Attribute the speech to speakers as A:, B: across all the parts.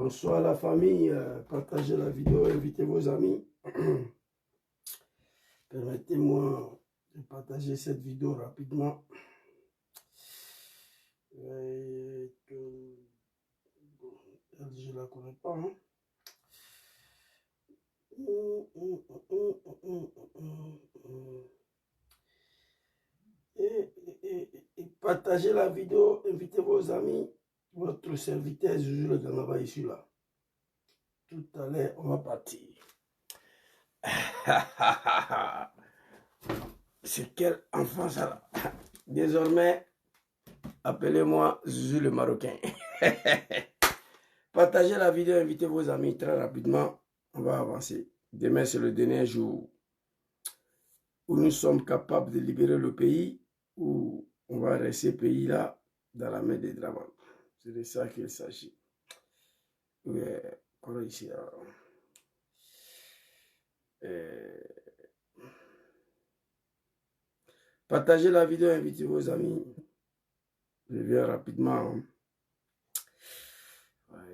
A: Bonsoir la famille, partagez la vidéo, invitez vos amis. Permettez-moi de partager cette vidéo rapidement. Je ne la connais pas. Hein. Et partagez la vidéo, invitez vos amis. Votre serviteur, Zouzou le Gangaba, ici là. Tout à l'heure, on va partir. C'est quel enfant ça là? Désormais, appelez-moi Zouzou le Marocain. Partagez la vidéo, invitez vos amis très rapidement. On va avancer. Demain, c'est le dernier jour où nous sommes capables de libérer le pays, où on va rester pays là dans la main des Draman. C'est de ça qu'il s'agit. Ici, partagez la vidéo, invitez vos amis. Je viens rapidement.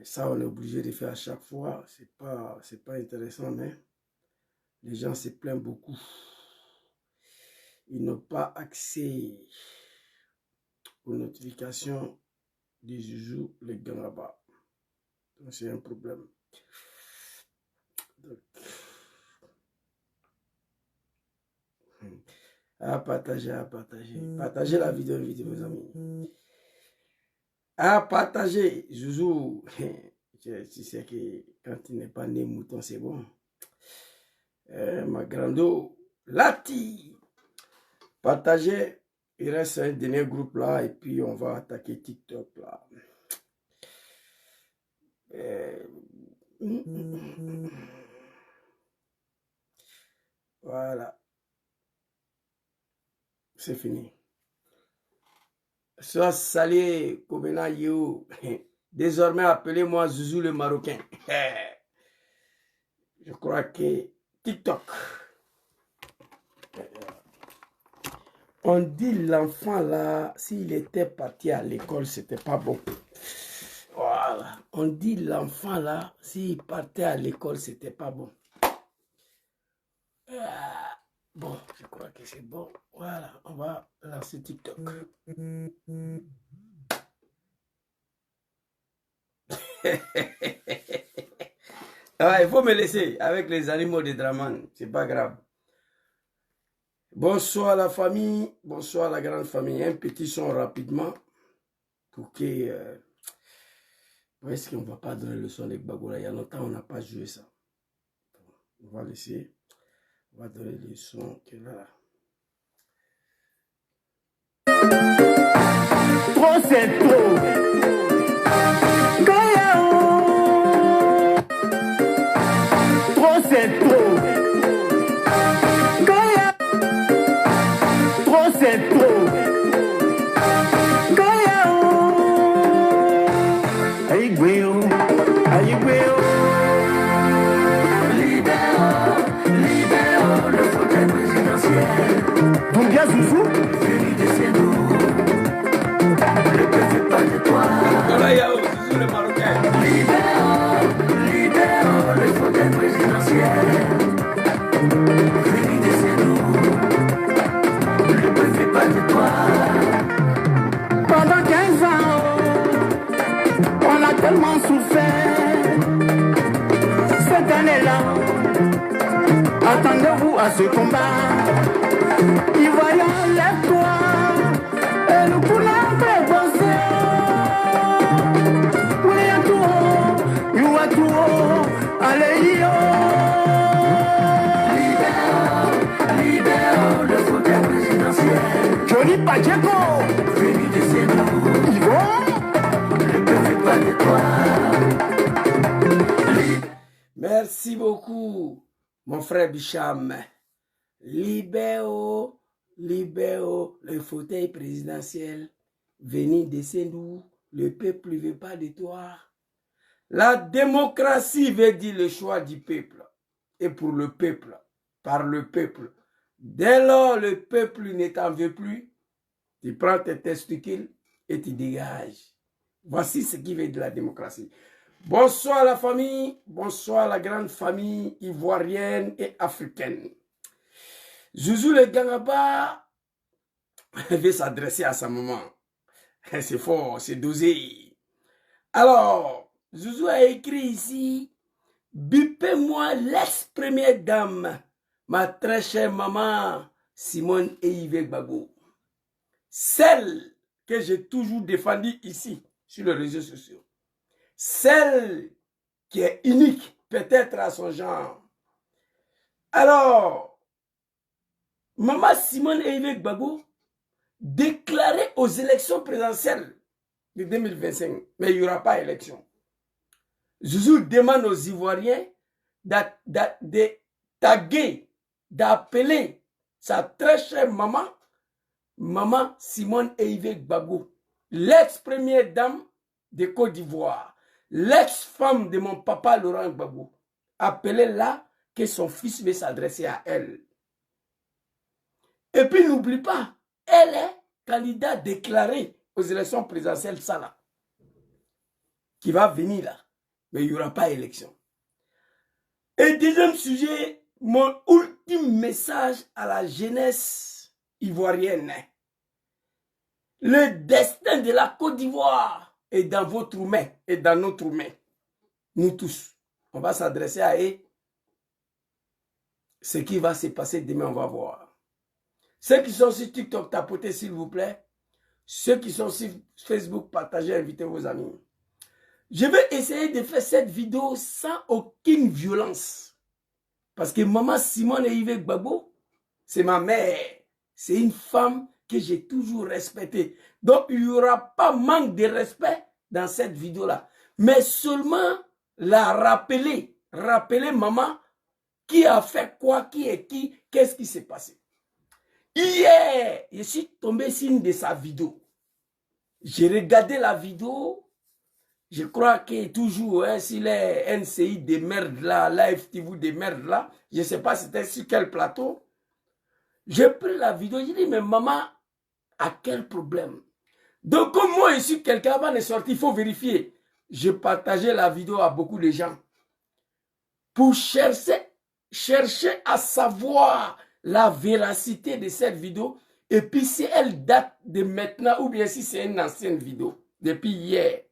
A: Ça, on est obligé de faire à chaque fois. C'est pas intéressant, mais les gens se plaignent beaucoup. Ils n'ont pas accès aux notifications du Zouzou le Gangaba. Donc, c'est un problème. Donc, à partager. Partagez la vidéo, invitez vos amis. À partager, Zouzou. Tu sais que quand il n'est pas né mouton, c'est bon. Ma grando, Lati. Partagez. Il reste un dernier groupe là et puis on va attaquer TikTok là. Voilà. C'est fini. Soit salé, Kobena Yo. Désormais, appelez-moi Zouzou le Marocain. Je crois que TikTok. On dit l'enfant là, s'il était parti à l'école, c'était pas bon. Voilà. On dit l'enfant là, s'il partait à l'école, c'était pas bon. Bon, je crois que c'est bon. Voilà, on va lancer TikTok. Ah, il faut me laisser avec les animaux de Draman, c'est pas grave. Bonsoir la famille, bonsoir la grande famille. Un petit son rapidement pour que... est-ce qu'on ne va pas donner le son avec Bagola? Il y a longtemps on n'a pas joué ça. On va laisser. On va donner le son que là.
B: Trop c'est trop. Trop c'est trop. Trop c'est trop. Aïe guéo, aïe guéo. Libéraux, le fauteuil présidentiel. Donc bien Zouzou. Le peuple fait pas de toi.
A: Zouzou le Marocain.
B: Libéraux, le fauteuil présidentiel. Le peuple fait pas de toi. Pendant 15 ans, on a tellement souffert. Cette année-là, attendez-vous à ce combat. Ivoiriens, lève-toi. Et nous pourrons prépenser. Oui, à tout, you à tout, allez, yo. Libéraux, le fauteuil présidentiel. Johnny Pacheco. Venu de ses noms. Yvon. Le peuple fait pas de toi.
A: Merci beaucoup, mon frère Bicham. Libéraux, le fauteuil présidentiel. Venez descendre, le peuple ne veut pas de toi. La démocratie veut dire le choix du peuple. Et pour le peuple, par le peuple. Dès lors, le peuple ne t'en veut plus. Tu prends tes testicules et tu dégages. Voici ce qui veut dire la démocratie. Bonsoir la famille, bonsoir la grande famille ivoirienne et africaine. Zouzou le Gangaba veut s'adresser à sa maman. C'est fort, c'est dosé. Alors, Zouzou a écrit ici, bipez-moi l'ex-première dame, ma très chère maman Simone Eyivé Gbagbo. Celle que j'ai toujours défendue ici, sur les réseaux sociaux. Celle qui est unique, peut-être à son genre. Alors, maman Simone Eyivé Gbagbo déclarait aux élections présidentielles de 2025, mais il n'y aura pas élection. Zouzou demande aux Ivoiriens de taguer, d'appeler sa très chère maman, maman Simone Eyivé Gbagbo, l'ex-première dame de Côte d'Ivoire, l'ex-femme de mon papa Laurent Gbagbo. Appelez-la que son fils veut s'adresser à elle. Et puis n'oublie pas, elle est candidate déclarée aux élections présidentielles, ça là, qui va venir là, mais il n'y aura pas élection. Et deuxième sujet, mon ultime message à la jeunesse ivoirienne. Le destin de la Côte d'Ivoire est dans votre main et dans notre main. Nous tous, on va s'adresser à eux. Ce qui va se passer demain, on va voir. Ceux qui sont sur TikTok, tapotez s'il vous plaît. Ceux qui sont sur Facebook, partagez, invitez vos amis. Je vais essayer de faire cette vidéo sans aucune violence. Parce que maman Simone Eyivé Gbagbo, c'est ma mère. C'est une femme que j'ai toujours respectée. Donc, il n'y aura pas manque de respect dans cette vidéo-là. Mais seulement la rappeler. Rappeler maman qui a fait quoi, qui est qui, qu'est-ce qui s'est passé. Hier, je suis tombé sur une de sa vidéos. J'ai regardé la vidéo. Je crois que toujours, hein, si les NCI des merdes là, Live TV des merdes là, je ne sais pas c'était sur quel plateau. J'ai pris la vidéo, j'ai dit, mais maman, à quel problème? Donc, comme moi, je suis quelqu'un avant de sortir, il faut vérifier. J'ai partagé la vidéo à beaucoup de gens pour chercher à savoir la véracité de cette vidéo et puis si elle date de maintenant ou bien si c'est une ancienne vidéo depuis hier.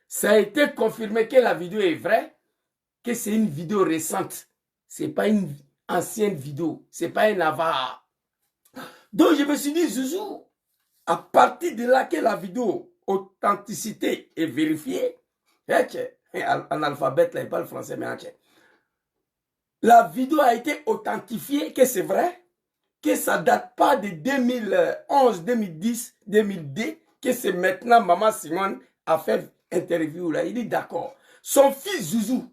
A: Ça a été confirmé que la vidéo est vraie, que c'est une vidéo récente. C'est pas une ancienne vidéo, c'est pas un avare. Donc je me suis dit, Zouzou, à partir de là que la vidéo, authenticité est vérifiée, en alphabet, là, il parle français, mais la vidéo a été authentifiée, que c'est vrai, que ça date pas de 2011, 2010, 2002, que c'est maintenant maman Simone a fait interview là. Il dit d'accord. Son fils Zouzou,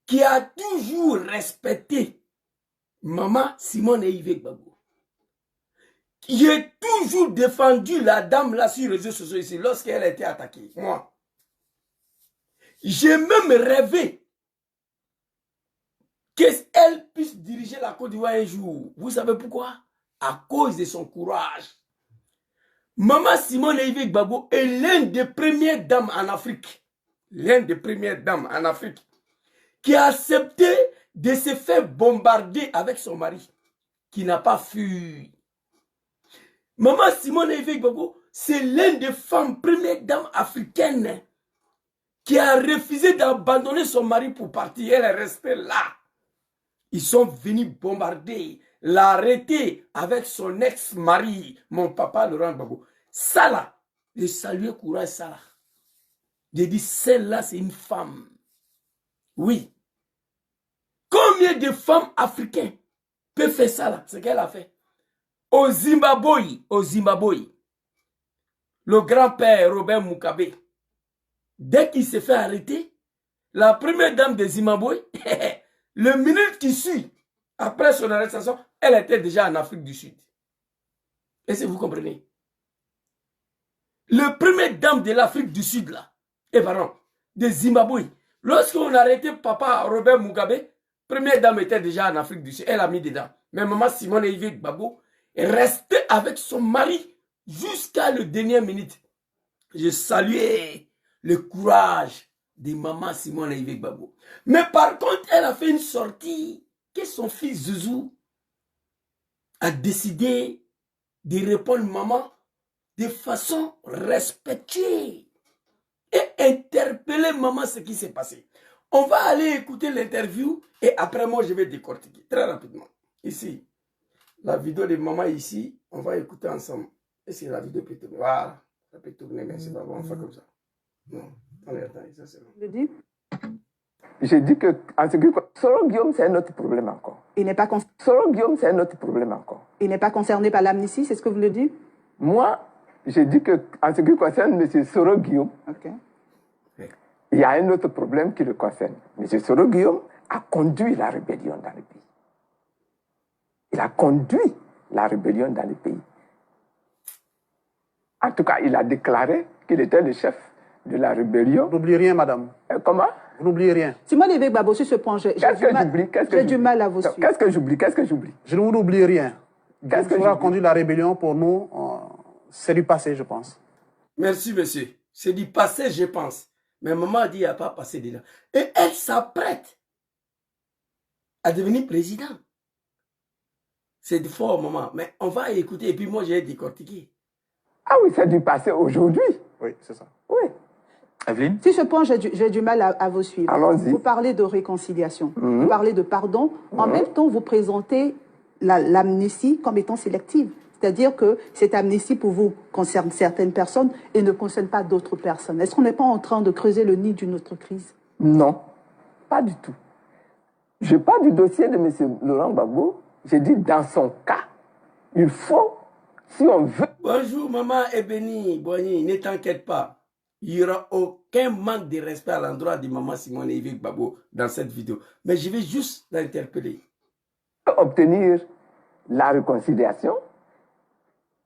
A: qui a toujours respecté maman Simone Eyivé Gbagbo, j'ai toujours défendu la dame là sur les réseaux sociaux ici lorsqu'elle a été attaquée. Moi, j'ai même rêvé qu'elle puisse diriger la Côte d'Ivoire un jour. Vous savez pourquoi? À cause de son courage. Maman Simone Eyivé Gbagbo est l'une des premières dames en Afrique. L'une des premières dames en Afrique qui a accepté de se faire bombarder avec son mari, qui n'a pas fui. Maman Simone Eyivé Gbagbo, c'est l'une des femmes premières dames africaines qui a refusé d'abandonner son mari pour partir. Elle est restée là. Ils sont venus bombarder, l'arrêter avec son ex-mari, mon papa Laurent Gbagbo. Ça là, j'ai salué courage ça là. J'ai dit, celle-là, c'est une femme. Oui. Combien de femmes africaines peuvent faire ça là? Ce qu'elle a fait. Au Zimbabwe, le grand-père Robert Mugabe, dès qu'il s'est fait arrêter, la première dame de Zimbabwe, le minute qui suit, après son arrestation, elle était déjà en Afrique du Sud. Est-ce que vous comprenez? Le premier dame de l'Afrique du Sud, là, et pardon, de Zimbabwe, lorsqu'on a arrêté papa Robert Mugabe, première dame était déjà en Afrique du Sud, elle a mis dedans. Mais maman Simone Eyivé Gbagbo est restée avec son mari jusqu'à la dernière minute. Je saluais le courage de maman Simone Yves Gbagbo. Mais par contre, elle a fait une sortie que son fils Zouzou a décidé de répondre maman de façon respectueuse et interpeller maman ce qui s'est passé. On va aller écouter l'interview et après moi je vais décortiquer très rapidement. Ici, la vidéo de maman ici, on va écouter ensemble. Et c'est la vidéo peut tourner. Voilà, ça peut tourner, mais c'est pas bon, on fait comme ça. Non, attends, ça c'est bon.
C: Je dis
B: J'ai dit que, en ce qui concerne Soro Guillaume, c'est un autre problème encore.
C: il n'est pas,
B: Soro Guillaume, c'est un autre problème encore.
C: il n'est pas concerné par l'amnistie, c'est ce que vous le dites?
B: Moi, j'ai dit que, en ce qui concerne M. Soro Guillaume,
C: Ok.
B: il y a un autre problème qui le concerne. M. Soro Guillaume a conduit la rébellion dans le pays. Il a conduit la rébellion dans le pays. En tout cas, il a déclaré qu'il était le chef de la rébellion.
D: Vous n'oubliez rien, madame.
B: Comment?
D: Vous n'oubliez rien.
C: Simone Yves Gbagbo, sur ce point, j'ai du mal à vous suivre.
B: Qu'est-ce que j'oublie? Qu'est-ce que j'oublie?
D: Je ne vous oublie rien.
B: Qu'est-ce que
D: Vous avez conduit la rébellion pour nous, c'est du passé, je pense.
A: Merci, monsieur. C'est du passé, je pense. Mais maman a dit qu'il n'y a pas passé dedans. Et elle s'apprête à devenir président. C'est fort, maman. Mais on va écouter et puis moi, j'ai décortiqué.
B: Ah oui, c'est du passé aujourd'hui.
D: Oui, c'est ça.
B: Oui.
E: Evelyne?
C: Sur ce point, j'ai du mal à vous suivre.
B: Allons-y.
C: Vous parlez de réconciliation, vous parlez de pardon. En même temps, vous présentez l'amnistie comme étant sélective. C'est-à-dire que cette amnistie, pour vous, concerne certaines personnes et ne concerne pas d'autres personnes. Est-ce qu'on n'est pas en train de creuser le nid d'une autre crise?
B: Non, pas du tout. Je parle du dossier de M. Laurent Gbagbo. J'ai dit, dans son cas, il faut, si on veut...
A: Bonjour, maman Ebeni, Boigny, ne t'inquiète pas. Il n'y aura aucun manque de respect à l'endroit de maman Simone Yves Gbagbo dans cette vidéo. Mais je vais juste l'interpeller.
B: obtenir la réconciliation,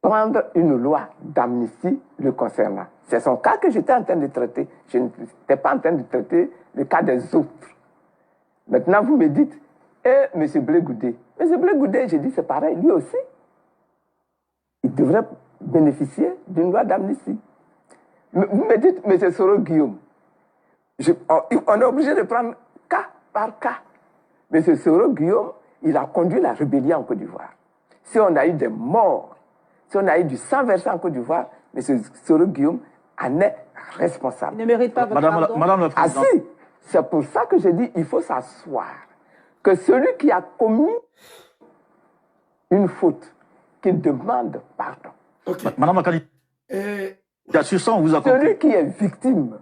B: prendre une loi d'amnistie le concernant. C'est son cas que j'étais en train de traiter. Je n'étais pas en train de traiter le cas des autres. Maintenant, vous me dites, et M. Blé Goudé. M. Blé Goudé, j'ai dit, c'est pareil, lui aussi. Il devrait bénéficier d'une loi d'amnistie. Vous me dites, M. Soro Guillaume. On est obligé de prendre cas par cas. M. Soro Guillaume, il a conduit la rébellion en Côte d'Ivoire. Si on a eu des morts, si on a eu du sang versé en Côte d'Ivoire, M. Soro Guillaume en est responsable.
C: Il ne mérite pas votre pardon?
E: Madame la
B: Ah
E: Présidente.
B: si, c'est pour ça que j'ai dit il faut s'asseoir. Que celui qui a commis une faute, qu'il demande pardon.
A: Ok.
E: Madame la candidate, sur ça, on vous a compris.
B: Celui qui est victime,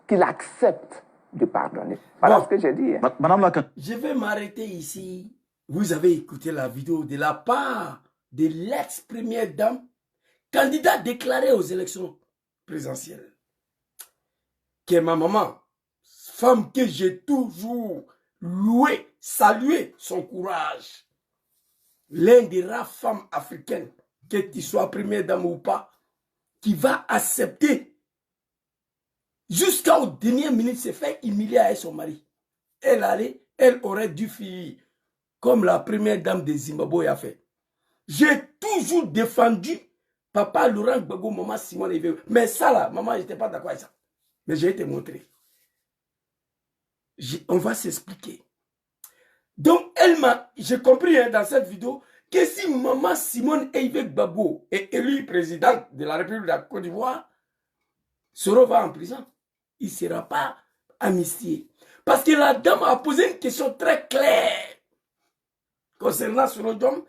B: qu'il accepte de pardonner. Voilà
A: Bon.
B: ce que j'ai dit. Hein.
E: Madame la candidate,
A: Je vais m'arrêter ici. Vous avez écouté la vidéo de la part de l'ex-première dame, candidate déclarée aux élections présidentielles, qui est ma maman, femme que j'ai toujours loué, salué son courage. L'un des rares femmes africaines, que tu sois première dame ou pas, qui va accepter jusqu'au dernier minute se faire humilier avec son mari. Elle aurait dû fuir comme la première dame de Zimbabwe a fait. J'ai toujours défendu papa Laurent Gbagbo, maman Simone Yves. Mais ça là, maman, je n'étais pas d'accord avec ça. Mais j'ai été montré. On va s'expliquer. Donc, j'ai compris hein, dans cette vidéo que si maman Simone Yves Gbagbo est élue présidente de la République de la Côte d'Ivoire, Soro va en prison. Il ne sera pas amnistié. Parce que la dame a posé une question très claire concernant Soro Diom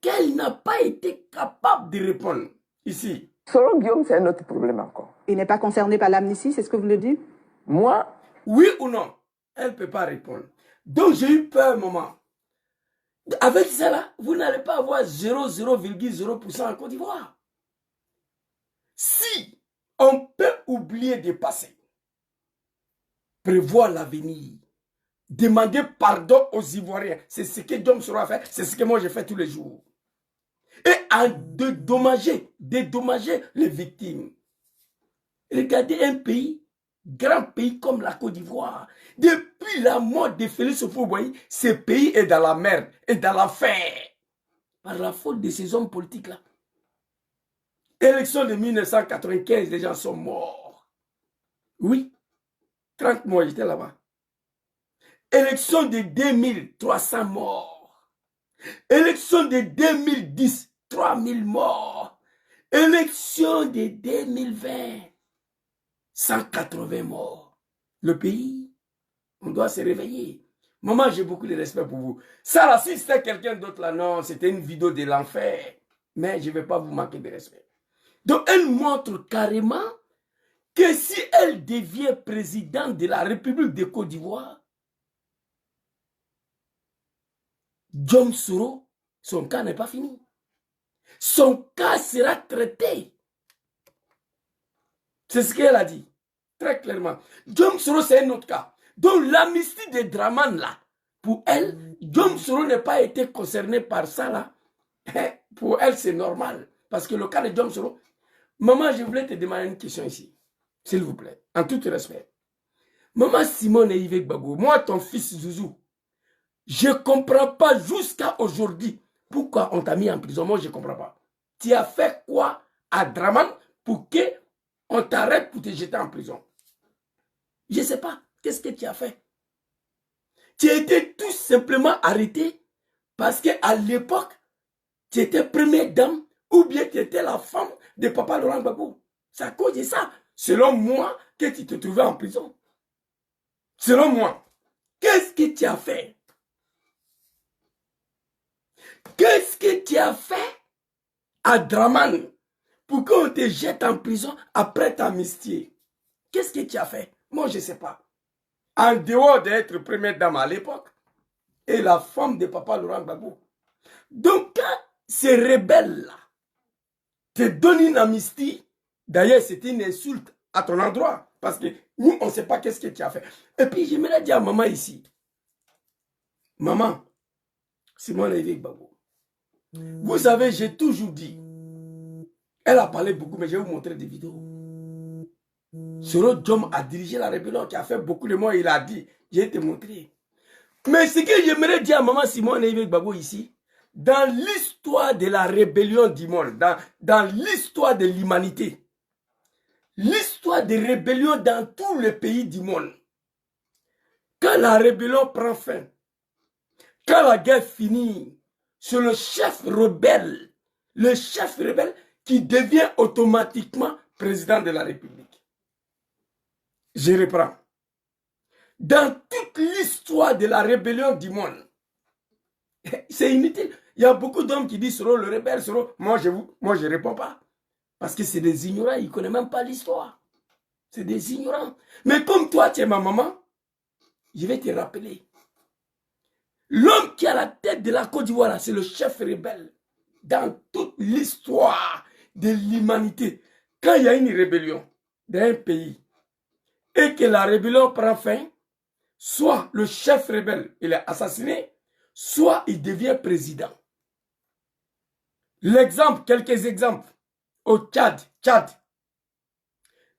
A: qu'elle n'a pas été capable de répondre ici.
B: Soro Guillaume, c'est un autre problème encore.
C: Il n'est pas concerné par l'amnistie, c'est ce que vous le dites?
B: Moi,
A: Oui ou non? Elle ne peut pas répondre. Donc j'ai eu peur, maman. Avec cela, vous n'allez pas avoir 0,0% en Côte d'Ivoire. Si on peut oublier de passer, prévoir l'avenir, demander pardon aux Ivoiriens, c'est ce que Diom Soro a fait, c'est ce que moi je fais tous les jours. Et à dédommager les victimes. Regardez un pays, grand pays comme la Côte d'Ivoire. Depuis la mort de Félix Houphouët-Boigny, ce pays est dans la merde, est dans l'enfer. Par la faute de ces hommes politiques-là. Élection de 1995, les gens sont morts. Oui. 30 morts, j'étais là-bas. Élection de 2300 morts. Élection de 2010, 3000 morts. Élection de 2020, 180 morts. Le pays, on doit se réveiller. Maman, j'ai beaucoup de respect pour vous. Ça, là, si c'était quelqu'un d'autre, là, non, c'était une vidéo de l'enfer. Mais je ne vais pas vous manquer de respect. Donc, elle montre carrément que si elle devient présidente de la République de Côte d'Ivoire, John Soro, son cas n'est pas fini. Son cas sera traité. C'est ce qu'elle a dit, très clairement. John Soro, c'est un autre cas. Donc, l'amnistie de Draman, là, pour elle, John Soro n'a pas été concerné par ça, là. Pour elle, c'est normal. Parce que le cas de John Soro... Maman, je voulais te demander une question ici. S'il vous plaît, en tout respect. Maman Simone et Yves Gbagbo, moi, ton fils Zouzou, je ne comprends pas jusqu'à aujourd'hui pourquoi on t'a mis en prison. Moi, je ne comprends pas. Tu as fait quoi à Draman pour qu'on t'arrête pour te jeter en prison? Je ne sais pas. Qu'est-ce que tu as fait? Tu as été tout simplement arrêté parce qu'à l'époque, tu étais première dame ou bien tu étais la femme de Papa Laurent Gbagbo. C'est à cause de ça, selon moi, que tu te trouvais en prison. Selon moi, qu'est-ce que tu as fait? Qu'est-ce que tu as fait à Draman pour qu'on te jette en prison après t'amnistier? Qu'est-ce que tu as fait? Moi, je ne sais pas. En dehors d'être première dame à l'époque et la femme de Papa Laurent Gbagbo. Donc, quand ces rebelles-là te donnent une amnistie, d'ailleurs, c'est une insulte à ton endroit. Parce que nous, on ne sait pas qu'est-ce que tu as fait. Et puis, j'aimerais dire à maman ici. Maman, Simone Yves Gbagbo. Vous savez, j'ai toujours dit. Elle a parlé beaucoup, mais je vais vous montrer des vidéos. Soro Diom a dirigé la rébellion qui a fait beaucoup de mois. Il a dit, je vais te montrer. Mais ce que j'aimerais dire à maman Simone Yves Gbagbo ici, dans l'histoire de la rébellion du monde, dans l'histoire de l'humanité, l'histoire des rébellions dans tous les pays du monde, quand la rébellion prend fin, quand la guerre finit, c'est le chef rebelle qui devient automatiquement président de la République. Je reprends. Dans toute l'histoire de la rébellion du monde, c'est inutile. Il y a beaucoup d'hommes qui disent Soro le rebelle, Soro. Moi, je ne réponds pas. Parce que c'est des ignorants, ils ne connaissent même pas l'histoire. C'est des ignorants. Mais comme toi, tu es ma maman, je vais te rappeler. L'homme qui a la tête de la Côte d'Ivoire, c'est le chef rebelle. Dans toute l'histoire de l'humanité, quand il y a une rébellion dans un pays et que la rébellion prend fin, soit le chef rebelle il est assassiné, soit il devient président. L'exemple, quelques exemples. Au Tchad.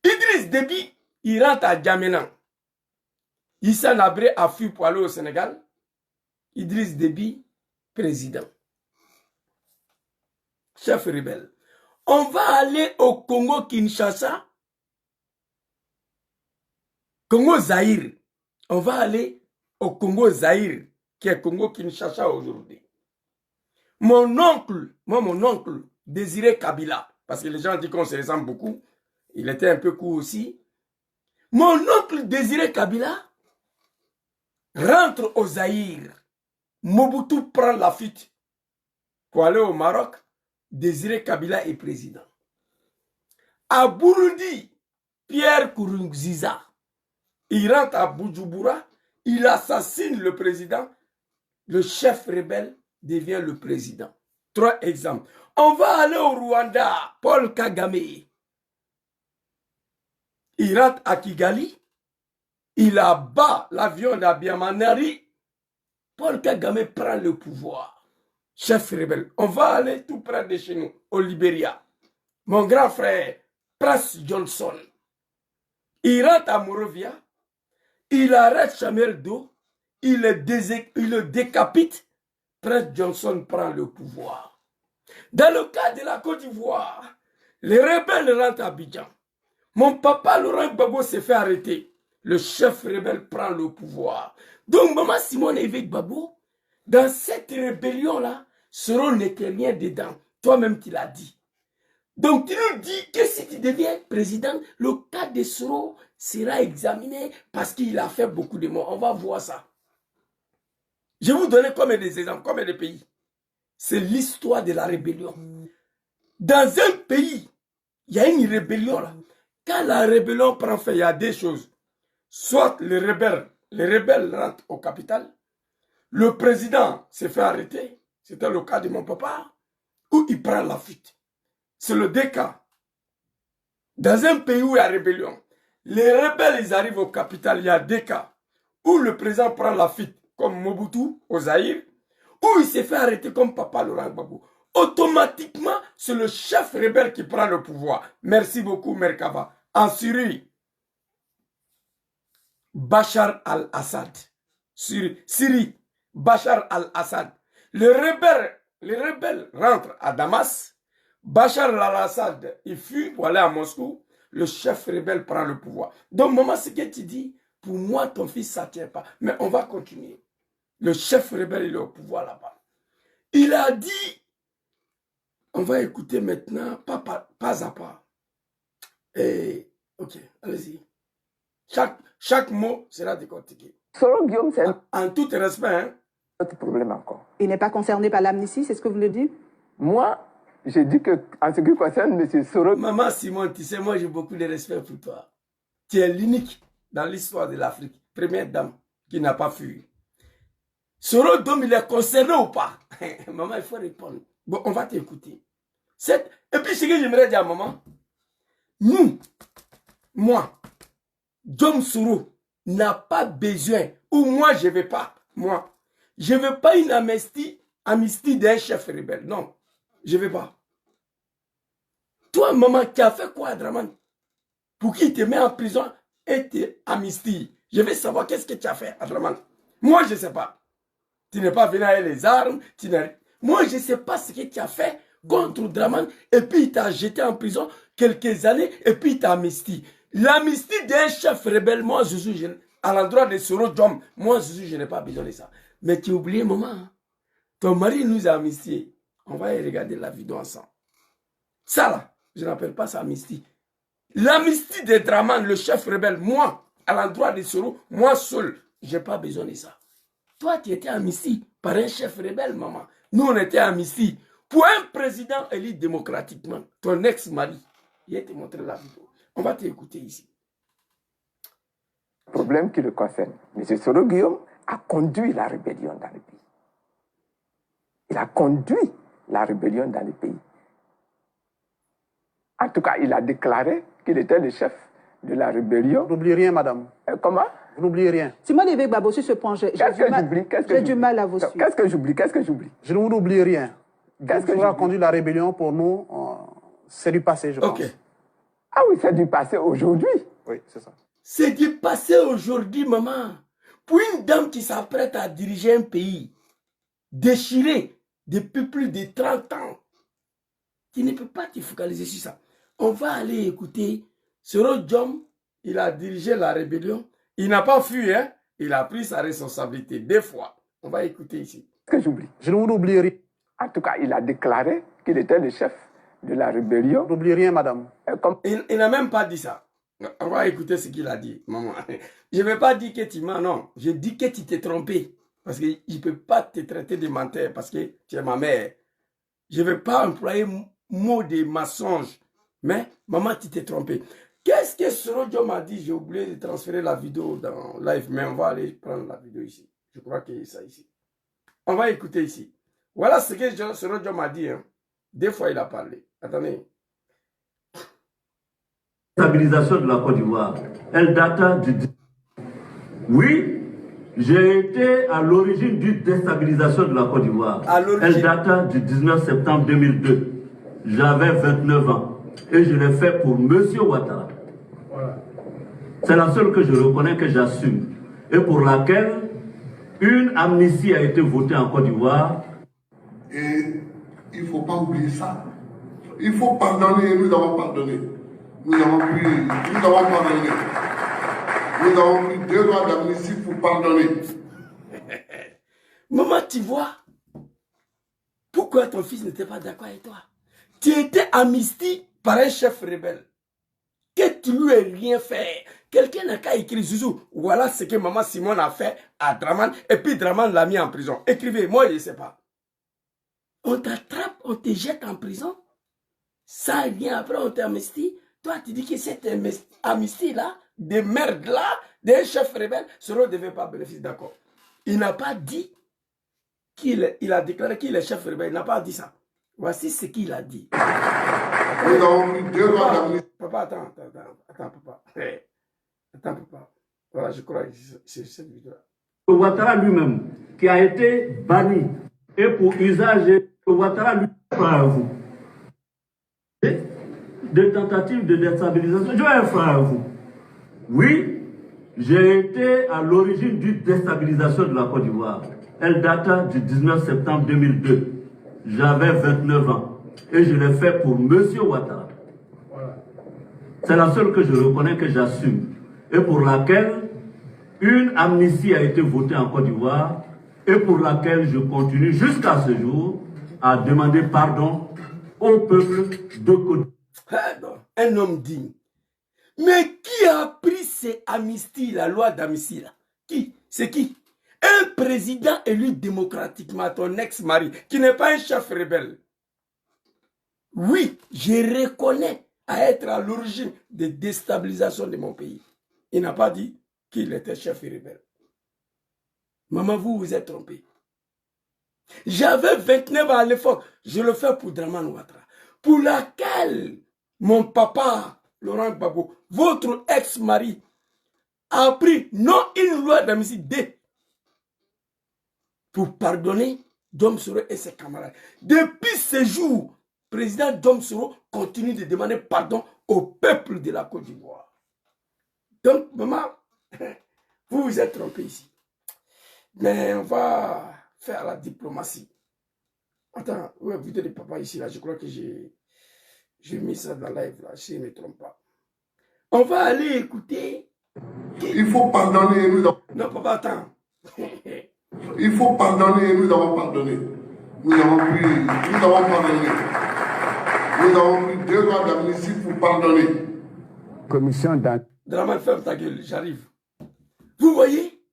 A: Idriss Déby, il rentre à Djamena. Issa Nabré a fui pour aller au Sénégal. Idriss Déby, président. Chef rebelle. On va aller au Congo-Kinshasa. Congo-Zaïre. On va aller au Congo-Zaïre, qui est Congo-Kinshasa aujourd'hui. Mon oncle, Désiré Kabila, parce que les gens disent qu'on se ressemble beaucoup, il était un peu court aussi. Mon oncle Désiré Kabila rentre au Zaïre. Mobutu prend la fuite pour aller au Maroc. Désiré Kabila est président. À Burundi, Pierre Nkurunziza, il rentre à Bujumbura, il assassine le président, le chef rebelle devient le président. 3 exemples. On va aller au Rwanda, Paul Kagame. Il rentre à Kigali, il abat l'avion d'Abiyamanari, Paul Kagame prend le pouvoir. Chef rebelle. On va aller tout près de chez nous, au Libéria. Mon grand frère, Prince Johnson, il rentre à Monrovia, il arrête Samuel Doe, il le décapite, Prince Johnson prend le pouvoir. Dans le cas de la Côte d'Ivoire, les rebelles rentrent à Abidjan. Mon papa Laurent Gbagbo s'est fait arrêter. le chef rebelle prend le pouvoir. Donc, Maman Simone Évêque Gbagbo, dans cette rébellion-là, Soro n'était rien dedans. Toi-même, tu l'as dit. Donc, tu nous dis que si tu deviens président, le cas de Soro sera examiné parce qu'il a fait beaucoup de morts. On va voir ça. Je vais vous donner comme des exemples, comme des pays. C'est l'histoire de la rébellion. Dans un pays, il y a une rébellion là. Quand la rébellion prend fin, il y a deux choses. Soit les rebelles rentrent au capital, le président se fait arrêter, c'était le cas de mon papa, ou il prend la fuite. C'est le deux cas. Dans un pays où il y a rébellion, les rebelles ils arrivent au capital, il y a deux cas. Où le président prend la fuite, comme Mobutu au Zaïre, ou il se fait arrêter comme Papa Laurent Gbagbo. Automatiquement, c'est le chef rebelle qui prend le pouvoir. Merci beaucoup, Merkava. En Syrie, Bachar al-Assad. Syrie, Bachar al-Assad. Les rebelles rentrent à Damas. Bachar al-Assad, il fuit pour aller à Moscou. Le chef rebelle prend le pouvoir. Donc, maman, ce que tu dis, pour moi, ton fils, ça ne tient pas. Mais on va continuer. Le chef rebelle, il est au pouvoir là-bas. Il a dit, on va écouter maintenant, pas à pas. Et, ok, allez-y. Chaque mot sera décortiqué.
B: Soro Guillaume, c'est
A: en tout respect, hein.
B: Autre problème encore.
C: Il n'est pas concerné par l'amnistie, c'est ce que vous le dites?
B: Moi, j'ai dit que, en ce qui concerne M. Soro...
A: Maman Simone, tu sais, moi j'ai beaucoup de respect pour toi. Tu es l'unique dans l'histoire de l'Afrique, première dame qui n'a pas fui. Soro Dom, il est concerné ou pas? Maman, il faut répondre. Bon, on va t'écouter. Et puis, ce que j'aimerais dire à maman, moi, Dom Soro n'a pas besoin, ou moi, je ne veux pas, je ne veux pas une amnistie d'un chef rebelle. Non, je ne veux pas. Toi, maman, tu as fait quoi, Draman? Pour qu'il te met en prison et t'amnistie. Je veux savoir qu'est-ce que tu as fait, Draman. Moi, je ne sais pas. Tu n'es pas venu avec les armes. Moi, je ne sais pas ce que tu as fait contre Draman. Et puis, il t'a jeté en prison quelques années et puis il t'a amnistie. L'amnistie d'un chef rebelle, moi, à l'endroit de Soro Djom, moi, je n'ai pas besoin de ça. Mais tu as oublié, maman. Ton mari nous a amnistiés. On va y regarder la vidéo ensemble. Ça, là, je n'appelle pas ça amnistie. L'amnistie de Draman, le chef rebelle, moi, à l'endroit de Soro, moi seul, je n'ai pas besoin de ça. Toi, tu étais amnistie par un chef rebelle, maman. Nous, on était amnistie pour un président élu démocratiquement. Ton ex-mari. Il a te montré la vidéo. On va t'écouter ici.
B: Problème qui le concerne. M. Soro Guillaume a conduit la rébellion dans le pays. Il a conduit la rébellion dans le pays. En tout cas, il a déclaré qu'il était le chef de la rébellion.
D: Vous n'oubliez rien, madame.
B: Comment?
D: Vous n'oubliez rien.
C: Simone Évêque Gbagbo, sur ce point, j'ai du mal à vous suivre.
B: Qu'est-ce que j'oublie? Qu'est-ce que j'oublie?
D: Je ne vous oublie rien.
B: Qu'est-ce que
D: a conduit la rébellion pour nous, c'est du passé, je pense.
B: Ah oui, c'est du passé aujourd'hui.
D: Oui, c'est ça.
A: C'est du passé aujourd'hui, maman. Pour une dame qui s'apprête à diriger un pays déchiré depuis plus de 30 ans, tu ne peux pas te focaliser sur ça. On va aller écouter Soro Djom, il a dirigé la rébellion. Il n'a pas fui, hein? Il a pris sa responsabilité 2 fois. On va écouter ici.
B: Qu'est-ce que j'oublie?
D: Je ne vous oublie rien.
B: En tout cas, il a déclaré qu'il était le chef de la rébellion.
D: Vous n'oubliez rien, madame.
A: Il n'a même pas dit ça. On va écouter ce qu'il a dit, maman. Je ne vais pas dire que tu mens, non. Je dis que tu t'es trompé. Parce qu'il ne peut pas te traiter de menteur parce que tu es ma mère. Je ne vais pas employer mot de mensonge. Mais, maman, tu t'es trompé. Qu'est-ce que Soro Djom a dit? J'ai oublié de transférer la vidéo dans live, mais on va aller prendre la vidéo ici. Je crois qu'il y a ça ici. On va écouter ici. Voilà ce que Soro Djom a dit. Hein. 2 fois, il a parlé. Attendez.
F: La stabilisation de la Côte d'Ivoire, elle date du... Oui, j'ai été à l'origine d'une déstabilisation de la Côte d'Ivoire. Elle date du 19 septembre 2002. J'avais 29 ans. Et je l'ai fait pour M. Ouattara. C'est la seule que je reconnais, que j'assume. Et pour laquelle une amnistie a été votée en Côte d'Ivoire.
G: Et il ne faut pas oublier ça. Il faut pardonner, nous avons pardonné. Nous avons pardonné. Nous avons pris 2 lois d'amnistie pour pardonner.
A: Maman, tu vois, pourquoi ton fils n'était pas d'accord avec toi? Tu étais amnistie par un chef rebelle. Que tu lui aies rien fait. Quelqu'un n'a qu'à écrire, Zouzou, voilà ce que maman Simone a fait à Draman, et puis Draman l'a mis en prison. Écrivez, moi je ne sais pas. On t'attrape, on te jette en prison, ça vient après, on t'amnistie. Toi, tu dis que cette amnistie-là, des merdes-là, des chefs rebelles, Soro ne devait pas bénéficier, d'accord. Il n'a pas dit il a déclaré qu'il est chef rebelle, il n'a pas dit ça. Voici ce qu'il a dit.
G: Nous avons pris 2 lois d'amnistie.
A: Papa, attends, papa. Attends, papa. Voilà, je crois que c'est cette vidéo-là.
F: Ouattara lui-même, qui a été banni, et pour usage, Ouattara lui frère à vous. Des tentatives de déstabilisation, je vais un frère à vous. Oui, j'ai été à l'origine d'une déstabilisation de la Côte d'Ivoire. Elle data du 19 septembre 2002. J'avais 29 ans. Et je l'ai fait pour M. Ouattara. C'est la seule que je reconnais, que j'assume. Et pour laquelle une amnistie a été votée en Côte d'Ivoire. Et pour laquelle je continue jusqu'à ce jour à demander pardon au peuple de Côte d'Ivoire.
A: Un homme digne. Mais qui a pris ces amnisties, la loi d'amnistie là? Qui? C'est qui? Un président élu démocratiquement, ton ex-mari, qui n'est pas un chef rebelle. Oui, je reconnais à être à l'origine des déstabilisations de mon pays. Il n'a pas dit qu'il était chef rebelle. Maman, vous vous êtes trompé. J'avais 29 ans à l'époque. Je le fais pour Draman Ouattara. Pour laquelle mon papa, Laurent Gbagbo, votre ex-mari, a pris non une loi d'amnistie pour pardonner Dom Soro et ses camarades. Depuis ce jour, le président Dom Soro continue de demander pardon au peuple de la Côte d'Ivoire. Donc, maman, vous vous êtes trompé ici. Mais on va faire la diplomatie. Attends, ouais, vidéo de papa ici, là, je crois que j'ai mis ça dans la live, là, si je ne me trompe pas. On va aller écouter.
G: Il faut pardonner et nous avons...
A: Non, papa, attends.
G: Il faut pardonner et nous avons pardonné. Nous avons pardonné. Nous avons pris 2 lois d'amnistie pour pardonner.
B: Commission d'un...
A: Draman, ferme ta gueule, j'arrive. Vous voyez?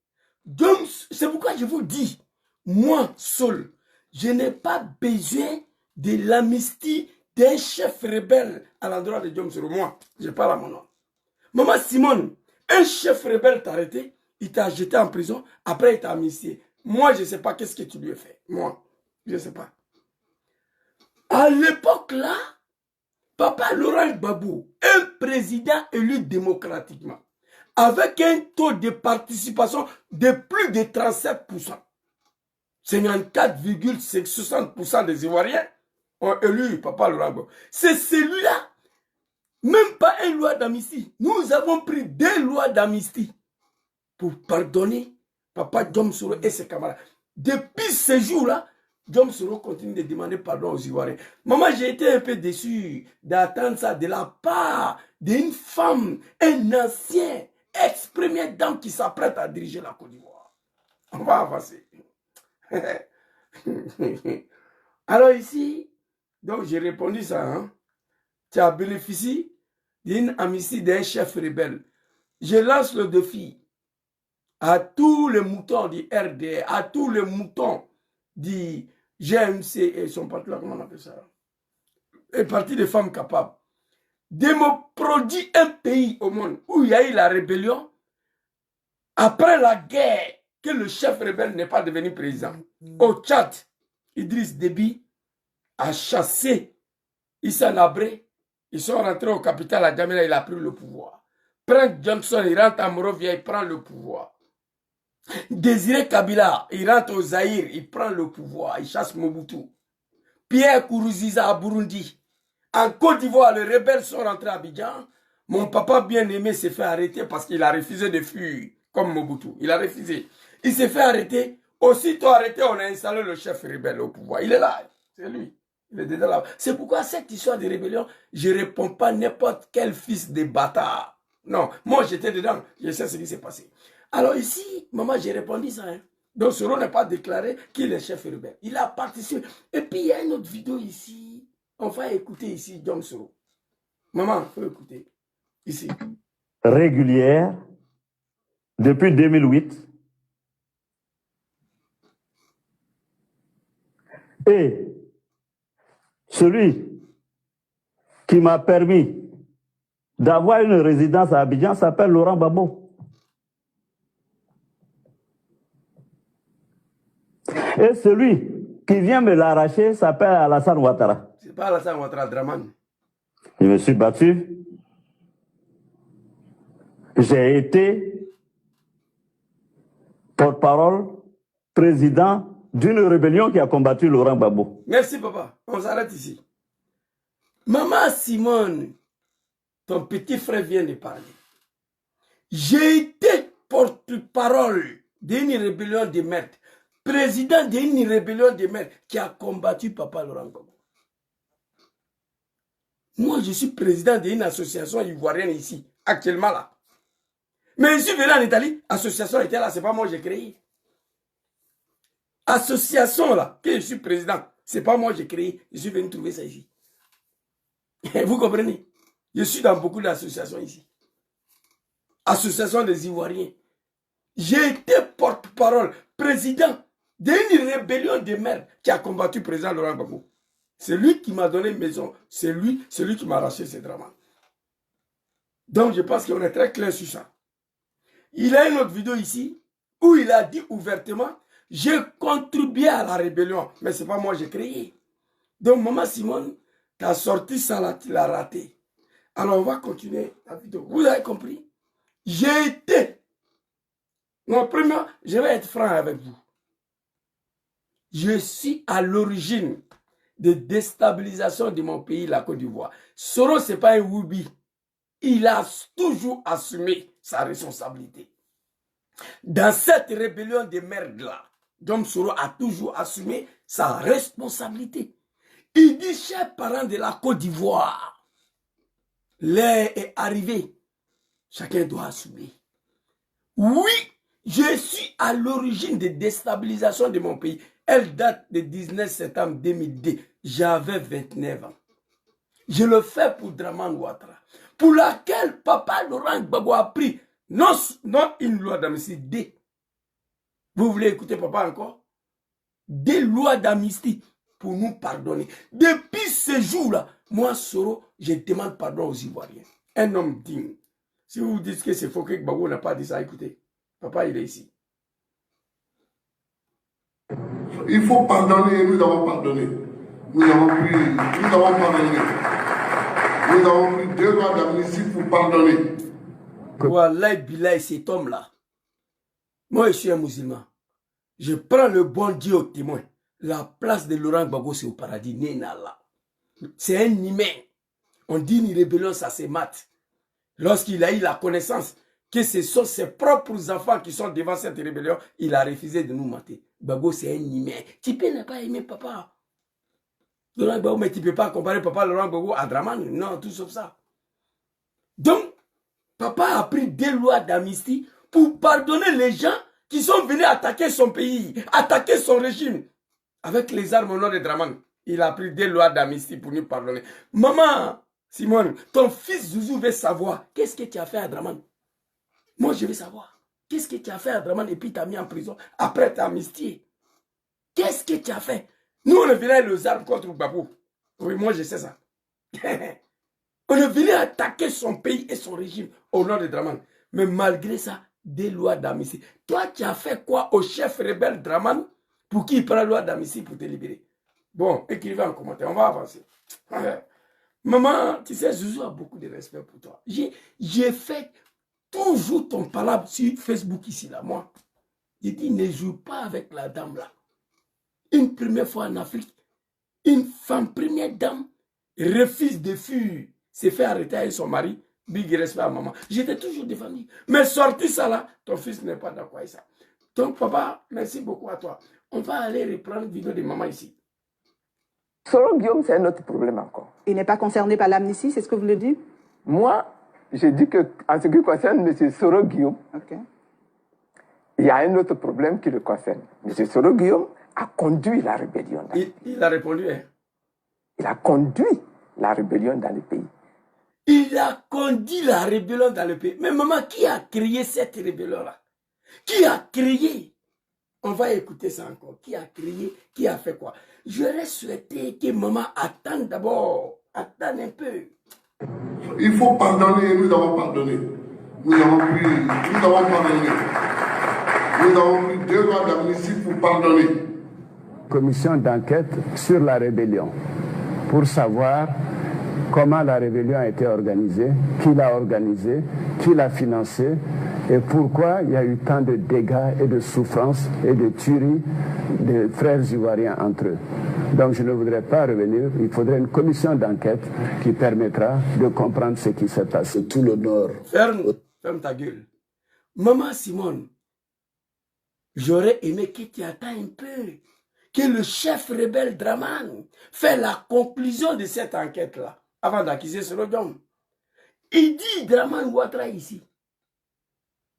A: Donc, c'est pourquoi je vous dis, moi, seul, je n'ai pas besoin de l'amnistie d'un chef rebelle à l'endroit de Dom Soro. Moi, je parle à mon nom. Maman Simone, un chef rebelle t'a arrêté, il t'a jeté en prison, après il t'a amnistié. Moi, je ne sais pas qu'est-ce que tu lui as fait. Moi, je ne sais pas. À l'époque là, Papa Laurent Gbagbo, un président élu démocratiquement, avec un taux de participation de plus de 37%. 54,60% des Ivoiriens ont élu Papa Laurent Gbagbo. C'est celui-là. Même pas une loi d'amnistie. Nous avons pris 2 lois d'amnistie pour pardonner Papa Dom Soro et ses camarades. Depuis ce jour-là, Dom Soro continue de demander pardon aux Ivoiriens. Maman, j'ai été un peu déçu d'attendre ça de la part d'une femme, un ancien ex-première dame qui s'apprête à diriger la Côte d'Ivoire. On va avancer. Alors ici, donc j'ai répondu ça. Hein? Tu as bénéficié d'une amnistie d'un chef rebelle. Je lance le défi à tous les moutons du RDR, à tous les moutons du GMC et son parti là, comment on appelle ça? Le parti des femmes capables. De me produire un pays au monde où il y a eu la rébellion après la guerre, que le chef rebelle n'est pas devenu président. Au Tchad, Idriss Déby a chassé Issa Nabré. Ils sont rentrés au capital à Djamena, il a pris le pouvoir. Frank Johnson, il rentre à Monrovia, il prend le pouvoir. Désiré Kabila, il rentre au Zaïre, il prend le pouvoir, il chasse Mobutu. Pierre Kourouziza à Burundi. En Côte d'Ivoire, les rebelles sont rentrés à Abidjan. Mon papa bien-aimé s'est fait arrêter parce qu'il a refusé de fuir, comme Mobutu. Il a refusé. Il s'est fait arrêter. Aussitôt arrêté, on a installé le chef rebelle au pouvoir. Il est là, c'est lui. Il est dedans là. C'est pourquoi cette histoire de rébellion, je ne réponds pas n'importe quel fils de bâtard. Non, moi j'étais dedans. Je sais ce qui s'est passé. Alors ici, maman, j'ai répondu ça. Hein. Donc Soro n'a pas déclaré qu'il est chef rebelle. Il a participé. Et puis il y a une autre vidéo ici. On va écouter ici John Soro. Maman, il faut écouter. Ici.
F: Régulière depuis 2008. Et celui qui m'a permis d'avoir une résidence à Abidjan s'appelle Laurent Gbagbo. Et celui qui vient me l'arracher s'appelle Alassane Ouattara.
A: C'est pas Alassane Ouattara, Draman.
F: Je me suis battu. J'ai été porte-parole, président d'une rébellion qui a combattu Laurent Gbagbo.
A: Merci papa, on s'arrête ici. Maman Simone, ton petit frère vient de parler. J'ai été porte-parole d'une rébellion de merde, président d'une rébellion de merde qui a combattu papa Laurent Gbagbo. Moi, je suis président d'une association ivoirienne ici, actuellement là. Mais je suis venu en Italie, l'association était là, c'est pas moi qui j'ai créé. Association là, que je suis président, c'est pas moi qui j'ai créé, je suis venu trouver ça ici. Vous comprenez? Je suis dans beaucoup d'associations ici. Association des Ivoiriens. J'ai été porte-parole, président d'une rébellion de merde qui a combattu le président Laurent Gbagbo. C'est lui qui m'a donné une maison, c'est lui qui m'a arraché ces dramas. Donc je pense qu'on est très clair sur ça. Il a une autre vidéo ici où il a dit ouvertement, j'ai contribué à la rébellion, mais ce n'est pas moi qui j'ai créé. Donc maman Simone, tu as sorti ça là, tu l'as raté. Alors on va continuer la vidéo. Vous avez compris? J'ai été. Non, premièrement, je vais être franc avec vous. Je suis à l'origine de déstabilisation de mon pays, la Côte d'Ivoire. Soro, ce n'est pas un Woubi. Il a toujours assumé sa responsabilité. Dans cette rébellion de merde-là, Dom Soro a toujours assumé sa responsabilité. Il dit, chers parents de la Côte d'Ivoire, l'heure est arrivée. Chacun doit assumer. Oui, je suis à l'origine de déstabilisation de mon pays. Elle date du 19 septembre 2002. J'avais 29 ans. Je le fais pour Draman Ouattara, pour laquelle papa Laurent Gbagbo a pris non une loi d'amnistie, vous voulez écouter papa encore? Des lois d'amnistie pour nous pardonner. Depuis ce jour-là, moi Soro, je demande pardon aux Ivoiriens. Un homme digne. Si vous dites que c'est faux, que Gbagbo n'a pas dit ça, écoutez, papa il est ici.
G: Il faut pardonner et nous avons pardonné. Nous avons pardonné. Nous avons pris 2 lois d'amnistie pour pardonner.
A: Wallah Billah, cet homme-là. Moi, je suis un musulman. Je prends le bon Dieu au témoin. La place de Laurent Gbagbo, c'est au paradis. C'est un humain. On dit une rébellion, ça se mate. Lorsqu'il a eu la connaissance que ce sont ses propres enfants qui sont devant cette rébellion, il a refusé de nous mater. Gbagbo, c'est un humain. Tu peux ne pas aimer papa. Laurent Gbagbo, mais tu ne peux pas comparer papa Laurent Gbagbo à Draman. Non, tout sauf ça. Donc, papa a pris 2 lois d'amnistie pour pardonner les gens qui sont venus attaquer son pays, attaquer son régime. Avec les armes au nom de Draman, il a pris 2 lois d'amnistie pour nous pardonner. Maman, Simone, ton fils Zouzou veut savoir qu'est-ce que tu as fait à Draman. Moi, je veux savoir. Qu'est-ce que tu as fait à Draman et puis tu as mis en prison après tu as amnistié. Qu'est-ce que tu as fait? Nous, on est venu avec les armes contre Gbagbo. Oui, moi, je sais ça. On est venu attaquer son pays et son régime au nom de Draman. Mais malgré ça, 2 lois d'amnistie. Toi, tu as fait quoi au chef rebelle Draman pour qu'il prenne la loi d'amnistie pour te libérer? Bon, écrivez en commentaire, on va avancer. Maman, tu sais, Zouzou a beaucoup de respect pour toi. J'ai fait toujours ton palabre sur Facebook ici, là, moi. J'ai dit, ne joue pas avec la dame là. Une première fois en Afrique, une femme, première dame, refuse de fuir, s'est fait arrêter avec son mari, big respect à maman. J'étais toujours défendu. Mais sorti ça là, ton fils n'est pas d'accord avec ça. Donc papa, merci beaucoup à toi. On va aller reprendre la vidéo de maman ici.
B: Soro Guillaume, c'est un autre problème encore.
C: Il n'est pas concerné par l'amnistie, c'est ce que vous le dites?
B: Moi, j'ai dit qu'en ce qui concerne M. Soro Guillaume, il y a un autre problème qui le concerne. M. Soro Guillaume a conduit la rébellion.
A: Il a répondu, hein?
B: Il a conduit la rébellion dans le pays.
A: Il a conduit la rébellion dans le pays. Mais maman, qui a créé cette rébellion-là? Qui a créé? On va écouter ça encore. Qui a créé? Qui a fait quoi? J'aurais souhaité que maman attende d'abord. Attende un peu.
G: Il faut pardonner et nous avons pardonné. Nous avons pardonné. Nous avons pris 2 lois d'amnistie pour pardonner.
H: Commission d'enquête sur la rébellion pour savoir comment la rébellion a été organisée, qui l'a organisée, qui l'a financée et pourquoi il y a eu tant de dégâts et de souffrances et de tueries des frères ivoiriens entre eux. Donc je ne voudrais pas revenir, il faudrait une commission d'enquête qui permettra de comprendre ce qui s'est passé. Tout l'honneur.
A: Ferme ta gueule. Maman Simone, j'aurais aimé que tu attends un peu, que le chef rebelle Draman fait la conclusion de cette enquête-là, avant d'accuser ce Rodom. Il dit Draman Ouattara ici.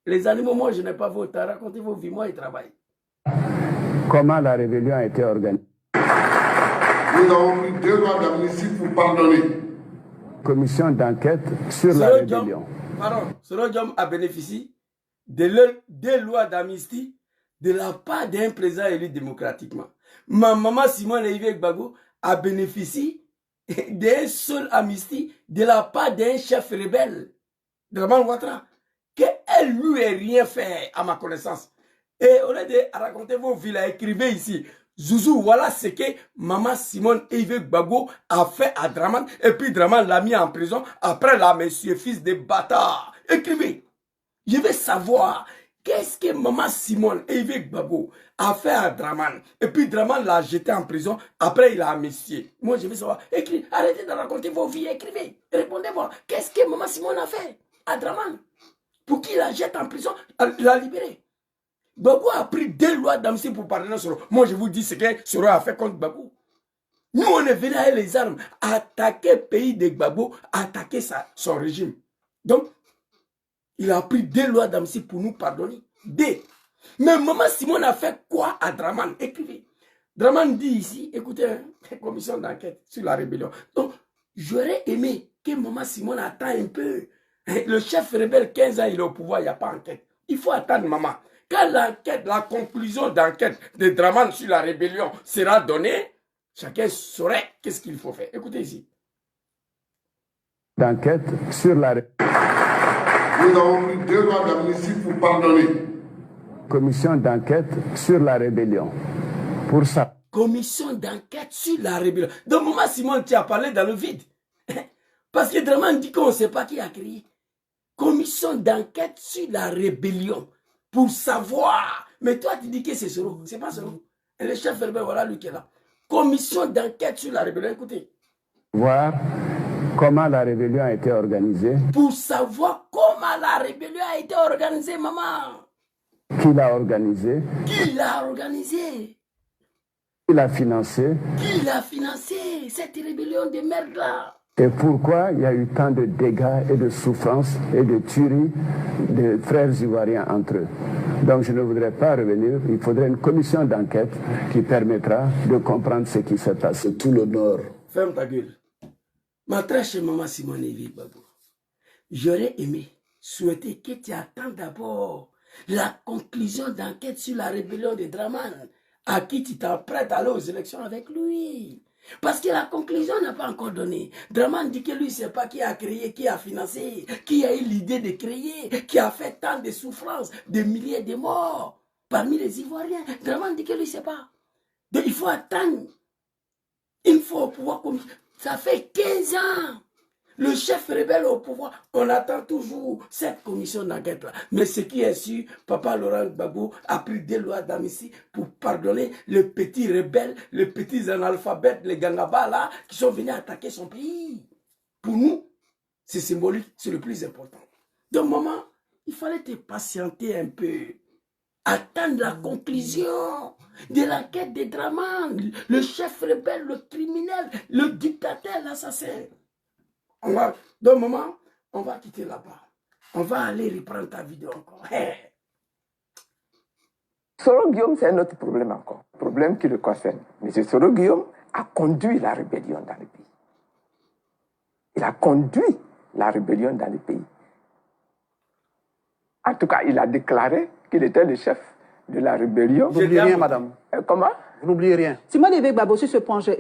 A: Les animaux, moi je n'ai pas voté, racontez vos vies, moi ils travaillent.
H: Comment la rébellion a été organisée?
G: Nous avons pris 2 lois d'amnistie pour pardonner.
H: Commission d'enquête sur la rébellion.
A: Pardon, ce Rodom a bénéficié de 2 lois d'amnistie de la part d'un président élu démocratiquement. Ma maman Simone Yves Gbagbo a bénéficié d'un seul amnistie de la part d'un chef rebelle, Draman Ouattara, qu'elle lui ait rien fait à ma connaissance. Et au lieu de raconter vos villes, écrivez ici, Zouzou, voilà ce que maman Simone Yves Gbagbo a fait à Draman, et puis Draman l'a mis en prison, après là, monsieur fils de bâtard. Écrivez. Je veux savoir qu'est-ce que maman Simone Yves Gbagbo a fait à Draman. Et puis Draman l'a jeté en prison. Après, il a amnistié. Moi, je veux savoir. Écrivez. Arrêtez de raconter vos vies. Écrivez. Répondez-moi. Qu'est-ce que maman Simone a fait à Draman pour qu'il la jette en prison, la libérer? Gbagbo a pris 2 lois d'amnistie pour pardonner Soro. Moi, je vous dis ce que Soro a fait contre Gbagbo. Nous, on est venus avec les armes, attaquer le pays de Gbagbo, attaquer son régime. Donc, il a pris 2 lois d'amnistie pour nous pardonner. 2. Mais maman Simone a fait quoi à Draman? Écrivez. Draman dit ici, écoutez, hein, commission d'enquête sur la rébellion. Donc, j'aurais aimé que maman Simone attende un peu. Le chef rebelle, 15 ans, il est au pouvoir, il n'y a pas d'enquête. Il faut attendre maman. Quand l'enquête, la conclusion d'enquête de Draman sur la rébellion sera donnée, chacun saurait qu'est-ce qu'il faut faire. Écoutez ici.
H: D'enquête sur la rébellion.
G: Nous avons pris 2 lois d'amnistie pour pardonner.
H: Commission d'enquête sur la rébellion. Pour ça.
A: Commission d'enquête sur la rébellion. Donc, maman Simone, tu as parlé dans le vide. Parce que Draman dit qu'on ne sait pas qui a créé. Commission d'enquête sur la rébellion. Pour savoir. Mais toi, tu dis que c'est Soro. C'est pas Soro. Et le chef rebelle, voilà lui qui est là. Commission d'enquête sur la rébellion. Écoutez.
H: Voir comment la rébellion a été organisée.
A: Pour savoir comment la rébellion a été organisée, maman.
H: Qui l'a organisée?
A: Qui l'a organisée?
H: Qui l'a financée?
A: Qui l'a financée, cette rébellion de merde-là?
H: Et pourquoi il y a eu tant de dégâts et de souffrances et de tueries des frères ivoiriens entre eux. Donc je ne voudrais pas revenir, il faudrait une commission d'enquête qui permettra de comprendre ce qui s'est passé. Tout l'honneur.
A: Ferme ta gueule. Ma très chère maman Simone Yves Gbagbo, j'aurais aimé souhaiter que tu attends d'abord la conclusion d'enquête sur la rébellion de Draman, à qui tu t'apprêtes à aller aux élections avec lui. Parce que la conclusion n'a pas encore donné. Draman dit que lui ne sait pas qui a créé, qui a financé, qui a eu l'idée de créer, qui a fait tant de souffrances, de milliers de morts parmi les Ivoiriens. Draman dit que lui ne sait pas. Donc il faut attendre. Il faut pouvoir... Ça fait 15 ans. Le chef rebelle au pouvoir, on attend toujours cette commission d'enquête-là. Mais ce qui est sûr, Papa Laurent Gbagbo a pris 2 lois d'amnistie pour pardonner les petits rebelles, les petits analphabètes, les gangabas là, qui sont venus attaquer son pays. Pour nous, c'est symbolique, c'est le plus important. Donc maman, il fallait te patienter un peu. Attendre la conclusion de l'enquête de Draman, le chef rebelle, le criminel, le dictateur, l'assassin. Donc, maman, on va quitter là-bas. On va aller reprendre ta vidéo encore.
B: Soro Guillaume, c'est un autre problème encore. Problème qui le concerne. M. Soro Guillaume a conduit la rébellion dans le pays. Il a conduit la rébellion dans le pays. En tout cas, il a déclaré qu'il était le chef de la rébellion.
D: Vous n'oubliez rien, madame.
B: Comment?
D: Vous n'oubliez rien.
C: Simone Évêque Babo, sur ce point, j'ai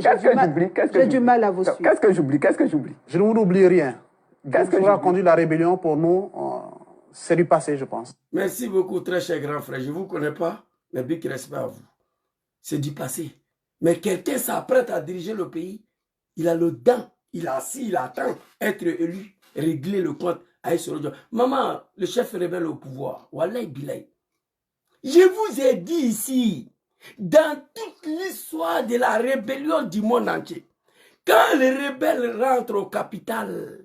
C: du mal à vous suivre.
B: Qu'est-ce que j'oublie? Qu'est-ce que j'oublie?
D: Je ne vous oublie rien.
B: Qu'est-ce que
D: a conduit la rébellion pour nous? C'est du passé, je pense.
A: Merci beaucoup, très cher grand frère. Je ne vous connais pas, mais big respect à vous. C'est du passé. Mais quelqu'un s'apprête à diriger le pays. Il a le dent. Il a assis, il attend être élu, régler le compte. Maman, le chef rebelle au pouvoir. Wallahi Bilay. Je vous ai dit ici, dans toute l'histoire de la rébellion du monde entier, quand les rebelles rentrent au capital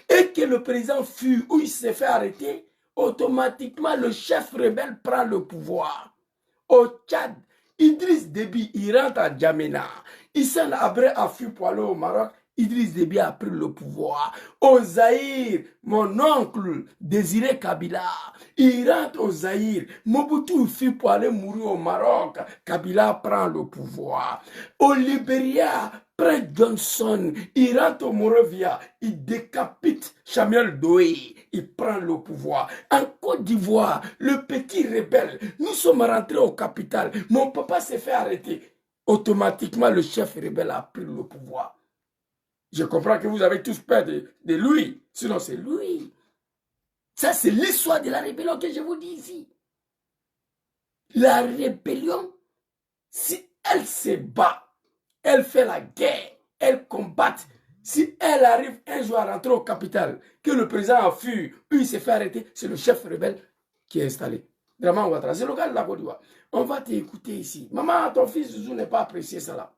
A: et que le président fuit ou il s'est fait arrêter, automatiquement le chef rebelle prend le pouvoir. Au Tchad, Idriss Déby, il rentre à Djamena. Issa Abré a fui pour aller au Maroc. Idriss Déby a pris le pouvoir. Au Zaïre, mon oncle Désiré Kabila, il rentre au Zaïre. Mobutu fuit pour aller mourir au Maroc. Kabila prend le pouvoir. Au Libéria, Fred Johnson, il rentre au Morovia, il décapite Samuel Doe, il prend le pouvoir. En Côte d'Ivoire, le petit rebelle, nous sommes rentrés au capital. Mon papa s'est fait arrêter. Automatiquement, le chef rebelle a pris le pouvoir. Je comprends que vous avez tous peur de lui. Sinon, c'est lui. Ça, c'est l'histoire de la rébellion que je vous dis ici. La rébellion, si elle se bat, elle fait la guerre, elle combat. Si elle arrive un jour à rentrer au capital, que le président a fui, il s'est fait arrêter, c'est le chef rebelle qui est installé. Draman Ouattara, c'est le gars de la Côte d'Ivoire. On va t'écouter ici. Maman, ton fils Zouzou n'est pas apprécié ça là.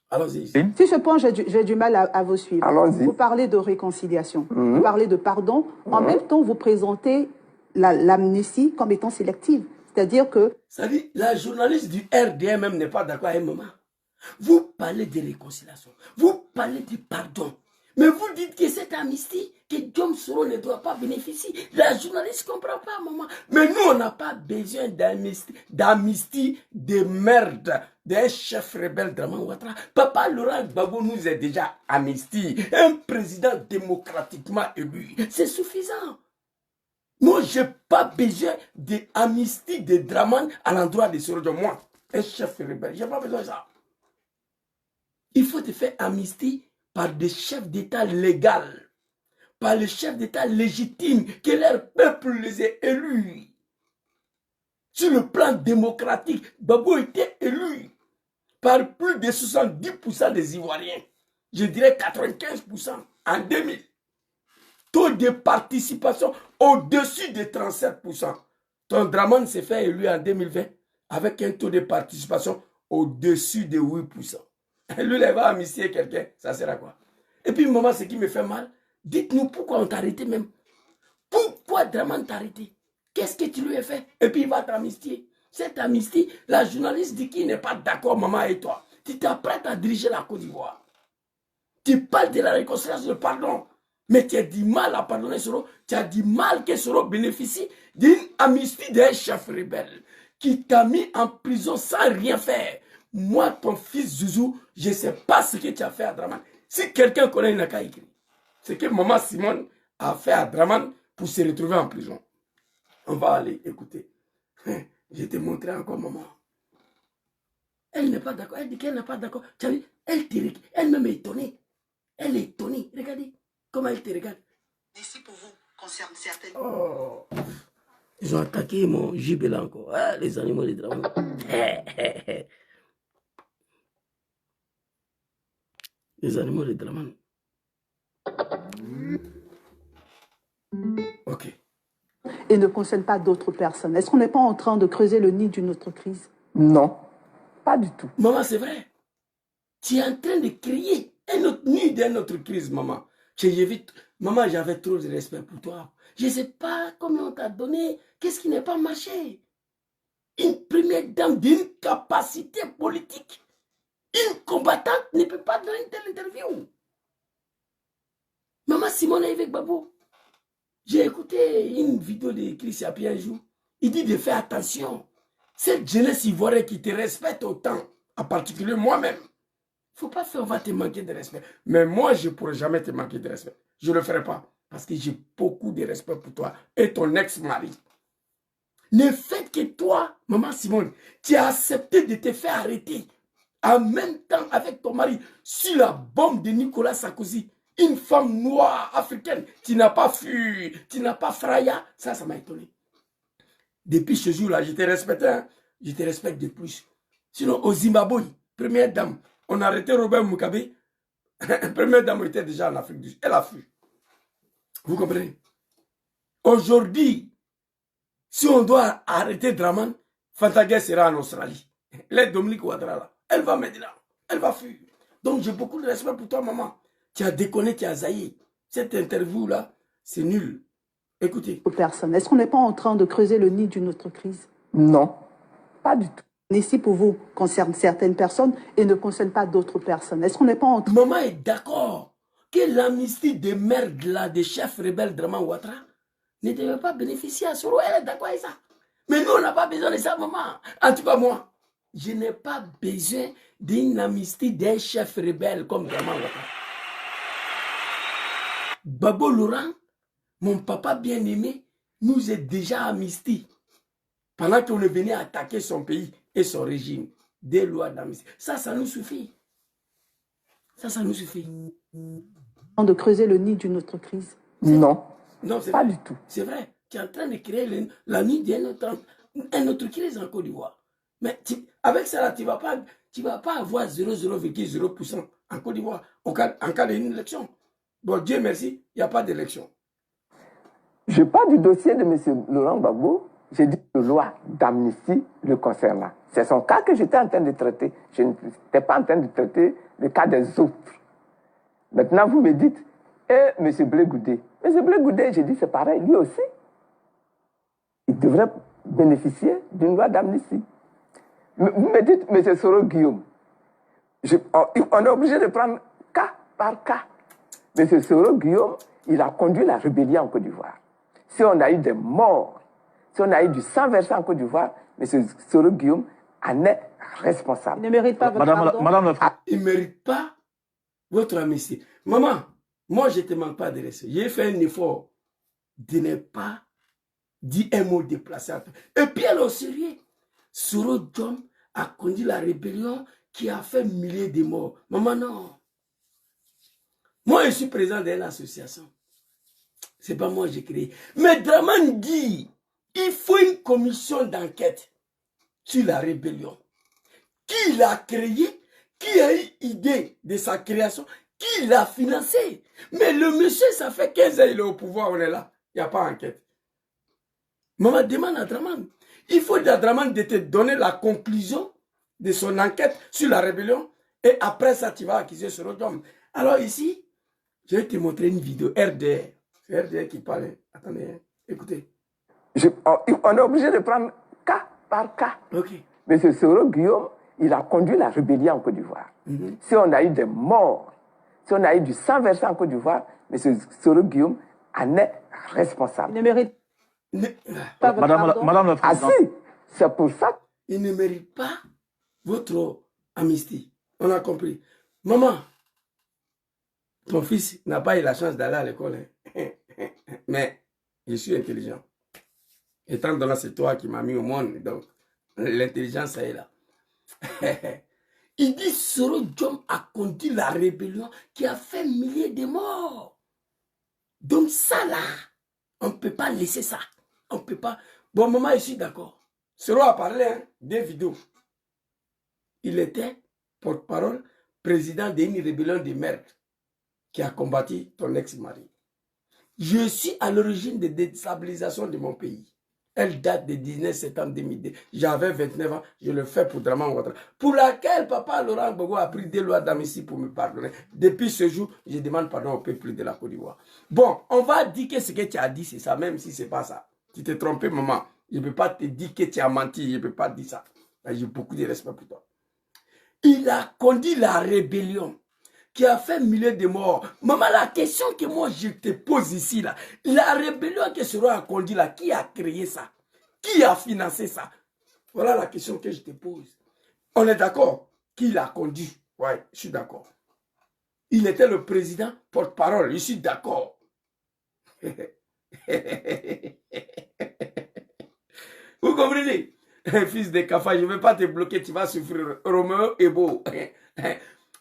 A: Allons-y.
C: Sur ce point, j'ai du mal à vous suivre.
B: Allons-y.
C: Vous parlez de réconciliation, vous parlez de pardon. En même temps, vous présentez l'amnistie comme étant sélective. C'est-à-dire que...
A: Ça dit, la journaliste du RDM même n'est pas d'accord à un moment. Vous parlez de réconciliation, vous parlez de pardon. Mais vous dites que cette amnistie, que Djom Soro ne doit pas bénéficier. La journaliste ne comprend pas, maman. Mais nous, on n'a pas besoin d'amnistie de merde d'un chef rebelle Draman Ouattara. Papa Laurent Gbagbo nous est déjà amnistie. Un président démocratiquement élu, c'est suffisant. Moi, je n'ai pas besoin d'amnistie de Draman à l'endroit de Soro Djom. Moi, un chef rebelle, je n'ai pas besoin de ça. Il faut te faire amnistie par des chefs d'État légaux, par les chefs d'État légitimes, que leur peuple les ait élus. Sur le plan démocratique, Gbagbo était élu par plus de 70% des Ivoiriens. Je dirais 95% en 2000. Taux de participation au-dessus de 37%. Ton Draman s'est fait élu en 2020 avec un taux de participation au-dessus de 8%. Lui, il va amnistier quelqu'un, ça sert à quoi? Et puis, maman, ce qui me fait mal, dites-nous pourquoi on t'a arrêté même. Pourquoi Draman t'a arrêté? Qu'est-ce que tu lui as fait? Et puis, il va t'amnistier. Cette amnistie, la journaliste dit qu'il n'est pas d'accord, maman et toi. Tu t'apprêtes à diriger la Côte d'Ivoire. Tu parles de la réconciliation, de pardon. Mais tu as du mal à pardonner Soro. Tu as du mal que Soro bénéficie d'une amnistie d'un chef rebelle qui t'a mis en prison sans rien faire. Moi, ton fils Zouzou, je ne sais pas ce que tu as fait à Draman. Si quelqu'un connaît, il n'a qu'à écrire. Ce que maman Simone a fait à Draman pour se retrouver en prison. On va aller écouter. Je te montrer encore maman. Elle n'est pas d'accord. Elle dit qu'elle n'est pas d'accord. Elle-même est étonnée. Elle est étonnée. Regardez comment elle te regarde.
C: Ici pour vous concerne certaines...
A: Oh. Ils ont attaqué mon gibet là encore. Ah, les animaux de Draman. Les animaux de Draman. Ok.
C: Et ne concerne pas d'autres personnes. Est-ce qu'on n'est pas en train de creuser le nid d'une autre crise?
B: Non, pas du tout.
A: Maman, c'est vrai. Tu es en train de créer un autre nid d'une autre crise, maman. Maman, j'avais trop de respect pour toi. Je ne sais pas comment on t'a donné. Qu'est-ce qui n'a pas marché? Une première dame d'une capacité politique. Une combattante ne peut pas donner une telle interview. Maman Simone Évêque Babo, J'ai écouté une vidéo de Chris Apia un jour. Il dit de faire attention. Cette jeunesse ivoirienne qui te respecte autant, en particulier moi-même, il ne faut pas faire, on va te manquer de respect. Mais moi, je ne pourrai jamais te manquer de respect. Je ne le ferai pas. Parce que j'ai beaucoup de respect pour toi et ton ex-mari. Le fait que toi, maman Simone, tu as accepté de te faire arrêter en même temps avec ton mari sur la bombe de Nicolas Sarkozy, une femme noire africaine, tu n'as pas fui, tu n'as pas fraya, ça m'a étonné. Depuis ce jour-là, je te respectais, hein? Je te respecte de plus. Sinon, au Zimbabwe, première dame, on a arrêté Robert Mugabe, première dame était déjà en Afrique du Sud, elle a fui. Vous comprenez? Aujourd'hui, si on doit arrêter Draman, Fantagé sera en Australie. L'aide Dominique Ouattara là, elle va maintenant, elle va fuir. Donc j'ai beaucoup de respect pour toi, maman. Tu as déconné, tu as zaï. Cette interview-là, c'est nul. Écoutez.
C: Personne. Est-ce qu'on n'est pas en train de creuser le nid d'une autre crise?
B: Non, pas du tout.
C: Ici, pour vous, concerne certaines personnes et ne concerne pas d'autres personnes. Est-ce qu'on n'est pas en train...
A: Maman est d'accord que l'amnistie des merdes là, des chefs rebelles Draman Ouattara, ne devait pas bénéficier à Soro. Elle est d'accord avec ça. Mais nous, on n'a pas besoin de ça, maman. En tout cas, moi, je n'ai pas besoin d'une amnistie d'un chef rebelle comme Draman Ouattara. Babo Laurent, mon papa bien-aimé, nous est déjà amnistie. Pendant qu'on est venu attaquer son pays et son régime. Des lois d'amnistie. Ça nous suffit. Ça nous suffit.
C: De creuser le nid d'une autre crise?
B: Non.
A: Non, c'est
B: pas
A: vrai.
B: du tout.
A: C'est vrai. Tu es en train de créer la nuit d'une autre crise en Côte d'Ivoire. Mais avec ça, tu ne vas pas avoir 0,0% en Côte d'Ivoire en cas d'une élection. Bon, Dieu merci, il n'y a pas d'élection.
B: Je parle du dossier de M. Laurent Gbagbo. J'ai dit que la loi d'amnistie le concernant. C'est son cas que j'étais en train de traiter. Je n'étais pas en train de traiter le cas des autres. Maintenant, vous me dites, M. Blé Goudé. M. Blé Goudé, j'ai dit, c'est pareil, lui aussi. Il devrait bénéficier d'une loi d'amnistie. Vous me dites, M. Soro Guillaume. On est obligé de prendre cas par cas. M. Soro Guillaume, il a conduit la rébellion en Côte d'Ivoire. Si on a eu des morts, si on a eu du sang versé en Côte d'Ivoire, M. Soro Guillaume en est responsable.
C: Il ne mérite pas votre pardon.
E: Madame
A: il ne mérite pas votre amnistie. Maman, moi, je ne te manque pas de respect. J'ai fait un effort de ne pas dire un mot déplacé. Et puis, elle est au sérieux. Soro John a conduit la rébellion qui a fait milliers de morts. Maman, non. Moi, je suis président d'une association. Ce n'est pas moi qui j'ai créé. Mais Draman dit, il faut une commission d'enquête sur la rébellion. Qui l'a créée? Qui a eu idée de sa création? Qui l'a financé? Mais le monsieur, ça fait 15 ans, il est au pouvoir, on est là. Il n'y a pas d'enquête. Maman demande à Draman. Il faut à Draman de te donner la conclusion de son enquête sur la rébellion. Et après ça, tu vas accuser ce Rodom. Alors ici, je vais te montrer une vidéo RDR. C'est RDR qui parle. Attendez, écoutez.
B: On est obligé de prendre cas par cas.
A: Ok.
B: M. Soro Guillaume, il a conduit la rébellion en Côte d'Ivoire. Si on a eu des morts, si on a eu du sang versé en Côte d'Ivoire, M. Soro Guillaume en est responsable.
C: Il ne mérite pas votre pardon.
E: Madame la
B: Ah
E: Présidente.
B: si, c'est pour ça.
A: Il ne mérite pas votre amnistie. On a compris. Maman, ton fils n'a pas eu la chance d'aller à l'école. Hein. Mais je suis intelligent. Étant donné que c'est toi qui m'as mis au monde, donc l'intelligence, ça est là. Il dit Soro John a conduit la rébellion qui a fait milliers de morts. Donc ça là, on ne peut pas laisser ça. On ne peut pas. Bon, maman, je suis d'accord. Soro a parlé des vidéos. Il était porte-parole, président d'une rébellion de merde qui a combattu ton ex-mari. Je suis à l'origine de la déstabilisation de mon pays. Elle date du 19 septembre 2002. J'avais 29 ans, je le fais pour Draman Ouattara. Pour laquelle papa Laurent Gbagbo a pris des lois d'amnistie pour me pardonner. Depuis ce jour, je demande pardon au peuple de la Côte d'Ivoire. Bon, on va dire que ce que tu as dit, c'est ça, même si ce n'est pas ça. Tu t'es trompé, maman. Je ne peux pas te dire que tu as menti, je ne peux pas dire ça. J'ai beaucoup de respect pour toi. Il a conduit la rébellion qui a fait milliers de morts. Maman, la question que moi je te pose ici, là, la rébellion que Soro a conduit là, qui a créé ça? Qui a financé ça? Voilà la question que je te pose. On est d'accord? Qui l'a conduit? Ouais, je suis d'accord. Il était le président porte-parole, je suis d'accord. Vous comprenez? Fils de Kafa, je ne vais pas te bloquer, tu vas souffrir. Roméo est beau.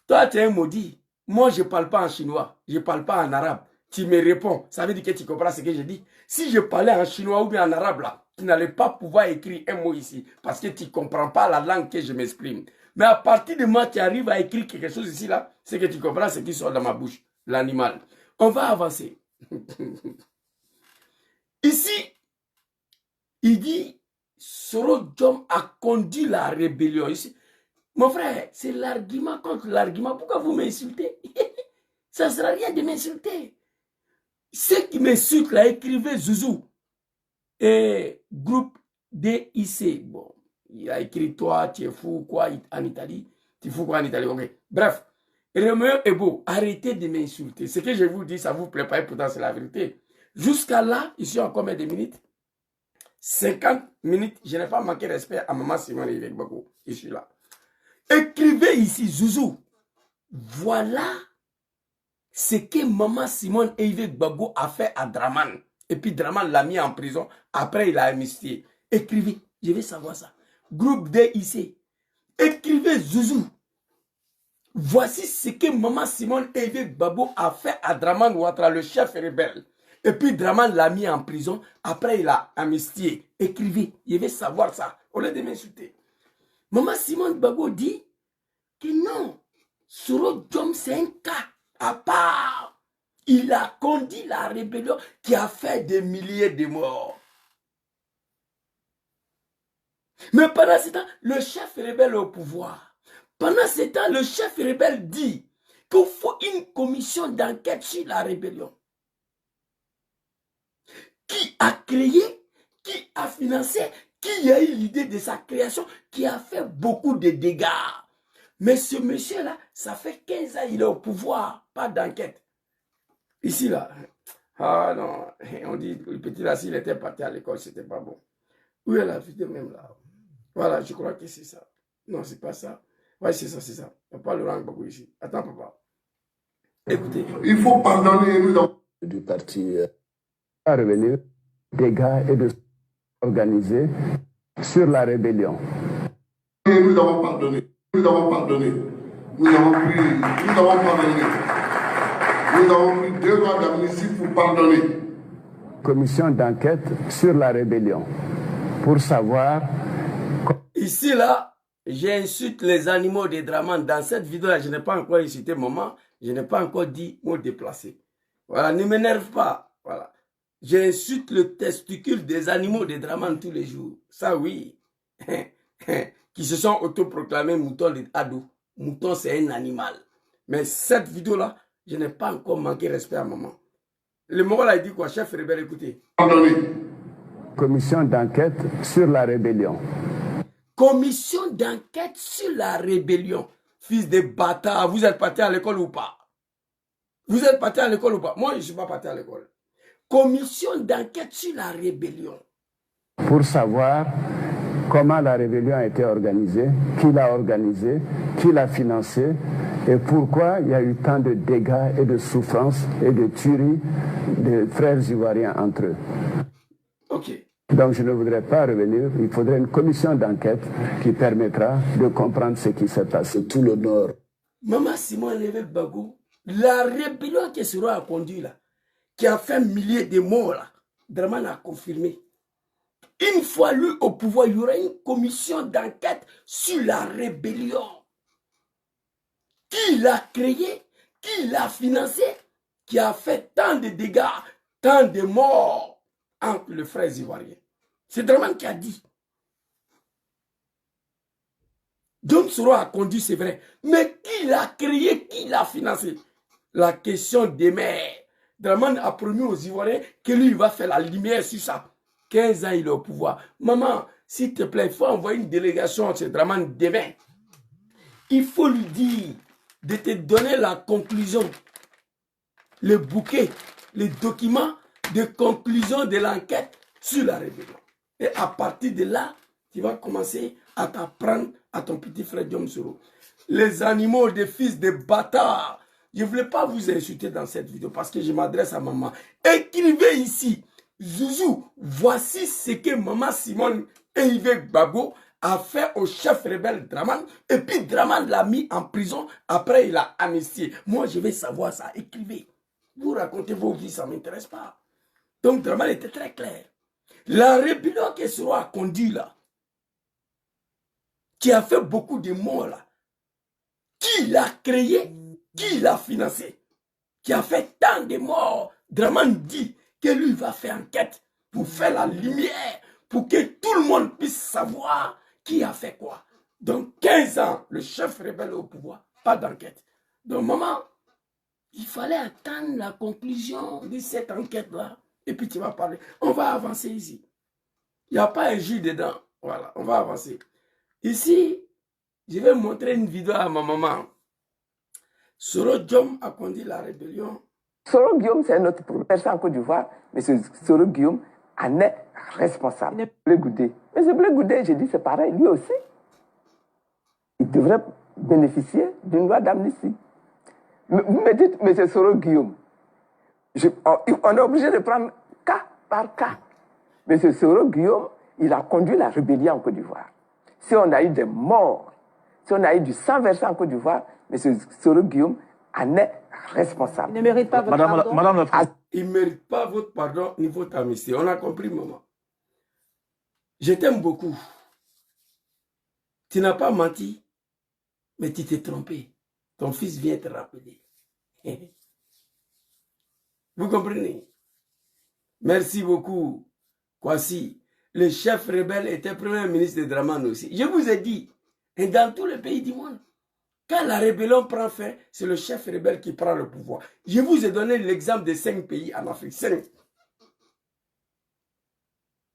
A: Toi, tu es un maudit. Moi, je ne parle pas en chinois, je ne parle pas en arabe. Tu me réponds, ça veut dire que tu comprends ce que je dis. Si je parlais en chinois ou bien en arabe, là, tu n'allais pas pouvoir écrire un mot ici, parce que tu ne comprends pas la langue que je m'exprime. Mais à partir de moi, tu arrives à écrire quelque chose ici, là, c'est que tu comprends ce qui sort dans ma bouche, l'animal. On va avancer. Ici, il dit, Soro Diom a conduit la rébellion. Ici, mon frère, c'est l'argument contre l'argument. Pourquoi vous m'insultez? Ça ne sert à rien de m'insulter. Ceux qui m'insultent, là, écrivez Zouzou. Et groupe DIC. Bon, il a écrit toi, tu es fou, quoi, en Italie. Tu es fou, quoi, en Italie. Ok. Bref, Roméo est beau. Arrêtez de m'insulter. Ce que je vous dis, ça vous plaît pas, et pourtant c'est la vérité. Jusqu'à là, ici, en combien de minutes? 50 minutes. Je n'ai pas manqué respect à Maman Simone et Yves Gbagbo. Je suis là. Écrivez ici, Zouzou. Voilà ce que Maman Simone et Yves Gbagbo a fait à Draman. Et puis Draman l'a mis en prison. Après, il a amnistié. Écrivez. Je vais savoir ça. Groupe DIC. Écrivez, Zouzou. Voici ce que Maman Simone et Yves Gbagbo a fait à Draman Ouattara, le chef rebelle. Et puis Draman l'a mis en prison. Après, il a amnistié. Écrivez. Je vais savoir ça. Au lieu de m'insulter. Maman Simone Gbagbo dit que non. Soro Diom, c'est un cas à part. Il a conduit la rébellion qui a fait des milliers de morts. Mais pendant ce temps, le chef rebelle est au pouvoir. Pendant ce temps, le chef rebelle dit qu'il faut une commission d'enquête sur la rébellion. Qui a créé, qui a financé, qui a eu l'idée de sa création, qui a fait beaucoup de dégâts. Mais ce monsieur-là, ça fait 15 ans il est au pouvoir, pas d'enquête. Ici, là, ah non, on dit, le petit là, s'il était parti à l'école, c'était pas bon. Où est la vidéo même là? Voilà, je crois que c'est ça. Non, c'est pas ça. Ouais, c'est ça, c'est ça. Papa Laurent Gbagbo ici. Attends, papa. Écoutez.
G: Il faut pardonner nous
H: du parti à revenir des gars et de s'organiser sur la rébellion.
G: Nous avons pardonné. Nous avons pardonné. Nous avons pardonné. Nous avons pris 2 lois d'amnistie pour pardonner.
H: Commission d'enquête sur la rébellion pour savoir.
A: Ici, là, j'insulte les animaux de Draman. Dans cette vidéo-là, je n'ai pas encore insulté maman. Je n'ai pas encore dit mot déplacé. Voilà, ne m'énerve pas. Voilà. J'insulte le testicule des animaux de Draman tous les jours. Ça, oui. Qui se sont autoproclamés moutons de Adou. Mouton, c'est un animal. Mais cette vidéo-là, je n'ai pas encore manqué respect à maman. Le mot là, il dit quoi? Chef rebelle, écoutez.
G: Pardonnez.
H: Commission d'enquête sur la rébellion.
A: Commission d'enquête sur la rébellion. Fils de bâtard, vous êtes parti à l'école ou pas? Vous êtes parti à l'école ou pas? Moi, je ne suis pas parti à l'école. Commission d'enquête sur la rébellion.
H: Pour savoir comment la rébellion a été organisée, qui l'a organisée, qui l'a financée et pourquoi il y a eu tant de dégâts et de souffrances et de tueries de frères ivoiriens entre eux.
A: Ok.
H: Donc je ne voudrais pas revenir, il faudrait une commission d'enquête qui permettra de comprendre ce qui s'est passé tout le Nord.
A: Maman Simone Yves Gbagbo, la rébellion que Soro a conduit là, qui a fait milliers de morts là, Draman a confirmé. Une fois lui au pouvoir, il y aura une commission d'enquête sur la rébellion. Qui l'a créée, qui l'a financée, qui a fait tant de dégâts, tant de morts entre les frères ivoiriens. C'est Draman qui a dit. Diom Soro a conduit, c'est vrai. Mais qui l'a créé, qui l'a financé? La question demeure. Draman a promis aux Ivoiriens que lui, il va faire la lumière sur ça. 15 ans, il est au pouvoir. Maman, s'il te plaît, il faut envoyer une délégation chez Draman demain. Il faut lui dire de te donner la conclusion, le bouquet, les documents de conclusion de l'enquête sur la rébellion. Et à partir de là, tu vas commencer à t'apprendre à ton petit frère Diom Soro. Les animaux des fils de bâtards. Je ne voulais pas vous insulter dans cette vidéo parce que je m'adresse à maman. Écrivez ici, Zouzou, voici ce que maman Simone et Yves Gbagbo a fait au chef rebelle Draman. Et puis Draman l'a mis en prison. Après, il a amnistié. Moi, je vais savoir ça. Écrivez. Vous racontez vos vies, ça ne m'intéresse pas. Donc Draman était très clair. La rébellion que Soro a conduit là, qui a fait beaucoup de morts là, qui l'a créé, qui l'a financé, qui a fait tant de morts. Draman dit que lui va faire enquête pour faire la lumière, pour que tout le monde puisse savoir qui a fait quoi. Donc 15 ans, le chef rebelle au pouvoir, pas d'enquête. Donc maman, il fallait attendre la conclusion de cette enquête-là. Et puis tu vas parler. On va avancer ici. Il n'y a pas un jus dedans. Voilà, on va avancer. Ici, je vais montrer une vidéo à ma maman. Soro Diom a conduit la rébellion.
B: Soro Guillaume, c'est notre personne en Côte d'Ivoire, mais Soro Guillaume en est responsable. Blé Goudé. Mais ce Blé Goudé, j'ai dit, c'est pareil, lui aussi. Il devrait bénéficier d'une loi d'amnistie. Vous me dites, mais c'est Soro Guillaume. On est obligé de prendre cas par cas. Mais ce Soro Guillaume, il a conduit la rébellion en Côte d'Ivoire. Si on a eu des morts, si on a eu du sang versé en Côte d'Ivoire, M. Soro Guillaume en est responsable.
C: Il ne mérite pas votre pardon.
E: Madame la Présidente.
A: Il ne mérite pas votre pardon ni votre amnistie. On a compris, maman. Je t'aime beaucoup. Tu n'as pas menti, mais tu t'es trompé. Ton fils vient te rappeler. Vous comprenez? Merci beaucoup, Kwasi. Le chef rebelle était premier ministre de Draman aussi. Je vous ai dit, et dans tous les pays du monde, quand la rébellion prend fin, c'est le chef rebelle qui prend le pouvoir. Je vous ai donné l'exemple de 5 pays en Afrique. 5.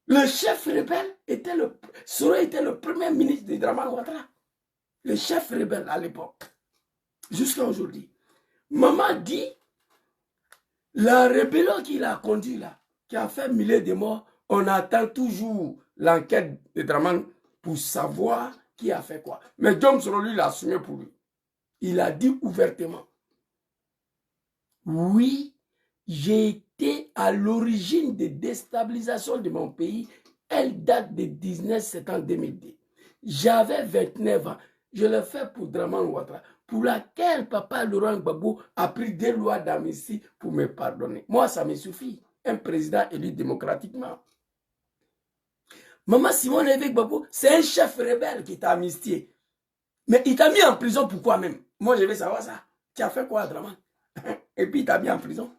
A: Le chef rebelle était Soro était le premier ministre de Draman Ouattara. Le chef rebelle à l'époque. Jusqu'à aujourd'hui. Maman dit, la rébellion qu'il a conduite là, qui a fait milliers de morts, on attend toujours l'enquête de Draman pour savoir qui a fait quoi. Mais Diom Soro, lui, l'a assumé pour lui. Il a dit ouvertement, oui, j'ai été à l'origine des déstabilisations de mon pays. Elle date de 19 septembre 2002. J'avais 29 ans. Je l'ai fait pour Draman Ouattara, pour laquelle papa Laurent Gbagbo a pris des lois d'amnistie pour me pardonner. Moi, ça me suffit. Un président élu démocratiquement. Maman Simone Évêque Gbagbo, c'est un chef rebelle qui t'a amnistié. Mais il t'a mis en prison pourquoi même? Moi, je vais savoir ça. Tu as fait quoi à Draman? Et puis, il t'a mis en prison.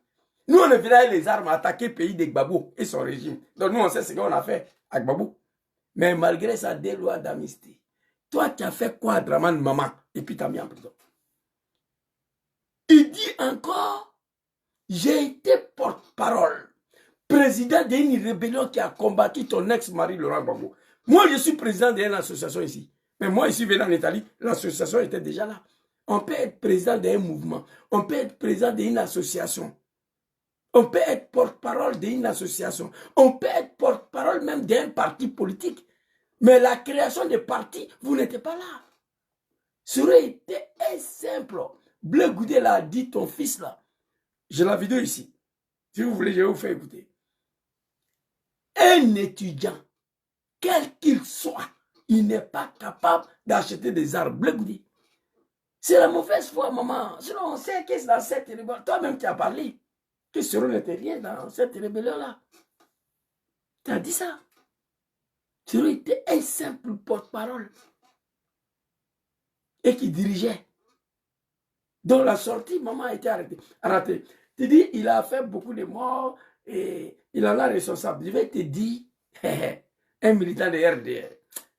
A: Nous, on est venu avec les armes attaquer le pays de Gbagbo et son régime. Donc, nous, on sait ce qu'on a fait à Gbagbo. Mais malgré ça, des lois d'amnistie. Toi, tu as fait quoi à Draman, maman? Et puis, tu as mis en prison. Il dit encore, j'ai été porte-parole, président d'une rébellion qui a combattu ton ex-mari Laurent Gbagbo. Moi, je suis président d'une association ici. Mais moi, ici, venu en Italie, l'association était déjà là. On peut être président d'un mouvement. On peut être président d'une association. On peut être porte-parole d'une association. On peut être porte-parole même d'un parti politique. Mais la création des partis, vous n'étiez pas là. Ça aurait été simple. Blé Goudé l'a dit, ton fils là. J'ai la vidéo ici. Si vous voulez, je vais vous faire écouter. Un étudiant, quel qu'il soit, il n'est pas capable d'acheter des armes. Blé Goudé. C'est la mauvaise foi, maman. Sinon, on sait que c'est dans cette rébellion. Toi-même, tu as parlé que Soro n'était rien dans cette rébellion-là. Tu as dit ça. Soro était un simple porte-parole. Et qui dirigeait. Donc la sortie, maman a été arrêtée. Tu dis, il a fait beaucoup de morts et il en a responsable. Je vais te dire, un militant de RDR.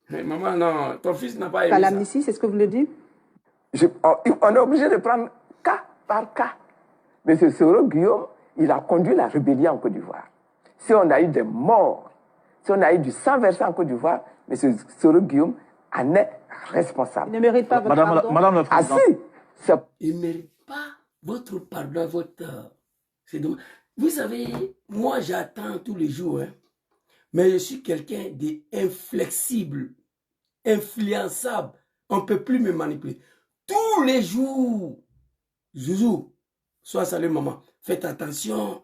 A: Mais maman, non, ton fils n'a pas aimé ça.
C: L'amnistie, c'est ce que vous voulez dire?
B: On est obligé de prendre cas par cas. Mais ce Soro Guillaume, il a conduit la rébellion en Côte d'Ivoire. Si on a eu des morts, si on a eu du sang versé en Côte d'Ivoire, M. Soro Guillaume en est responsable.
C: Il ne mérite pas votre pardon.
E: Madame la
B: Ah
E: Présidente.
B: si,
A: Il ne mérite pas votre pardon, votre... C'est dommage. Vous savez, moi j'attends tous les jours, hein, mais je suis quelqu'un d'inflexible, influençable. On ne peut plus me manipuler. Tous les jours, Zouzou, sois salut maman, faites attention,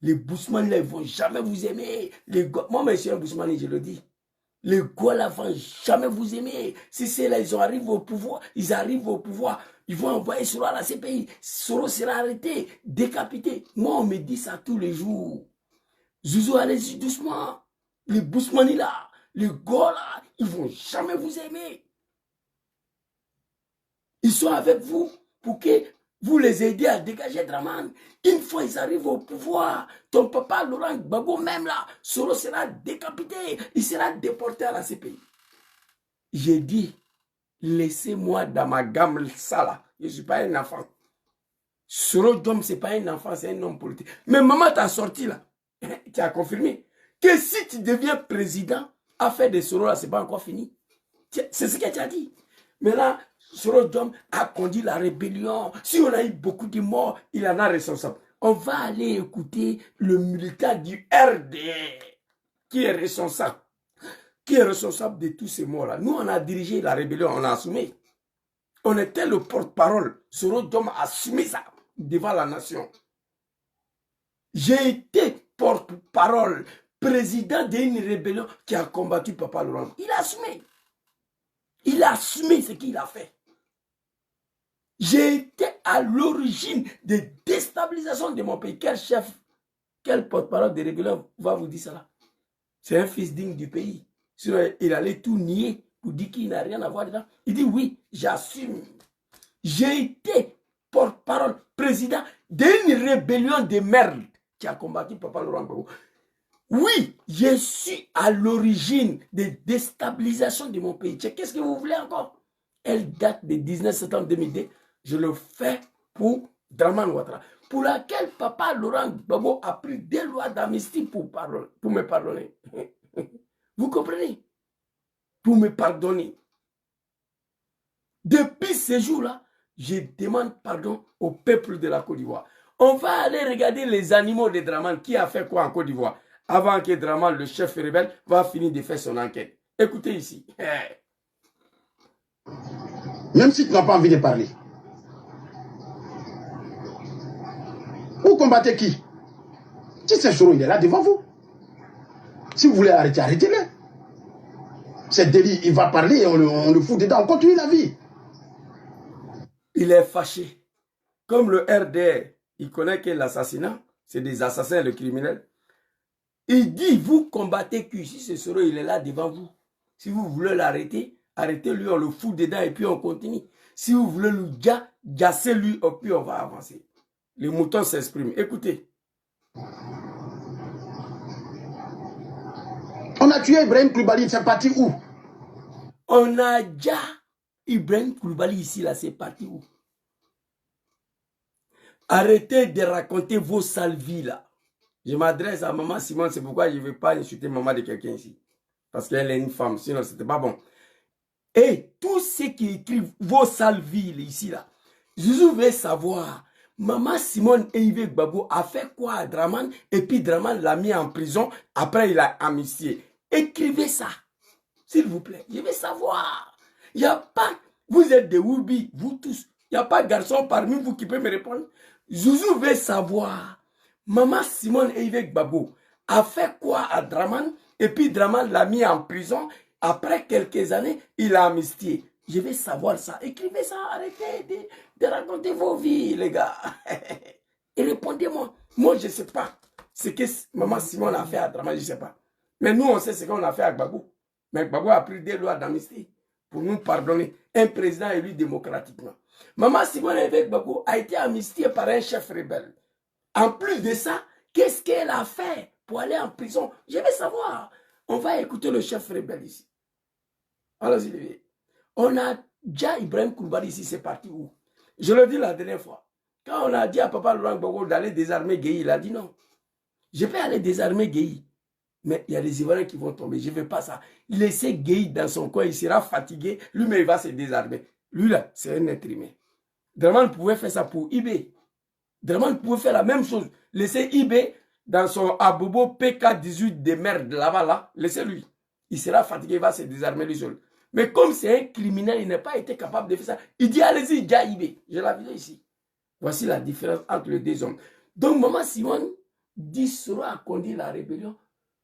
A: les Bousmani là, ils ne vont jamais vous aimer. Moi, je suis un Bousmani, je le dis. Les gars là vont jamais vous aimer. Si c'est là, ils arrivent au pouvoir, ils vont envoyer Soro à la CPI. Soro sera arrêté, décapité. Moi, on me dit ça tous les jours. Zouzou, allez-y doucement. Les Bousmani là, les gars là, ils vont jamais vous aimer. Ils sont avec vous pour que vous les aidez à dégager Dramane. Une fois ils arrivent au pouvoir, ton papa Laurent Gbagbo même là, Soro sera décapité, il sera déporté à la CPI. J'ai dit, laissez-moi dans ma gamme ça là. Je ne suis pas un enfant. Soro Diom, ce n'est pas un enfant, c'est un homme politique. Mais maman t'a sorti là. Tu as confirmé que si tu deviens président, affaire de Soro là, ce n'est pas encore fini. C'est ce que tu as dit. Mais là, Soro Diom a conduit la rébellion. Si on a eu beaucoup de morts, il en a responsable. On va aller écouter le militant du RD qui est responsable. Qui est responsable de tous ces morts-là. Nous, on a dirigé la rébellion, on a assumé. On était le porte-parole. Soro Diom a assumé ça devant la nation. J'ai été porte-parole, président d'une rébellion qui a combattu Papa Laurent. Il a assumé. Il a assumé ce qu'il a fait. J'ai été à l'origine des déstabilisations de mon pays. Quel chef, quel porte-parole de rébellion va vous dire ça là? C'est un fils digne du pays. Il allait tout nier pour dire qu'il n'a rien à voir dedans. Il dit oui, j'assume. J'ai été porte-parole, président d'une rébellion de merde qui a combattu Papa Laurent Gbagbo. Oui, je suis à l'origine des déstabilisations de mon pays. Qu'est-ce que vous voulez encore? Elle date du 19 septembre 2002. Je le fais pour Dramane Ouattara, pour laquelle Papa Laurent Gbagbo a pris des lois d'amnistie pour me pardonner. Vous comprenez? Pour me pardonner. Depuis ce jour-là, je demande pardon au peuple de la Côte d'Ivoire. On va aller regarder les animaux de Dramane. Qui a fait quoi en Côte d'Ivoire? Avant que Dramane, le chef rebelle, va finir de faire son enquête. Écoutez ici.
I: Même si tu n'as pas envie de parler. Vous combattez qui? Si c'est Soro, il est là devant vous. Si vous voulez arrêter, arrêtez-le. C'est délit, il va parler et on le fout dedans, on continue la vie.
A: Il est fâché. Comme le RDR, il connaît que l'assassinat, c'est des assassins, le criminel. Il dit, vous combattez qui? Si c'est Soro, il est là devant vous. Si vous voulez l'arrêter, arrêtez-lui, on le fout dedans et puis on continue. Si vous voulez le gasser lui, et puis on va avancer. Les moutons s'expriment. Écoutez.
I: On a tué Ibrahim Koulibaly, c'est parti où?
A: On a déjà Ibrahim Koulibaly ici, là, c'est parti où? Arrêtez de raconter vos sales vies, là. Je m'adresse à maman Simone, c'est pourquoi je ne vais pas insulter maman de quelqu'un ici. Parce qu'elle est une femme, sinon c'était pas bon. Et tous ceux qui écrivent vos sales vies ici, là, je veux savoir, maman Simone et Yves Gbagbo a fait quoi à Dramane, et puis Dramane l'a mis en prison, après il a amnistié. Écrivez ça, s'il vous plaît, je veux savoir. Il n'y a pas, vous êtes des Woubi, vous tous, il n'y a pas de garçon parmi vous qui peut me répondre. Zouzou veut savoir. Maman Simone et Yves Gbagbo a fait quoi à Dramane, et puis Dramane l'a mis en prison. Après quelques années, il a amnistié. Je vais savoir ça. Écrivez ça, arrêtez de raconter vos vies, les gars. Et répondez-moi. Moi, je ne sais pas ce que maman Simone a fait à Dramane, je ne sais pas. Mais nous, on sait ce qu'on a fait à Gbagbo. Mais Gbagbo a pris des lois d'amnistie pour nous pardonner. Un président élu démocratiquement. Maman Simone et Yves Gbagbo a été amnistiée par un chef rebelle. En plus de ça, qu'est-ce qu'elle a fait pour aller en prison? Je vais savoir. On va écouter le chef rebelle ici. Allons-y, Olivier. On a déjà Ibrahim Koulibaly ici, c'est parti où? Je le dis la dernière fois. Quand on a dit à Papa Laurent Gbagbo d'aller désarmer Gueye, il a dit non. Je vais aller désarmer Gueye. Mais il y a des Ivoiriens qui vont tomber. Je ne veux pas ça. Laissez Gueye dans son coin, il sera fatigué. Lui-même, il va se désarmer. Lui, là, c'est un être humain. Draman pouvait faire ça pour eBay. Draman pouvait faire la même chose. Laissez eBay dans son abobo PK18 de merde là-bas, là. Laissez-lui. Il sera fatigué, il va se désarmer lui seul. Mais comme c'est un criminel, il n'a pas été capable de faire ça. Il dit, allez-y, déjà eBay. J'ai la vidéo ici. Voici la différence entre les deux hommes. Donc, Maman Simone dit Soro a conduit la rébellion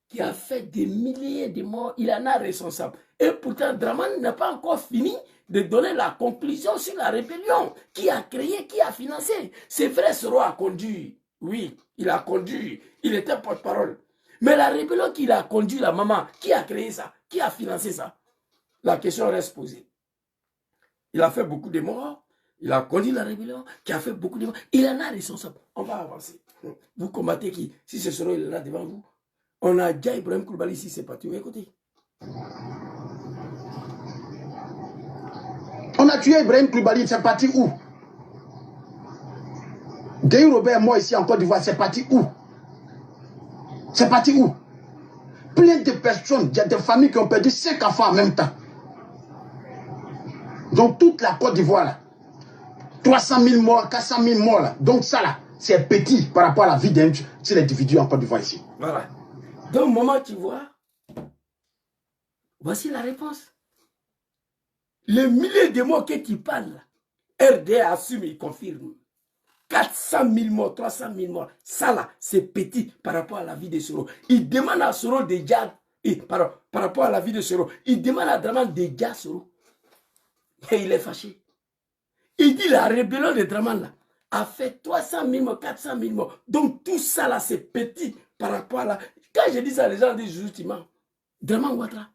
A: qui a fait des milliers de morts. Il en a responsable. Et pourtant, Draman n'a pas encore fini de donner la conclusion sur la rébellion. Qui a créé, qui a financé. C'est vrai, Soro a conduit. Oui, il a conduit. Il était porte-parole. Mais la rébellion qu'il a conduit, la maman, qui a créé ça? Qui a financé ça? La question reste posée. Il a fait beaucoup de morts. Il a conduit la rébellion, qui a fait beaucoup de morts. Il en a responsable. On va avancer. Vous combattez qui? Si ce Soro, il est là devant vous. On a déjà Ibrahim Koulibaly ici, c'est parti. Écoutez.
I: On a tué Ibrahim Koulibaly, c'est parti où? Guy Robert, moi ici en Côte d'Ivoire, c'est parti où? C'est parti où? Plein de personnes, il y a des familles qui ont perdu 5 enfants en même temps. Donc toute la Côte d'Ivoire, là, 300 000 morts, 400 000 morts, là. Donc ça, là, c'est petit par rapport à la vie d'un individu en Côte d'Ivoire ici.
A: Voilà. Donc, maman, tu vois, voici la réponse. Les milliers de morts que tu parles, RDA assume, il confirme. 400 000 morts, 300 000 morts, ça là, c'est petit par rapport à la vie de Soro. Il demande à Soro déjà, par rapport à la vie de Soro, il demande à Draman déjà Soro. Et il est fâché. Il dit la rébellion de Draman là a fait 300 000 morts, 400 000 morts. Donc tout ça là, c'est petit par rapport à la... Quand je dis ça, les gens disent justement, Draman Ouattara.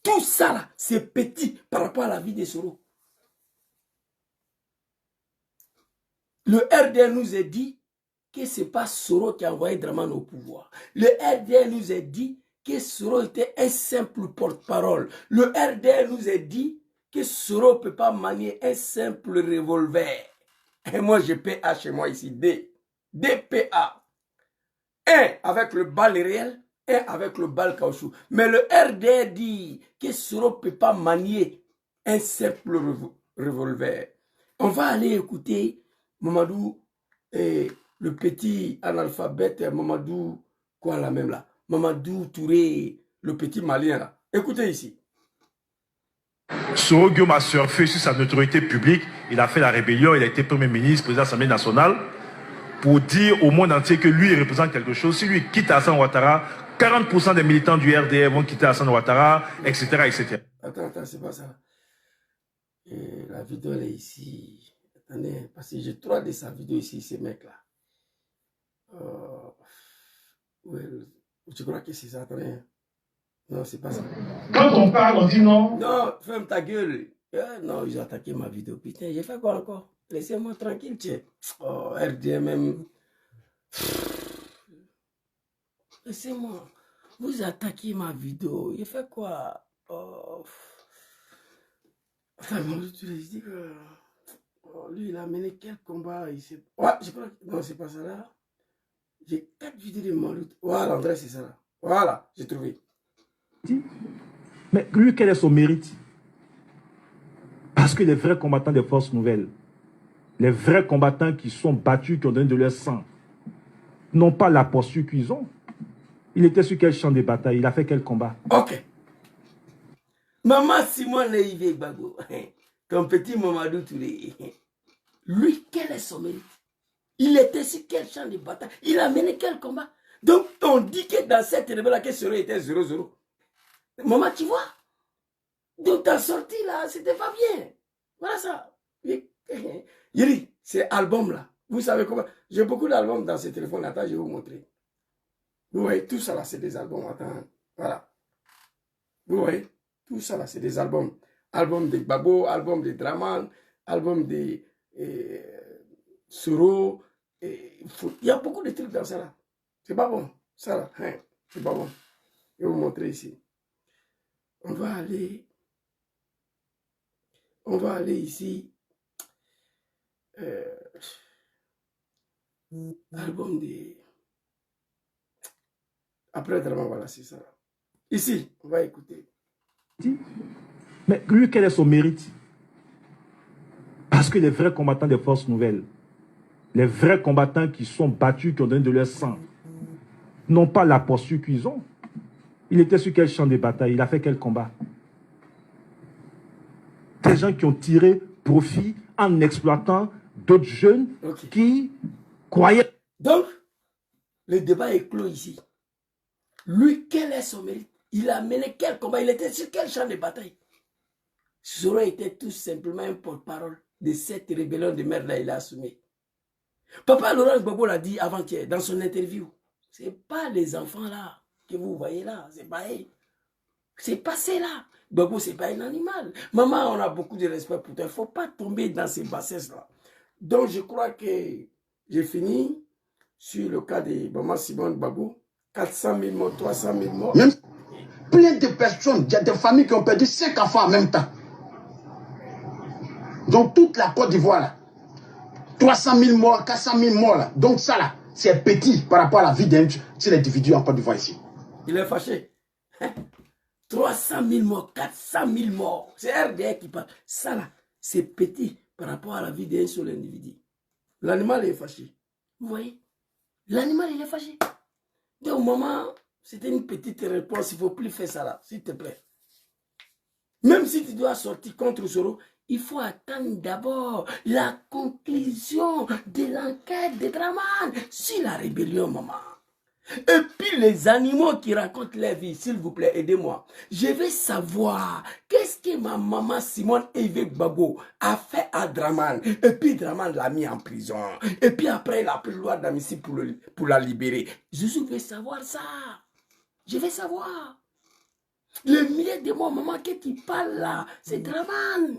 A: Tout ça là, c'est petit par rapport à la vie de Soro. Le RDR nous a dit que ce n'est pas Soro qui a envoyé Draman au pouvoir. Le RDR nous a dit que Soro était un simple porte-parole. Le RDR nous a dit que Soro ne peut pas manier un simple revolver. Et moi, j'ai PA chez moi ici, DPA. Un avec le bal réel, un avec le bal caoutchouc. Mais le RDR dit que Soro ne peut pas manier un simple revolver. On va aller écouter Mamadou, le petit analphabète, Mamadou, quoi là même là, Mamadou Touré, le petit malien là. Écoutez ici.
J: Soro Guillaume a surfé sur sa notoriété publique, il a fait la rébellion, il a été Premier ministre, président de l'Assemblée nationale, pour dire au monde entier que lui, il représente quelque chose. Si lui quitte Alassane Ouattara, 40% des militants du RDR vont quitter Alassane Ouattara, etc. etc.
A: Attends, c'est pas ça. Et la vidéo elle est ici. Attendez, parce que j'ai trois de sa vidéo ici, ces mecs-là. Ouais, je crois que c'est ça, attendez. Non, c'est pas ça.
J: Quand on parle, on dit non.
A: Non, ferme ta gueule. Non, ils ont attaqué ma vidéo. Putain, j'ai fait quoi encore? Laissez-moi tranquille, tiens. Oh, RDMM. Laissez-moi. Vous attaquez ma vidéo. J'ai fait quoi? Oh. Enfin, tu l'as dit que... Oh, lui, il a mené quel combat? Ouais, je crois que... Non, c'est pas ça là. J'ai 4 vidéos de Marout. Voilà, André, c'est ça là. Voilà, j'ai trouvé.
E: Mais lui, quel est son mérite? Parce que les vrais combattants des forces nouvelles, les vrais combattants qui sont battus, qui ont donné de leur sang, n'ont pas la posture qu'ils ont. Il était sur quel champ de bataille? Il a fait quel combat?
A: Ok. Maman Simon Leivé Gbagbo, ton petit Mamadou Touré, lui, quel est son mérite? Il était sur quel champ de bataille? Il a mené quel combat? Donc, on dit que dans cette rébellion, que Soro était 0-0. Maman, tu vois? Donc, ta sortie là, c'était pas bien. Voilà ça. Yeri, c'est album là. Vous savez comment? J'ai beaucoup d'albums dans ce téléphone. Attends, je vais vous montrer. Vous voyez, tout ça là, c'est des albums. Attends, voilà. Vous voyez? Tout ça là, c'est des albums. Album de Gbagbo, album de Draman, album de Soro. Il y a beaucoup de trucs dans ça là. C'est pas bon. Ça là, hein, c'est pas bon. Je vais vous montrer ici. On va aller ici. Album de... Après Draman, voilà, c'est ça. Ici, on va écouter.
E: Mais lui, quel est son mérite? Parce que les vrais combattants des forces nouvelles, les vrais combattants qui sont battus, qui ont donné de leur sang, n'ont pas la posture qu'ils ont. Il était sur quel champ de bataille? Il a fait quel combat? Des gens qui ont tiré profit en exploitant d'autres jeunes qui croyaient...
A: Donc, le débat est clos ici. Lui, quel est son mérite? Il a mené quel combat? Il était sur quel champ de bataille? Soro était tout simplement un porte-parole de cette rébellion de merde-là, il a assumé. Papa Laurent Gbagbo l'a dit avant-hier dans son interview. Ce n'est pas les enfants là que vous voyez là, c'est pas eux. C'est passé là. Gbagbo, ce n'est pas un animal. Maman, on a beaucoup de respect pour toi. Il ne faut pas tomber dans ces bassesses-là. Donc, je crois que j'ai fini sur le cas de Maman Simone Gbagbo. 400 000 morts, 300 000 morts.
I: Même plein de personnes, il y a des familles qui ont perdu 5 enfants en même temps. Donc, toute la Côte d'Ivoire, là, 300 000 morts, 400 000 morts, là. Donc, ça, là, c'est petit par rapport à la vie d'un individu en Côte d'Ivoire ici.
A: Il est fâché. 300 000 morts, 400 000 morts. C'est RDR qui parle. Ça, là, c'est petit par rapport à la vie d'un seul individu. L'animal est fâché. Vous voyez? L'animal, il est fâché. Donc, au moment, c'était une petite réponse. Il ne faut plus faire ça là, s'il te plaît. Même si tu dois sortir contre Soro, il faut attendre d'abord la conclusion de l'enquête de Draman sur la rébellion, maman. Et puis les animaux qui racontent leur vie, s'il vous plaît, aidez-moi. Je veux savoir qu'est-ce que ma maman Simone Gbagbo a fait à Draman. Et puis Draman l'a mis en prison. Et puis après, il a pris loi d'amnistie pour la libérer. Je veux savoir ça. Je veux savoir. Le milieu de moi, maman, qui parle là, c'est Draman.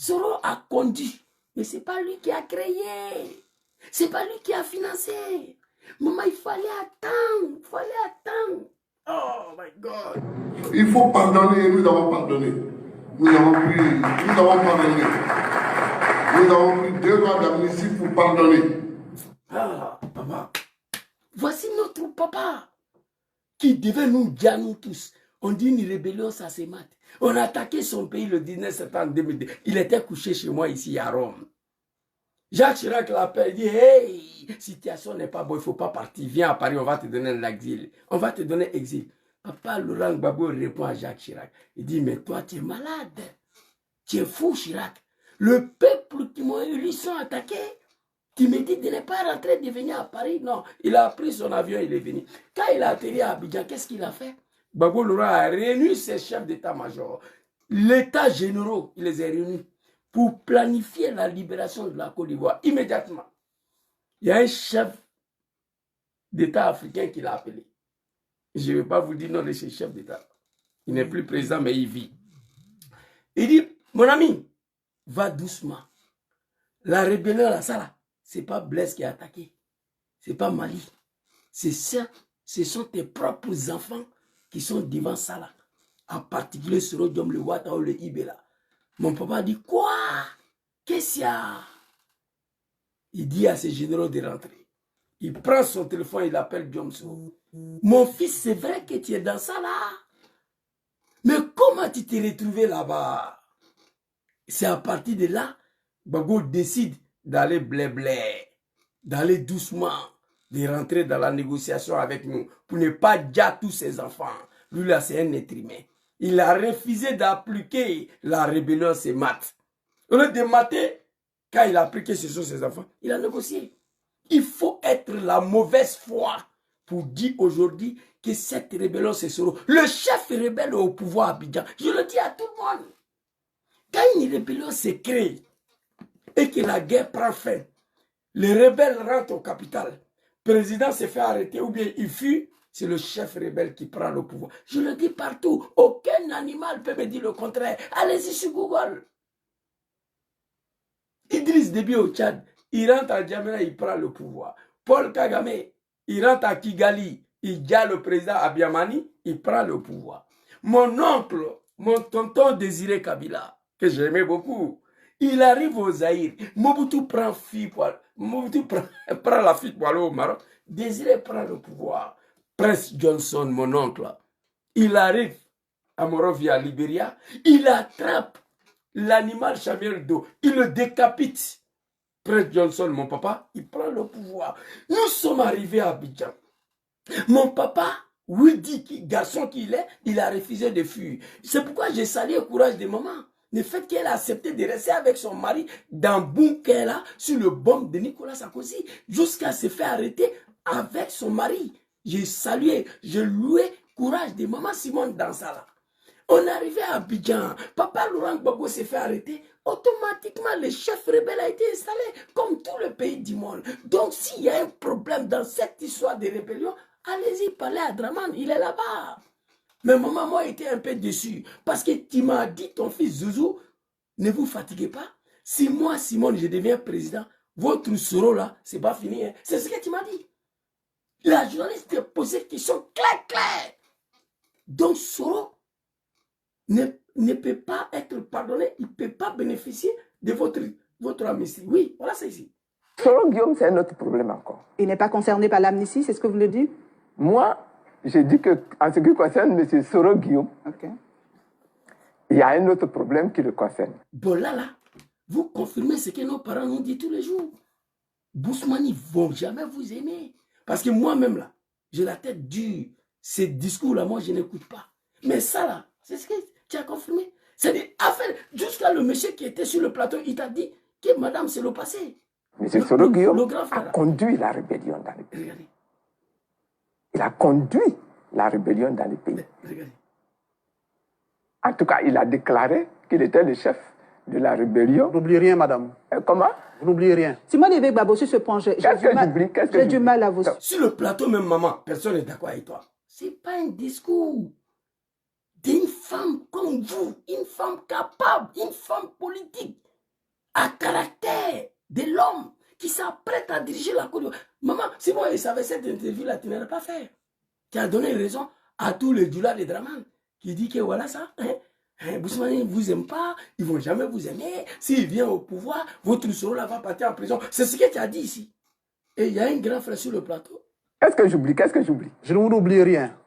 A: Soro a conduit. Mais ce n'est pas lui qui a créé. Ce n'est pas lui qui a financé. Maman, il fallait attendre. Il fallait attendre. Oh my God.
G: Il faut pardonner et nous avons pardonné. Nous avons pardonné. Nous avons pris 2 mois d'amnistie pour pardonner.
A: Ah, papa. Voici notre papa qui devait nous dire nous tous. On dit une rébellion, ça se mate. On a attaqué son pays le 19 septembre 2002. Il était couché chez moi ici à Rome. Jacques Chirac l'appelle, il dit, hey, situation n'est pas bonne, il ne faut pas partir. Viens à Paris, on va te donner l'exil. On va te donner exil. Papa Laurent Gbagbo répond à Jacques Chirac. Il dit, mais toi, tu es malade. Tu es fou, Chirac. Le peuple qui m'a élu sont attaqués. Tu me dis de ne pas rentrer, de venir à Paris. Non, il a pris son avion, il est venu. Quand il a atterri à Abidjan, qu'est-ce qu'il a fait? Gbagbo Laurent a réuni ses chefs d'état-major. L'état généraux, il les a réunis pour planifier la libération de la Côte d'Ivoire immédiatement. Il y a un chef d'État africain qui l'a appelé. Je ne vais pas vous dire non de ce chef d'État. Il n'est plus président, mais il vit. Il dit, mon ami, va doucement. La rébellion, là, ça là, ce n'est pas Blaise qui a attaqué. Ce n'est pas Mali. C'est ça, ce sont tes propres enfants qui sont devant ça là. En particulier sur le Ouattara ou le Ibela. Mon papa dit, quoi? Qu'est-ce qu'il y a? Il dit à ses généraux de rentrer. Il prend son téléphone, il appelle Johnson. Mon fils, c'est vrai que tu es dans ça là. Mais comment tu t'es retrouvé là-bas? C'est à partir de là, Gbagbo décide d'aller blé-blé, d'aller doucement, de rentrer dans la négociation avec nous, pour ne pas dire tous ses enfants. Lui là, c'est un être humain. Il a refusé d'appliquer la rébellion, c'est mat. Au lieu de mater, quand il a appris que ce sont ses enfants, il a négocié. Il faut être la mauvaise foi pour dire aujourd'hui que cette rébellion, c'est Soro. Le chef rebelle au pouvoir à Abidjan. Je le dis à tout le monde. Quand une rébellion se crée et que la guerre prend fin, les rebelles rentrent au capital. Le président se fait arrêter ou bien il fuit. C'est le chef rebelle qui prend le pouvoir. Je le dis partout. Aucun animal peut me dire le contraire. Allez-y sur Google. Idriss Déby au Tchad, il rentre à Djamena, il prend le pouvoir. Paul Kagame, il rentre à Kigali, il gagne le président Abiamani, il prend le pouvoir. Mon oncle, mon tonton Désiré Kabila, que j'aimais beaucoup, il arrive au Zaïre. Mobutu prend la fuite pour aller au Maroc. Désiré prend le pouvoir. Prince Johnson, mon oncle, il arrive à Monrovia, Libéria, il attrape l'animal chamière d'eau. Il le décapite. Prince Johnson, mon papa, il prend le pouvoir. Nous sommes arrivés à Abidjan. Mon papa, Wildy, garçon qu'il est, il a refusé de fuir. C'est pourquoi j'ai salué le courage de maman. Le fait qu'elle a accepté de rester avec son mari dans bunker là, sur le bombe de Nicolas Sarkozy, jusqu'à se faire arrêter avec son mari. J'ai salué, j'ai loué le courage de maman Simone dans ça là. On est arrivé à Abidjan, papa Laurent Gbagbo s'est fait arrêter. Automatiquement, le chef rebelle a été installé, comme tout le pays du monde. Donc, s'il y a un problème dans cette histoire de rébellion, allez-y, parlez à Draman, il est là-bas. Mais maman, moi, était un peu déçu. Parce que tu m'as dit, ton fils Zouzou, ne vous fatiguez pas. Si moi, Simone, je deviens président, votre soro là, c'est pas fini. Hein. C'est ce que tu m'as dit. La journaliste a posé une question claire. Donc, Soro ne peut pas être pardonné, il ne peut pas bénéficier de votre amnistie. Oui, voilà, c'est ici.
B: Soro Guillaume, c'est un autre problème encore.
C: Il n'est pas concerné par l'amnistie, c'est ce que vous le dites?
B: Moi, j'ai dit qu'en ce qui concerne M. Soro Guillaume, il y a un autre problème qui le concerne.
A: Bon, là, vous confirmez ce que nos parents nous disent tous les jours. Bousmani ne vont jamais vous aimer. Parce que moi-même, là, j'ai la tête dure. Ces discours-là, moi, je n'écoute pas. Mais ça, là, c'est ce que tu as confirmé. C'est-à-dire, jusqu'à le monsieur qui était sur le plateau, il t'a dit que madame, c'est le passé.
B: M. Soro Guillaume a conduit la rébellion dans le pays.
A: Regardez.
B: Il a conduit la rébellion dans le pays.
A: Regardez.
B: En tout cas, il a déclaré qu'il était le chef de la rébellion.
D: Vous n'oubliez rien, madame.
B: Comment?
D: Vous n'oubliez rien.
C: Simone Évêque Babo, sur ce point, j'ai du mal à vous...
A: Sur le plateau, même maman, personne n'est d'accord avec toi. Ce n'est pas un discours d'une femme comme vous, une femme capable, une femme politique, à caractère de l'homme qui s'apprête à diriger la Côte d'Ivoire. Maman, si moi, je savais cette interview-là, tu n'aurais pas fait. Tu as donné raison à tous les doulas de Draman qui dit que voilà ça, Bousmani ne vous aime pas, ils ne vont jamais vous aimer. S'il vient au pouvoir, votre soro là va partir en prison. C'est ce que tu as dit ici. Et il y a un grand frère sur le plateau.
B: Qu'est-ce que j'oublie?
D: Je ne vous oublie rien.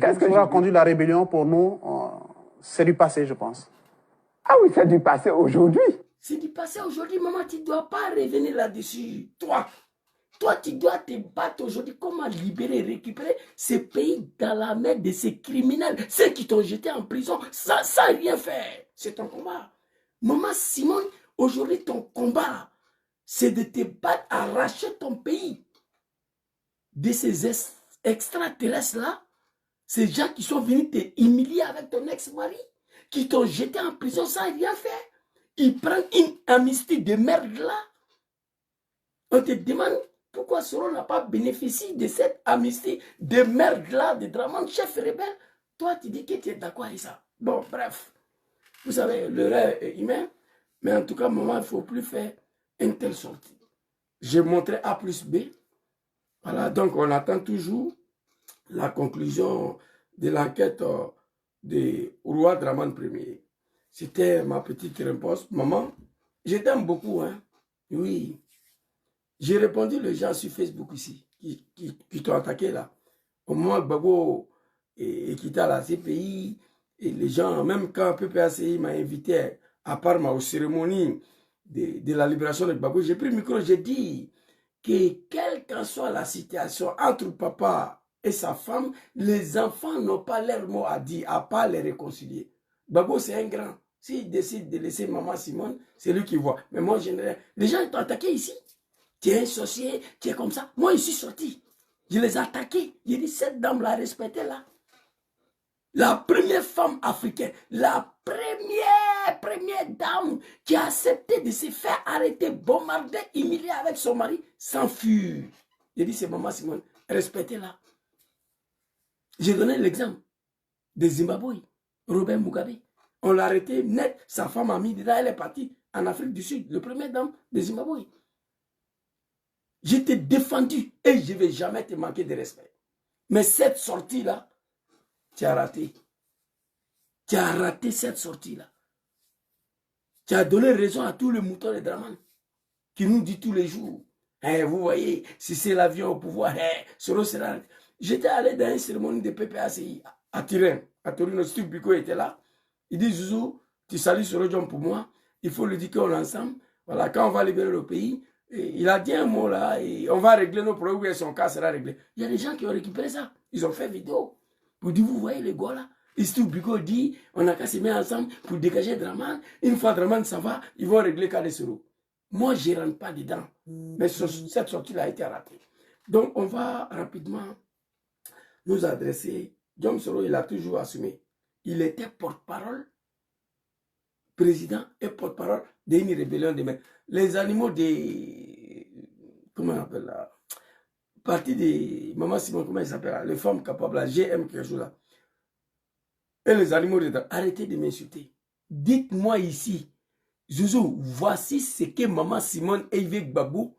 B: Qu'est-ce que
D: a conduit la rébellion pour nous? C'est du passé, je pense.
B: Ah oui, c'est du passé aujourd'hui.
A: C'est du passé aujourd'hui, maman, tu ne dois pas revenir là-dessus. Toi, tu dois te battre aujourd'hui. Comment libérer, récupérer ce pays dans la main de ces criminels, ceux qui t'ont jeté en prison sans rien faire. C'est ton combat. Maman Simone, aujourd'hui, ton combat, c'est de te battre, arracher ton pays de ces extraterrestres-là, ces gens qui sont venus te humilier avec ton ex-mari, qui t'ont jeté en prison sans rien faire. Ils prennent une amnistie de merde là. On te demande pourquoi Soro n'a pas bénéficié de cette amnistie de merde là, de Draman, chef rebelle. Toi, tu dis que tu es d'accord avec ça. Bon, bref. Vous savez, l'erreur est humaine. Mais en tout cas, maman, il ne faut plus faire une telle sortie. J'ai montré A plus B. Voilà, donc on attend toujours la conclusion de l'enquête de roi Draman Ier. C'était ma petite réponse. Maman, je t'aime beaucoup, hein. Oui. J'ai répondu les gens sur Facebook ici, qui t'ont attaqué là. Au moment que Gbagbo est quitté à la CPI, et les gens, même quand PPACI m'a invité à Parma aux cérémonies de la libération de Gbagbo, j'ai pris le micro, j'ai dit que quelle qu'en soit la situation entre papa et sa femme, les enfants n'ont pas leur mot à dire, à part les réconcilier. Gbagbo, c'est un grand. S'il décide de laisser maman Simone, c'est lui qui voit. Mais moi, les gens t'ont attaqué ici. Tu es un sorcier, tu es comme ça. Moi, je suis sorti. Je les ai attaqués. J'ai dit, cette dame l'a respectée là. La première femme africaine, la première dame qui a accepté de se faire arrêter, bombarder, humilier avec son mari, s'enfuir. J'ai dit, c'est maman Simone, respectez-la. J'ai donné l'exemple de Zimbabwe, Robert Mugabe. On l'a arrêté net, sa femme a mis dedans, elle est partie en Afrique du Sud, le premier dame de Zimbabwe. Je t'ai défendu et je ne vais jamais te manquer de respect. Mais cette sortie-là, tu as raté. Tu as raté cette sortie-là. Tu as donné raison à tous les moutons de Draman qui nous dit tous les jours, vous voyez, si c'est l'avion au pouvoir, Soro sera... J'étais allé dans une cérémonie de PPACI à Turin. À Torino, Steve Biko était là. Il dit, Zouzou, tu salues Soro John pour moi. il faut lui dire qu'on est ensemble. Voilà, quand on va libérer le pays, il a dit un mot là, et on va régler nos problèmes, et son cas sera réglé. Il y a des gens qui ont récupéré ça. Ils ont fait vidéo. Pour dire, vous voyez les gars là, Istou Bigo dit, on a qu'à se mettre ensemble pour dégager Draman. Une fois Draman s'en va, ils vont régler Kadesoro. Moi, je ne rentre pas dedans. Mais cette sortie-là a été ratée. Donc, on va rapidement nous adresser. Jom Soro, il a toujours assumé. Il était porte-parole, président et porte-parole d'une rébellion de mer. Les animaux des... Comment on appelle là? Parti de Maman Simon, comment il s'appelle? Les femmes capables, la GM, quelque chose là. Et les animaux dedans. Arrêtez de m'insulter. Dites-moi ici, Zouzou, voici ce que Maman Simone Eivek Babou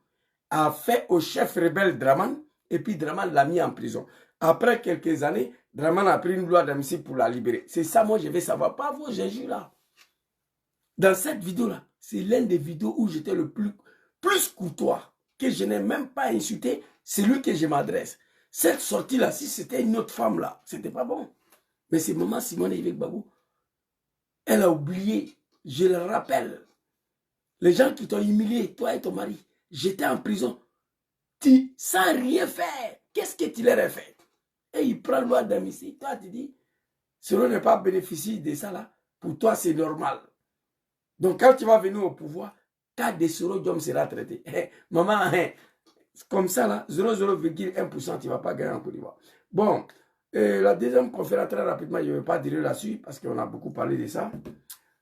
A: a fait au chef rebelle Draman, et puis Draman l'a mis en prison. Après quelques années, Draman a pris une loi d'amnistie pour la libérer. C'est ça, moi, je vais savoir. Pas vos Jésus là. Dans cette vidéo-là, c'est l'une des vidéos où j'étais le plus courtois, que je n'ai même pas insulté, c'est lui que je m'adresse. Cette sortie-là, si c'était une autre femme là, c'était pas bon. Mais c'est Maman Simone Eivek Babou. Elle a oublié, je le rappelle. Les gens qui t'ont humilié, toi et ton mari, j'étais en prison. Sans rien faire, qu'est-ce que tu leur as fait? Et il prend loi d'amnistie. Toi, tu dis, si on n'est pas bénéficié de ça là, pour toi, c'est normal. Donc, quand tu vas venir au pouvoir, cas de Soro sera traité. Maman, comme ça là, 0,1%, tu ne vas pas gagner en Côte d'Ivoire. Bon, la deuxième conférence, très rapidement, je ne vais pas dire là-dessus, parce qu'on a beaucoup parlé de ça.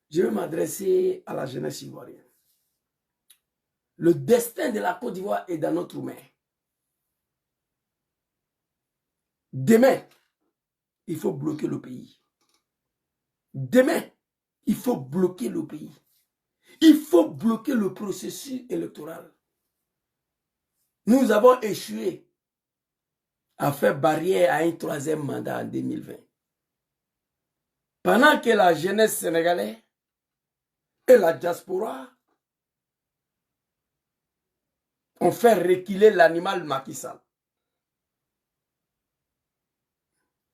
A: Je vais m'adresser à la jeunesse ivoirienne. Le destin de la Côte d'Ivoire est dans notre main. Demain, il faut bloquer le pays. Demain, il faut bloquer le pays. Il faut bloquer le processus électoral. Nous avons échoué à faire barrière à un troisième mandat en 2020. Pendant que la jeunesse sénégalaise et la diaspora ont fait reculer l'animal Macky Sall.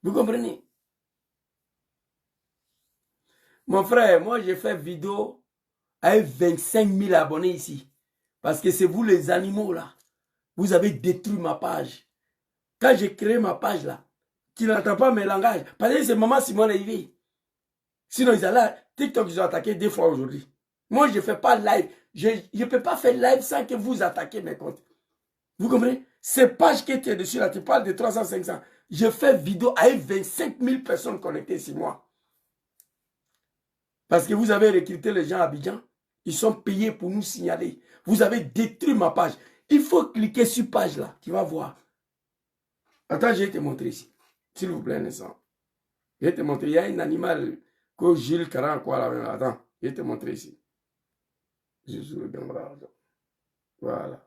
A: Vous comprenez? Mon frère, moi j'ai fait vidéo avec 25 000 abonnés ici. Parce que c'est vous les animaux là. Vous avez détruit ma page. Quand j'ai créé ma page là, tu n'entends pas mes langages. Parce que c'est Maman Simone Eivek. Sinon ils allaient, TikTok ils ont attaqué 2 fois aujourd'hui. Moi je ne fais pas live. Je ne peux pas faire live sans que vous attaquiez mes comptes. Vous comprenez? Ces pages qui étaient dessus là, tu parles de 300, 500. Je fais vidéo avec 25 000 personnes connectées sur moi. Parce que vous avez recruté les gens à Abidjan. Ils sont payés pour nous signaler. Vous avez détruit ma page. Il faut cliquer sur page là. Tu vas voir. Attends, je vais te montrer ici. S'il vous plaît, Nessan. Je vais te montrer. Il y a un animal que Gilles Caran, quoi là. Attends, je vais te montrer ici. Je joue le Gambra. Voilà.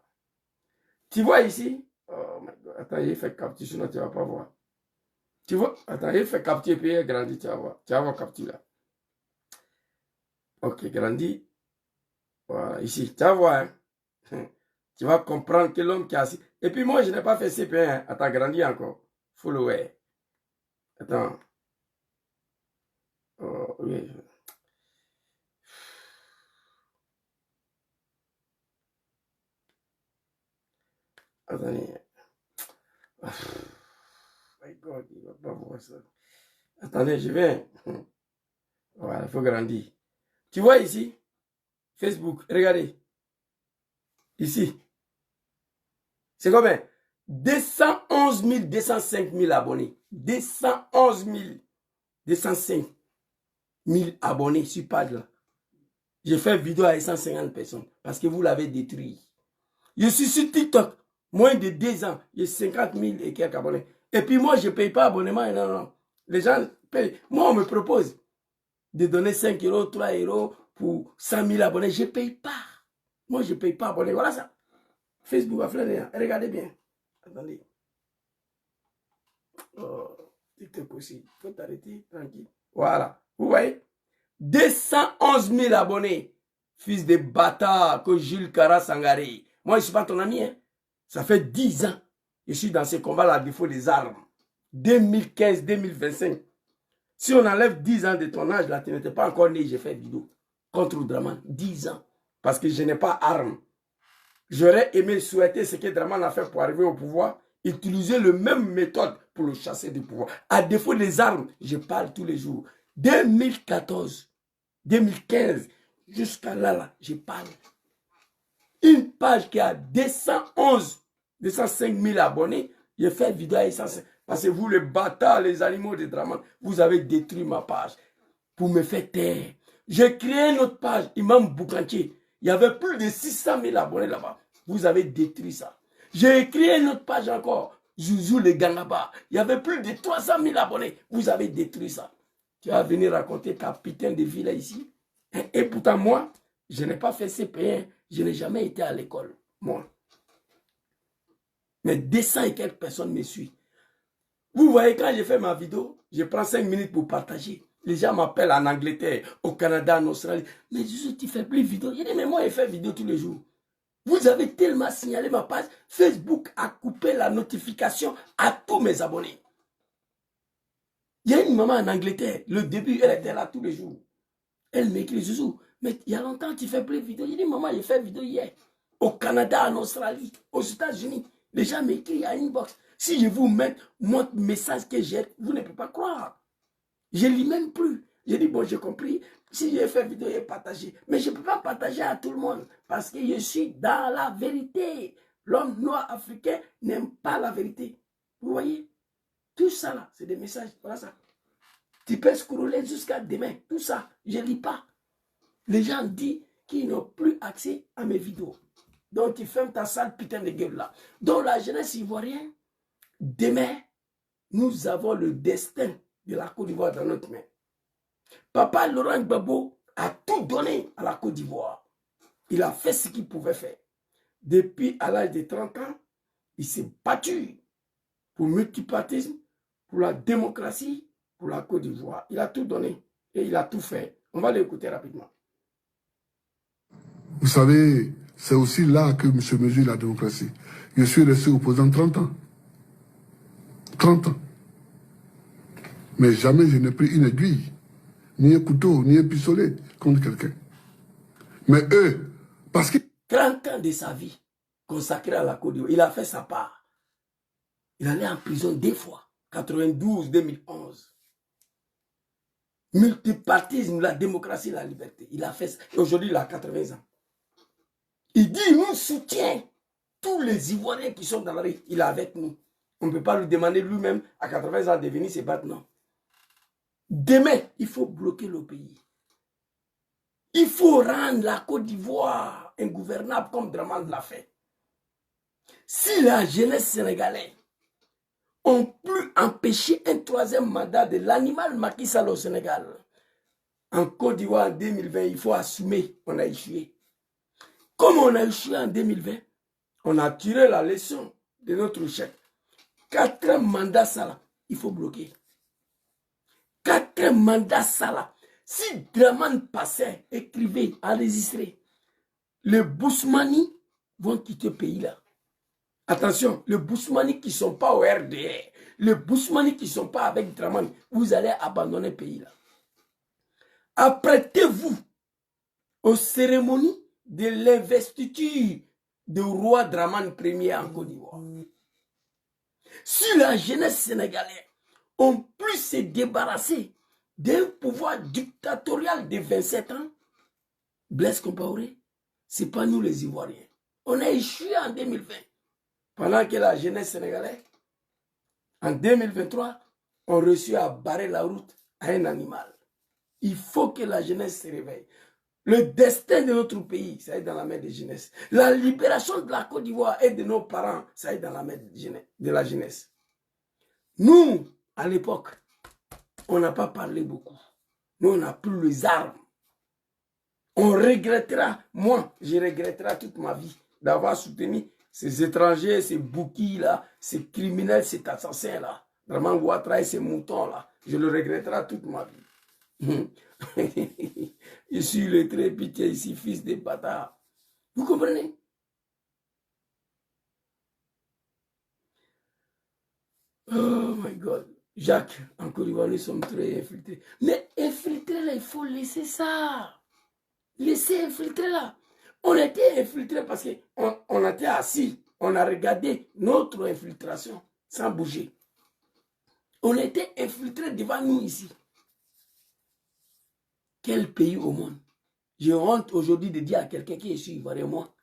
A: Tu vois ici? Oh my God. Attends, il fait capture, sinon tu ne vas pas voir. Tu vois? Attends, il fait capture et puis il grandit, tu vas voir. Tu vas voir capture là. Ok, grandit. Voilà, ici. Tu vas voir. Hein? Tu vas comprendre que l'homme qui a assis. Et puis moi, je n'ai pas fait CP1. Hein? Attends, grandit encore. Follower. Attends. Oh, oui. Attendez. Oh my God, il ne va pas voir ça. Attendez, je vais. Voilà, il faut grandir. Tu vois ici? Facebook, regardez. Ici. C'est combien? 211 205 000 abonnés. 211 205 000 abonnés sur page là. J'ai fait vidéo avec 150 personnes parce que vous l'avez détruit. Je suis sur TikTok. Moins de 2 ans, j'ai 50 000 et quelques abonnés. Et puis moi, je ne paye pas abonnement. Non, non. Les gens payent. Moi, on me propose de donner 5 euros, 3 euros pour 100 000 abonnés. Je ne paye pas. Moi, je ne paye pas abonné. Voilà ça. Facebook va flâner. Regardez bien. Attendez. Oh, TikTok aussi. Il faut t'arrêter tranquille. Voilà. Vous voyez? 211 000 abonnés. Fils de bâtard que Jules Kara Sangaré. Moi, je ne suis pas ton ami. Hein. Ça fait 10 ans. Je suis dans ce combat-là à défaut des armes. 2015-2025. Si on enlève 10 ans de ton âge, là, tu n'étais pas encore né, j'ai fait vidéo. contre Draman. 10 ans. Parce que je n'ai pas arme. J'aurais aimé souhaiter ce que Draman a fait pour arriver au pouvoir. Utiliser la même méthode pour le chasser du pouvoir. À défaut des armes, je parle tous les jours. 2014, 2015, jusqu'à là, je parle. Une page qui a 205 000 abonnés, j'ai fait vidéo à 105. Parce que vous, les bâtards, les animaux de Draman, vous avez détruit ma page pour me faire taire. J'ai créé une autre page, Imam Boukantier. Il y avait plus de 600 000 abonnés là-bas. Vous avez détruit ça. J'ai créé une autre page encore, Zouzou le Gangaba. Il y avait plus de 300 000 abonnés. Vous avez détruit ça. Tu vas venir raconter ta putain de vie là ici. Et pourtant, moi, je n'ai pas fait CP1. Je n'ai jamais été à l'école, moi. Mais 200 et quelques personnes me suivent. Vous voyez, quand j'ai fait ma vidéo, je prends 5 minutes pour partager. Les gens m'appellent en Angleterre, au Canada, en Australie. Mais Zouzou, tu fais plus de vidéos. Je dis, mais moi, je fais vidéo tous les jours. Vous avez tellement signalé ma page. Facebook a coupé la notification à tous mes abonnés. Il y a une maman en Angleterre. Le début, elle était là tous les jours. Elle m'écrit, Zouzou, mais il y a longtemps, tu fais plus de vidéos. Je dis, maman, j'ai fait vidéo hier. Au Canada, en Australie, aux États-Unis. Les gens m'écrivent à inbox. Si je vous mets mon message que j'ai, vous ne pouvez pas croire. Je ne lis même plus. J'ai dit, bon, j'ai compris. Si j'ai fait vidéo, j'ai partagé. Mais je ne peux pas partager à tout le monde. Parce que je suis dans la vérité. L'homme noir africain n'aime pas la vérité. Vous voyez? Tout ça là, c'est des messages. Voilà ça. Tu peux scroller jusqu'à demain. Tout ça, je ne lis pas. Les gens disent qu'ils n'ont plus accès à mes vidéos. Donc, tu fermes ta sale putain de gueule là. Donc, la jeunesse ivoirienne, demain, nous avons le destin de la Côte d'Ivoire dans notre main. Papa Laurent Gbagbo a tout donné à la Côte d'Ivoire. Il a fait ce qu'il pouvait faire. Depuis à l'âge de 30 ans, il s'est battu pour le multipartisme, pour la démocratie, pour la Côte d'Ivoire. Il a tout donné et il a tout fait. On va l'écouter rapidement.
G: Vous savez, c'est aussi là que se mesure la démocratie. Je suis resté opposant 30 ans. 30 ans. Mais jamais je n'ai pris une aiguille, ni un couteau, ni un pistolet contre quelqu'un. Mais eux, parce que...
A: 30 ans de sa vie consacrée à la Côte d'Ivoire, il a fait sa part. Il allait en prison 2 fois, 92, 2011. Multipartisme, la démocratie, la liberté. Il a fait ça. Aujourd'hui, il a 80 ans. Il dit, nous soutient tous les Ivoiriens qui sont dans la rue. Il est avec nous. On ne peut pas lui demander lui-même à 80 ans de venir se battre, non. Demain, il faut bloquer le pays. Il faut rendre la Côte d'Ivoire ingouvernable comme Draman l'a fait. Si la jeunesse sénégalaise ont pu empêcher un 3e mandat de l'animal Macky Sall au Sénégal, en Côte d'Ivoire en 2020, il faut assumer qu'on a échoué. Comme on a échoué en 2020, on a tiré la leçon de notre échec. 4 mandats Sala, il faut bloquer. 4 mandats Sala. Si Draman passait, écrivait, enregistrait, les Bousmani vont quitter le pays là. Attention, les Bousmani qui ne sont pas au RDR, les Bousmani qui ne sont pas avec Draman, vous allez abandonner le pays là. Apprêtez-vous aux cérémonies de l'investiture du roi Draman Ier en Côte d'Ivoire. Si la jeunesse sénégalaise ont pu se débarrasser d'un pouvoir dictatorial de 27 ans, Blaise Compaoré, ce n'est pas nous les Ivoiriens. On a échoué en 2020. Pendant que la jeunesse sénégalaise, en 2023, ont réussi à barrer la route à un animal. Il faut que la jeunesse se réveille. Le destin de notre pays, ça est dans la main des jeunesses. La libération de la Côte d'Ivoire et de nos parents, ça est dans la main de la jeunesse. Nous, à l'époque, on n'a pas parlé beaucoup. Nous, on n'a plus les armes. On regrettera, moi, je regretterai toute ma vie d'avoir soutenu ces étrangers, ces bouquis-là, ces criminels, ces assassins-là. Vraiment, Ouattara et ces moutons-là. Je le regretterai toute ma vie. Je suis le très pitié ici, fils de bâtard. Vous comprenez? Oh my God. Jacques, en Côte d'Ivoire, nous sommes très infiltrés. Mais infiltrés, là, il faut laisser ça. laissez infiltrer là. On était infiltrés parce qu'on était assis. On a regardé notre infiltration sans bouger. On était infiltrés devant nous ici. Quel pays au monde? J'ai honte aujourd'hui de dire à quelqu'un qui est ici, ivoirien, moi.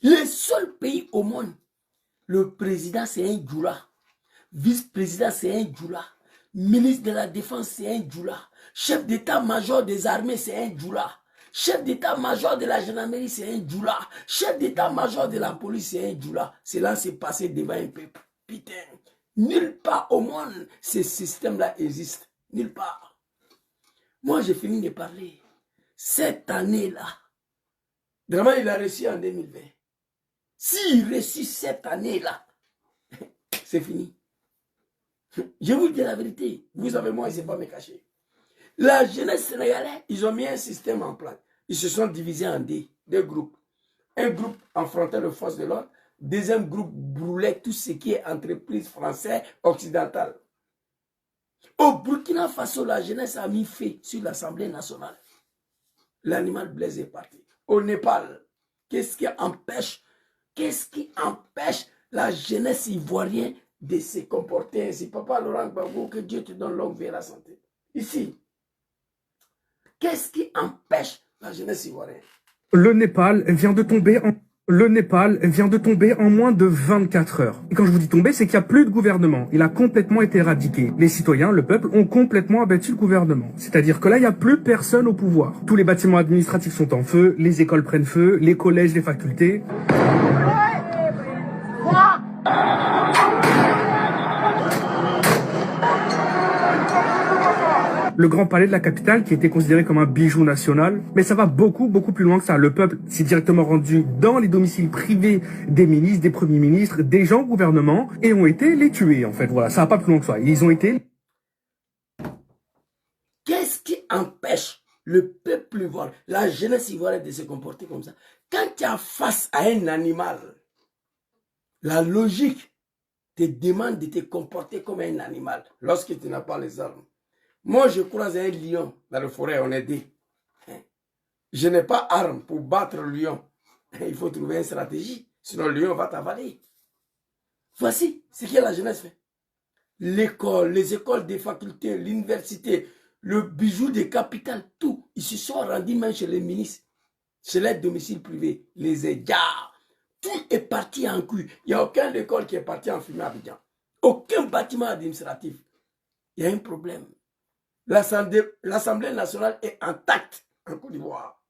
A: Le seul pays au monde, le président c'est un djoula. Vice-président c'est un djoula. Ministre de la Défense c'est un djoula. Chef d'état-major des armées c'est un djoula. Chef d'état-major de la gendarmerie c'est un djoula. Chef d'état-major de la police c'est un djoula. Cela s'est passé devant un peuple. Putain. Nulle part au monde, ce système-là existe. Nulle part. Moi, j'ai fini de parler. Cette année-là, vraiment, il a réussi en 2020. S'il réussit cette année-là, c'est fini. Je vous dis la vérité. Vous savez, moi, il ne sait pas me cacher. La jeunesse sénégalaise, ils ont mis un système en place. Ils se sont divisés en deux groupes. Un groupe affrontait les forces de l'ordre. Deuxième groupe brûlait tout ce qui est entreprise française occidentale. Au Burkina Faso, la jeunesse a mis feu sur l'Assemblée nationale. L'animal Blaise est parti. Au Népal, qu'est-ce qui empêche la jeunesse ivoirienne de se comporter ainsi? Papa Laurent Gbagbo, que Dieu te donne longue vie et la santé. Ici, qu'est-ce qui empêche la jeunesse ivoirienne?
K: Le Népal vient de tomber en moins de 24 heures. Et quand je vous dis tomber, c'est qu'il n'y a plus de gouvernement. Il a complètement été éradiqué. Les citoyens, le peuple, ont complètement abattu le gouvernement. C'est-à-dire que là, il n'y a plus personne au pouvoir. Tous les bâtiments administratifs sont en feu, les écoles prennent feu, les collèges, les facultés. Le grand palais de la capitale qui était considéré comme un bijou national. Mais ça va beaucoup plus loin que ça. Le peuple s'est directement rendu dans les domiciles privés des ministres, des premiers ministres, des gens au gouvernement et ont été les tuer en fait. Voilà, ça va pas plus loin que ça. Ils ont été...
A: Qu'est-ce qui empêche le peuple ivoirien, la jeunesse ivoirienne de se comporter comme ça? Quand tu es face à un animal, la logique te demande de te comporter comme un animal lorsque tu n'as pas les armes. Moi, je croise un lion dans la forêt, on est deux. Je n'ai pas arme pour battre le lion. Il faut trouver une stratégie, sinon le lion va t'avaler. Voici ce que la jeunesse fait. L'école, les écoles des facultés, l'université, le bijou des capitales, tout. Ils se sont rendus même chez les ministres, chez les domiciles privés, les égards. Tout est parti en couille. Il n'y a aucune école qui est partie en fumée à Abidjan. Aucun bâtiment administratif. Il y a un problème. L'Assemblée nationale est intacte en Côte d'Ivoire.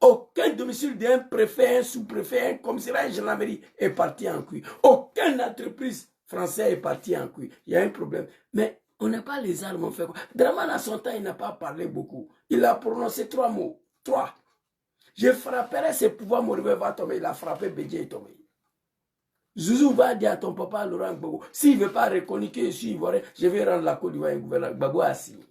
A: Aucun domicile d'un préfet, un sous-préfet, un commissaire, un gendarmerie est parti en couille. Aucune entreprise française est partie en couille. Il y a un problème. Mais on n'a pas les armes, on fait quoi? Dramane à son temps, il n'a pas parlé beaucoup. Il a prononcé 3 mots. 3. Je frapperai ses pouvoirs, mon rêve va tomber. Il a frappé, Bédié est tombé. Zouzou va dire à ton papa Laurent Gbagbo, s'il ne veut pas reconnaître que je suis ivoirien, je vais rendre la Côte d'Ivoire un gouvernement. Gbagbo a signé.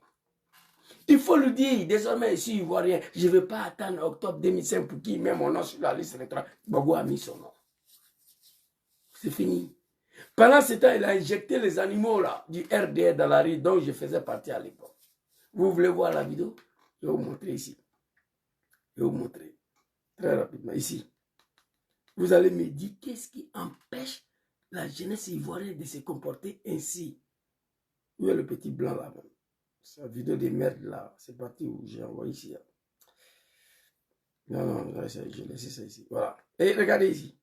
A: Il faut le dire, désormais je suis ivoirien, je ne vais pas attendre octobre 2005 pour qu'il mette mon nom sur la liste électorale. Gbagbo a mis son nom. C'est fini. Pendant ce temps, il a injecté les animaux là, du RDR dans la rue dont je faisais partie à l'époque. Vous voulez voir la vidéo? Je vais vous montrer ici. Je vais vous montrer très rapidement ici. Vous allez me dire qu'est-ce qui empêche la jeunesse ivoirienne de se comporter ainsi. Où est le petit blanc là? C'est la vidéo des merdes là. C'est parti où j'ai envoyé ici. Non, j'ai laissé ça ici. Voilà. Et regardez ici.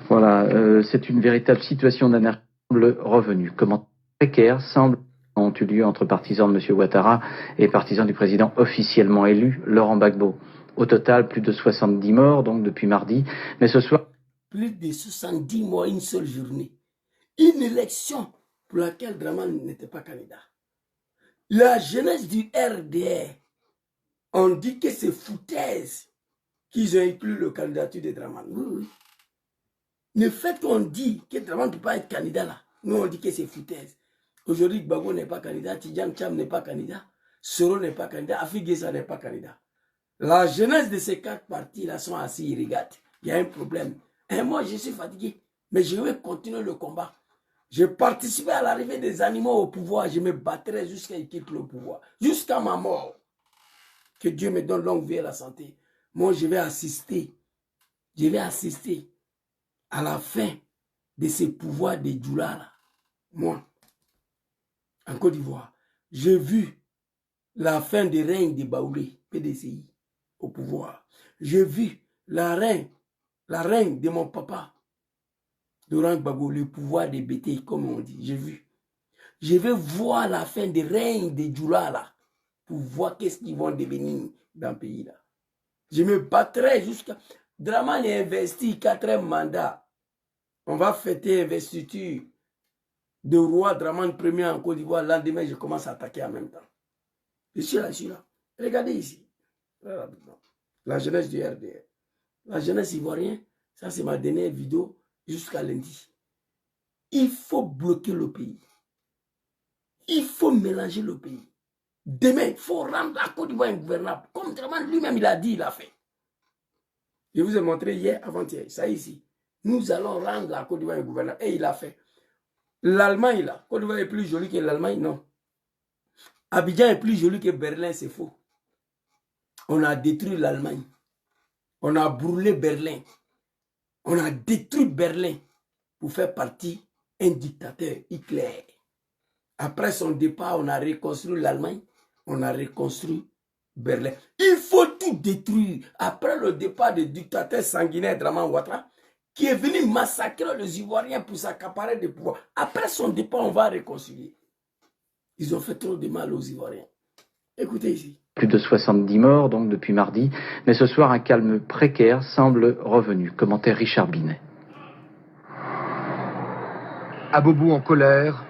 L: Voilà, c'est une véritable situation d'anarchie revenue. Comment précaire semble ont eu lieu entre partisans de M. Ouattara et partisans du président officiellement élu, Laurent Gbagbo. Au total, plus de 70 morts, donc depuis mardi. Mais ce soir...
A: Plus de 70 morts une seule journée. Une élection pour laquelle Dramane n'était pas candidat. La jeunesse du RDR, on dit que c'est foutaise qu'ils ont inclus le candidature de Dramane. Oui. Le fait qu'on dit que Dramane ne peut pas être candidat là, nous on dit que c'est foutaise. Aujourd'hui, Gbagbo n'est pas candidat, Tidjane Cham n'est pas candidat, Soro n'est pas candidat, Afi Guessa n'est pas candidat. La jeunesse de ces 4 partis-là sont assis, ils regardent. Il y a un problème. Et moi, je suis fatigué. Mais je vais continuer le combat. J'ai participé à l'arrivée des animaux au pouvoir. Je me battrai jusqu'à ce qu'ils quittent le pouvoir. Jusqu'à ma mort. Que Dieu me donne longue vie et la santé. Moi, je vais assister. Je vais assister à la fin de ces pouvoirs des Djoula là. Moi, en Côte d'Ivoire, j'ai vu la fin du règne de Baoulé, PDCI, au pouvoir. J'ai vu la reine de mon papa, Laurent Gbagbo, le pouvoir des BT, comme on dit. J'ai vu. Je vais voir la fin du règne des Djoula là, pour voir qu'est-ce qu'ils vont devenir dans le pays là. Je me battrai jusqu'à... Dramane a investi 4 mandats. On va fêter l'investiture de roi Dramane Ier en Côte d'Ivoire. Le lendemain, je commence à attaquer en même temps. Je suis là. Regardez ici. La jeunesse du RDR. La jeunesse ivoirienne, ça c'est ma dernière vidéo jusqu'à lundi. Il faut bloquer le pays. Il faut mélanger le pays. Demain, il faut rendre la Côte d'Ivoire ingouvernable. Comme Dramane lui-même, il a dit, il a fait. Je vous ai montré hier, avant-hier, ça ici. Nous allons rendre la Côte d'Ivoire ingouvernable. Et il a fait. L'Allemagne, là, Côte d'Ivoire est plus jolie que l'Allemagne, non. Abidjan est plus joli que Berlin, c'est faux. On a détruit l'Allemagne. On a brûlé Berlin. On a détruit Berlin pour faire partie un dictateur, Hitler. Après son départ, on a reconstruit l'Allemagne. On a reconstruit Berlin. Il faut tout détruire. Après le départ du dictateur sanguinaire Dramane Ouattara, qui est venu massacrer les Ivoiriens pour s'accaparer des pouvoirs. Après son départ, on va réconcilier. Ils ont fait trop de mal aux Ivoiriens. Écoutez ici.
L: Plus de 70 morts donc depuis mardi, mais ce soir un calme précaire semble revenu. Commentaire Richard Binet.
M: Abobo en colère.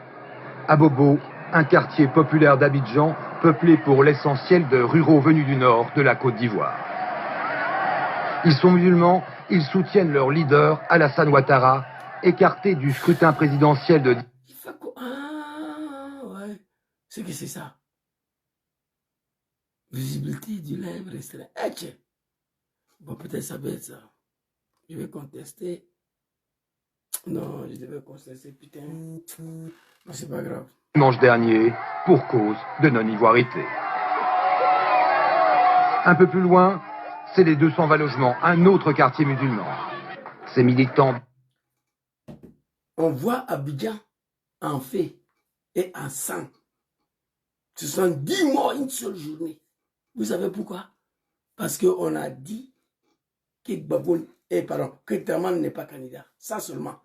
M: Abobo, un quartier populaire d'Abidjan, peuplé pour l'essentiel de ruraux venus du nord de la Côte d'Ivoire. Ils sont musulmans, ils soutiennent leur leader, Alassane Ouattara, écarté du scrutin présidentiel de...
A: Ah, ouais. C'est que c'est ça. Visibilité du lèvre restreint. Bon, peut-être ça peut être ça. Je vais contester. Non, je devais contester, putain. Non, c'est pas grave.
M: Dimanche dernier, pour cause de non-ivoirité. Un peu plus loin, c'est les 220 logements, un autre quartier musulman. Ces militants...
A: On voit Abidjan en feu et en sang. Ce sont 10 morts une seule journée. Vous savez pourquoi? Parce qu'on a dit que Dramane n'est pas candidat. Ça seulement.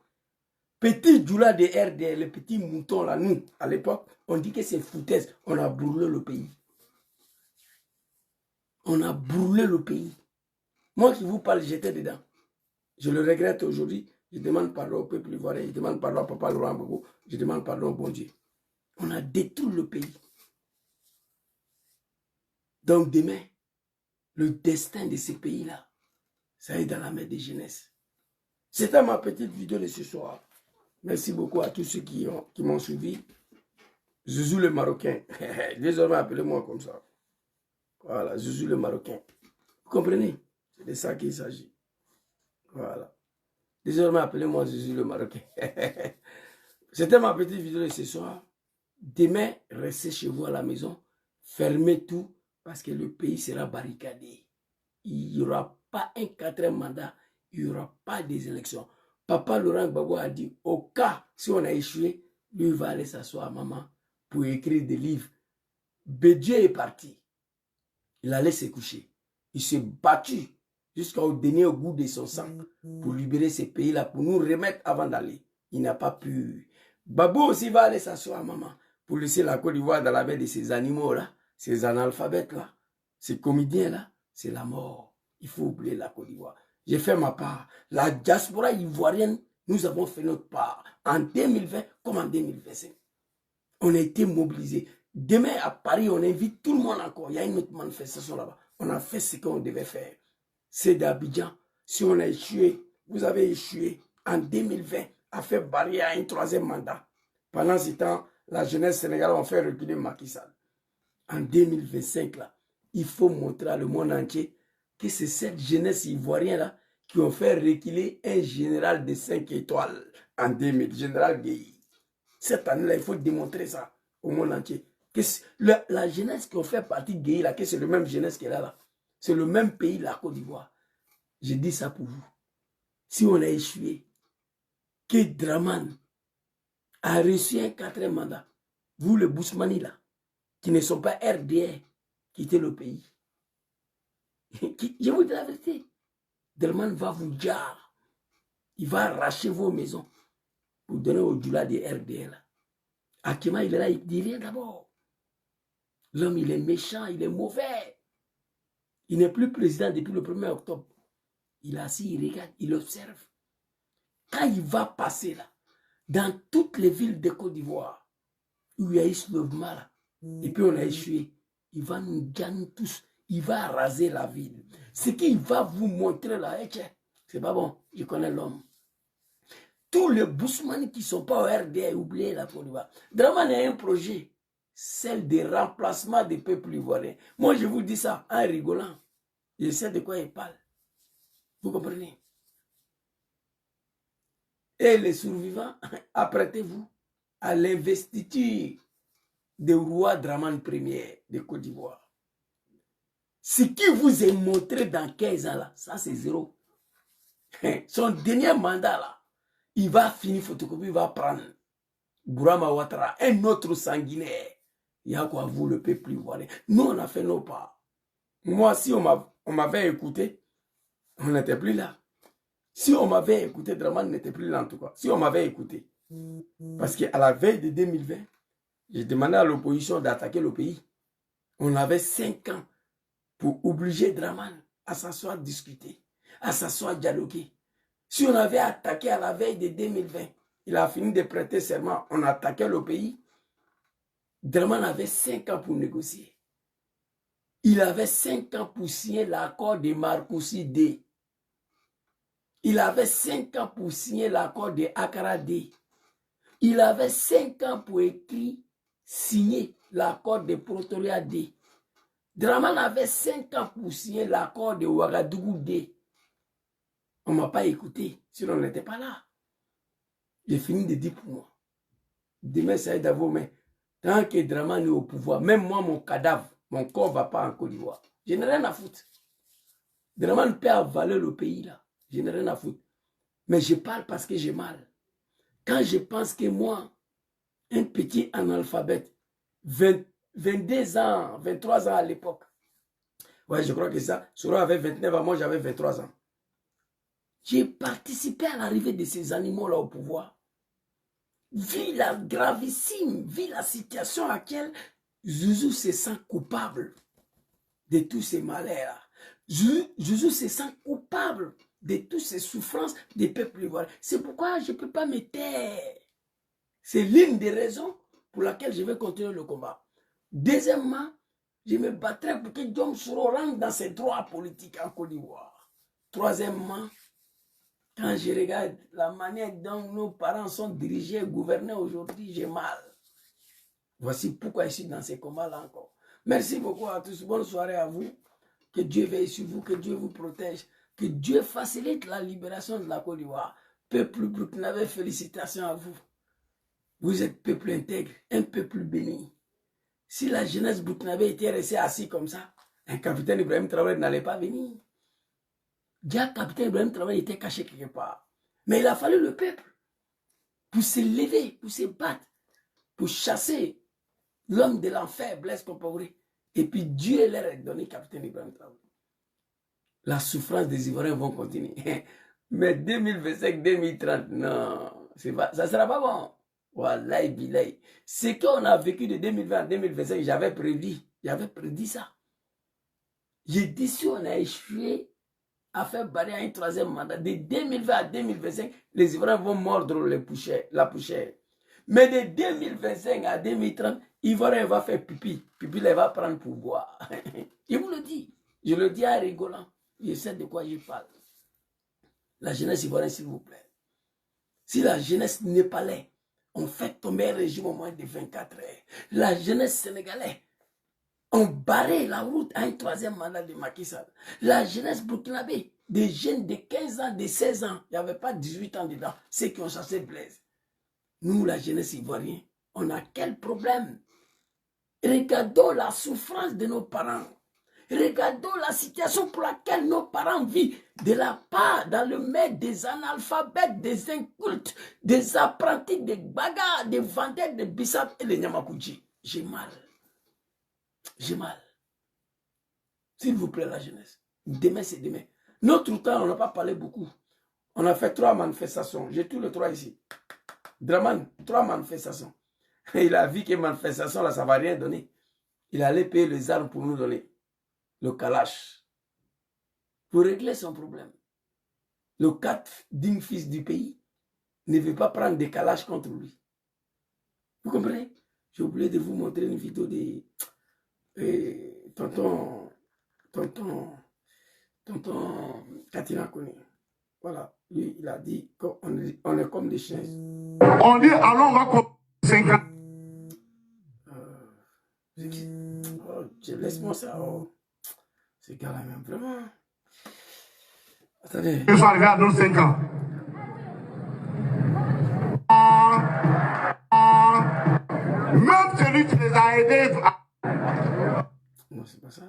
A: Petit Djoula de RDR, le petit mouton là, nous, à l'époque, on dit que c'est foutaise. On a brûlé le pays. On a brûlé le pays. Moi qui vous parle, j'étais dedans. Je le regrette aujourd'hui. Je demande pardon au peuple ivoirien. Je demande pardon à Papa Laurent Gbagbo. Je demande pardon au bon Dieu. On a détruit le pays. Donc demain, le destin de ces pays-là, ça est dans la main des jeunesses. C'était ma petite vidéo de ce soir. Merci beaucoup à tous ceux qui m'ont suivi. Zouzou le Marocain. Désormais, appelez-moi comme ça. Voilà, Zouzou le Marocain. Vous comprenez? C'est de ça qu'il s'agit. Voilà. Désormais, appelez-moi Zouzou le Marocain. C'était ma petite vidéo de ce soir. Demain, restez chez vous à la maison. Fermez tout. Parce que le pays sera barricadé. Il n'y aura pas un 4e mandat. Il n'y aura pas des élections. Papa Laurent Gbagbo a dit, au cas, si on a échoué, lui va aller s'asseoir à maman pour écrire des livres. Bédié est parti. Il allait se coucher. Il s'est battu jusqu'au dernier goût de son sang pour libérer ces pays-là, pour nous remettre avant d'aller. Il n'a pas pu. Babou aussi va aller s'asseoir à maman pour laisser la Côte d'Ivoire dans la main de ces animaux-là. Ces analphabètes-là, ces comédiens-là, c'est la mort. Il faut oublier la Côte d'Ivoire. J'ai fait ma part. La diaspora ivoirienne, nous avons fait notre part. En 2020 comme en 2025. On a été mobilisés. Demain à Paris, on invite tout le monde encore. Il y a une autre manifestation là-bas. On a fait ce qu'on devait faire. C'est d'Abidjan. Si on a échoué, vous avez échoué en 2020 à faire barrière à un 3e mandat. Pendant ce temps, la jeunesse sénégalaise a fait reculer Macky Sall. En 2025, là, il faut montrer à le monde entier que c'est cette jeunesse ivoirienne-là qui ont fait reculer un général de 5 étoiles en 2000, général Gueye. Cette année-là, il faut démontrer ça au monde entier. Que la jeunesse qui ont fait partie de Guéhi, là, que c'est le même jeunesse qui est là. C'est le même pays, la Côte d'Ivoire. Je dis ça pour vous. Si on a échoué, que Dramane a reçu un 4e mandat, vous, le Bousmani, là, qui ne sont pas RDR, quittez le pays. Je vous dis la vérité. Dramane va vous dire, il va arracher vos maisons pour donner au Djoula des RDR. Là. Akima, il est là, il dit rien d'abord. L'homme, il est méchant, il est mauvais. Il n'est plus président depuis le 1er octobre. Il est assis, il regarde, il observe. Quand il va passer là, dans toutes les villes de Côte d'Ivoire, où il y a eu ce mouvement là, et puis on a échoué, il va nous gagner tous. Il va raser la ville. Ce qu'il va vous montrer là, c'est pas bon, je connais l'homme. Tous les Bousmani qui ne sont pas au RDA, oubliez la Côte d'Ivoire. Dramane a un projet, celle de remplacement des peuples ivoiriens. Moi, je vous dis ça en rigolant. Je sais de quoi il parle. Vous comprenez? Et les survivants, apprêtez-vous à l'investiture du roi Dramane Ier de Côte d'Ivoire. Ce qui vous est montré dans 15 ans, là, ça c'est zéro. Son dernier mandat, là, il va finir photocopie, il va prendre Bourama Ouattara, un autre sanguinaire. Il y a quoi, vous, le peuple ivoirien. Nous, on a fait nos pas. Moi, si on m'avait écouté, on n'était plus là. Si on m'avait écouté, Dramane n'était plus là en tout cas. Si on m'avait écouté. Parce qu'à la veille de 2020, j'ai demandé à l'opposition d'attaquer le pays. On avait 5 ans pour obliger Dramane à s'asseoir discuter, à s'asseoir dialoguer. Si on avait attaqué à la veille de 2020, il a fini de prêter serment, on attaquait le pays, Dramane avait 5 ans pour négocier. Il avait 5 ans pour signer l'accord de Marcoussi D. Il avait 5 ans pour signer l'accord de Accra D. Il avait 5 ans pour écrire, signer l'accord de Pretoria D. Dramane avait 5 ans pour signer l'accord de Ouagadougou D. On ne m'a pas écouté, sinon on n'était pas là. J'ai fini de dire pour moi. Demain, ça est à vos mains. Tant que Dramane est au pouvoir, même moi, mon cadavre, mon corps ne va pas en Côte d'Ivoire. Je n'ai rien à foutre. Dramane peut avaler le pays là. Je n'ai rien à foutre. Mais je parle parce que j'ai mal. Quand je pense que moi, un petit analphabète, 22 ans, 23 ans à l'époque. Ouais, je crois que ça. Soro avait 29 ans, moi j'avais 23 ans. J'ai participé à l'arrivée de ces animaux-là au pouvoir. Vu la gravissime, vu la situation à laquelle Zouzou se sent coupable de tous ces malheurs. Zouzou se sent coupable de toutes ces souffrances des peuples ivoiriens. C'est pourquoi je ne peux pas me taire. C'est l'une des raisons pour laquelle je vais continuer le combat. Deuxièmement, je me battrai pour que Diom Soro rentre dans ses droits politiques en Côte d'Ivoire. Troisièmement, quand je regarde la manière dont nos parents sont dirigés et gouvernés aujourd'hui, j'ai mal. Voici pourquoi je suis dans ces combats-là encore. Merci beaucoup à tous. Bonne soirée à vous. Que Dieu veille sur vous, que Dieu vous protège, que Dieu facilite la libération de la Côte d'Ivoire. Peuple burkinabé, félicitations à vous. Vous êtes peuple intègre, un peuple béni. Si la jeunesse burkinabé était restée assise comme ça, un capitaine Ibrahim Traoré n'allait pas venir. Déjà, capitaine Ibrahim Traoré était caché quelque part. Mais il a fallu le peuple pour se lever, pour se battre, pour chasser l'homme de l'enfer, Blaise Compaoré. Et puis Dieu leur a donné capitaine Ibrahim Traoré. La souffrance des Ivoiriens vont continuer. Mais 2025-2030, non, ça ne sera pas bon. Wallahi billahi. Ce qu'on a vécu de 2020 à 2025, j'avais prédit ça. J'ai dit si on a échoué à faire barrer un 3e mandat, de 2020 à 2025, les Ivoiriens vont mordre la poussière. Mais de 2025 à 2030, l'Ivoirien va faire pipi. Pipi, il va prendre pouvoir. Je vous le dis. Je le dis en rigolant. Je sais de quoi je parle. La jeunesse ivoirienne, s'il vous plaît. Si la jeunesse népalaise, on fait tomber un régime au moins de 24 heures. La jeunesse sénégalaise, on barrait la route à un 3e mandat de Macky Sall. La jeunesse burkinabé, des jeunes de 15 ans, de 16 ans, il n'y avait pas 18 ans dedans, ceux qui ont chassé Blaise. Nous, la jeunesse ivoirienne, on a quel problème? Regardons la souffrance de nos parents. Regardons la situation pour laquelle nos parents vivent. De la part, dans le maître des analphabètes, des incultes, des apprentis, des bagarres, des vendeurs de bissap et de Nyamakuji. J'ai mal. J'ai mal. S'il vous plaît, la jeunesse. Demain, c'est demain. Notre temps, on n'a pas parlé beaucoup. On a fait 3 manifestations. J'ai tous les 3 ici. Draman, 3 manifestations. Il a vu que manifestation, là, ça ne va rien donner. Il allait payer les armes pour nous donner. Le Kalash. Pour régler son problème. Le 4 digne fils du pays ne veut pas prendre des Kalash contre lui. Vous comprenez? J'ai oublié de vous montrer une vidéo de tonton Katina Kone. Voilà. Lui, il a dit qu'on est comme des chiens.
G: On dit, allons, on va comme 5 ans.
A: Laisse-moi ça. Oh. Ces gars-là, même vraiment. Attendez.
G: Ils sont arrivés à nos 5 ans. Même celui qui les a aidés.
A: Non, c'est pas ça.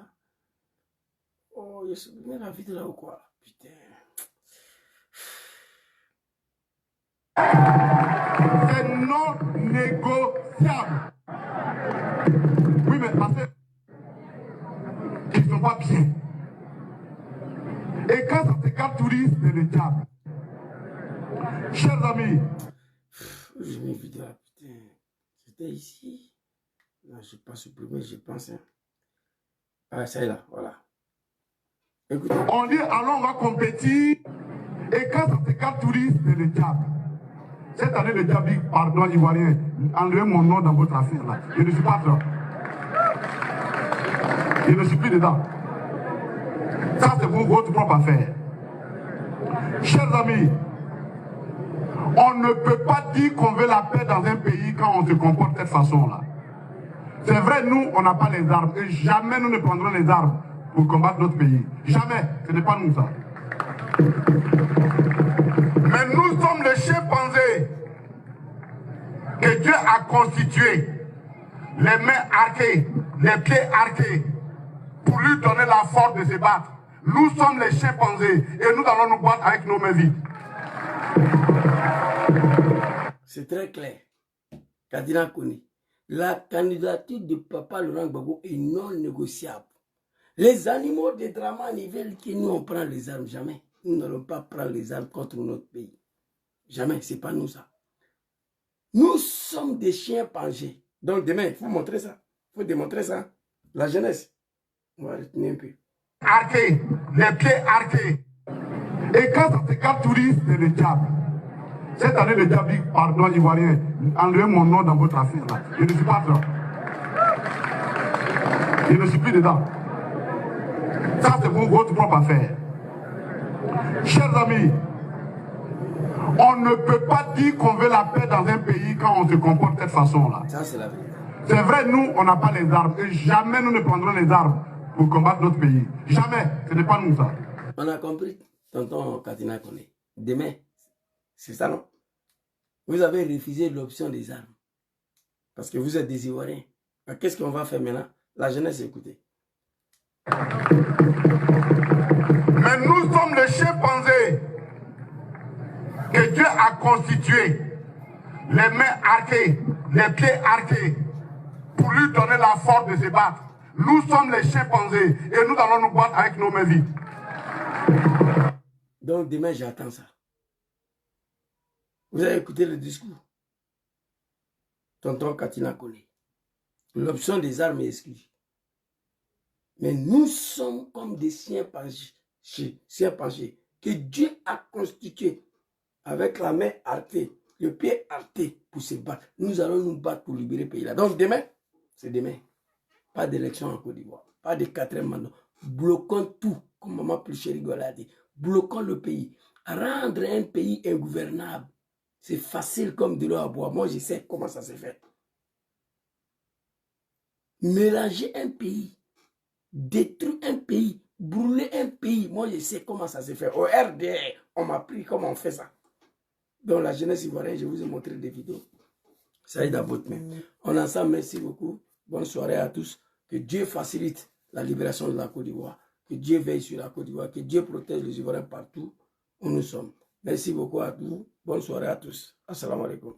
A: Oh, je suis bien la vie de là ou quoi? Putain.
G: C'est non négociable. Oui, mais parce qu'ils ne sont pas bien. Et quand ça s'écarte touriste, c'est le diable. Chers amis.
A: J'ai mis une vidéo là, putain. C'était ici. Non, je n'ai pas supprimé, je pense. Hein. Ah, ça est là, voilà. Écoutez.
G: On dit, allons, on va compétir. Et quand ça s'écarte touriste, c'est le diable. Cette année, le diable dit, pardon, Ivoirien, enlevez mon nom dans votre affaire là. Je ne suis pas là. Je ne suis plus dedans. Ça, c'est pour votre propre affaire. Chers amis, on ne peut pas dire qu'on veut la paix dans un pays quand on se comporte de cette façon-là. C'est vrai, nous, on n'a pas les armes. Et jamais nous ne prendrons les armes pour combattre notre pays. Jamais. Ce n'est pas nous, ça. Mais nous sommes les chimpanzés que Dieu a constitués, les mains arquées, les pieds arqués, pour lui donner la force de se battre. Nous sommes les chimpanzés et nous allons nous battre avec nos mains vides.
A: C'est très clair. Kadina Kone, la candidature de Papa Laurent Gbagbo est non négociable. Les animaux de Dramane, ils veulent que nous on prend les armes. Jamais. Nous n'allons pas prendre les armes contre notre pays. Jamais, ce n'est pas nous ça. Nous sommes des chiens pangés. Donc demain, il faut montrer ça. Il faut démontrer ça. La jeunesse. On va retenir un peu.
G: Arqués, les pieds arqués. Et quand ça s'écarte touriste, c'est le diable. Cette année, le diable dit, pardon, Ivoirien, enlevez mon nom dans votre affaire là. Je ne suis pas là. Je ne suis plus dedans. Ça, c'est pour votre propre affaire. Chers amis, on ne peut pas dire qu'on veut la paix dans un pays quand on se comporte de cette façon-là.
A: Ça, c'est la vérité.
G: C'est vrai, nous, on n'a pas les armes. Et jamais nous ne prendrons les armes pour combattre notre pays. Jamais. Ce n'est pas nous, ça.
A: On a compris, tonton Katina Kone. Demain, c'est ça, non? Vous avez refusé l'option des armes. Parce que vous êtes des Ivoiriens. Qu'est-ce qu'on va faire maintenant? La jeunesse, écoutez.
G: Mais nous sommes les chimpanzés que Dieu a constitués, les mains arquées, les pieds arqués, pour lui donner la force de se battre. Nous sommes les chimpanzés et nous allons nous battre avec nos mains vides.
A: Donc demain, j'attends ça. Vous avez écouté le discours. Tonton Katina Kone. L'option des armes est exclue. Mais nous sommes comme des chiens pangés que Dieu a constitués avec la main arquée, le pied arqué pour se battre. Nous allons nous battre pour libérer le pays là. Donc demain, c'est demain. Pas d'élection en Côte d'Ivoire. Pas de 4e mandat. Bloquons tout, comme Maman Plucherigo l'a dit. Bloquons le pays. Rendre un pays ingouvernable, c'est facile comme de l'eau à boire. Moi, je sais comment ça se fait. Mélanger un pays, détruire un pays, brûler un pays, moi, je sais comment ça se fait. Au RDR, on m'a appris comment on fait ça. Donc, la jeunesse ivoirienne, je vous ai montré des vidéos. Ça est dans votre main. On est ensemble, merci beaucoup. Bonne soirée à tous. Que Dieu facilite la libération de la Côte d'Ivoire. Que Dieu veille sur la Côte d'Ivoire. Que Dieu protège les Ivoiriens partout où nous sommes. Merci beaucoup à tous. Bonne soirée à tous. Assalamu alaikum.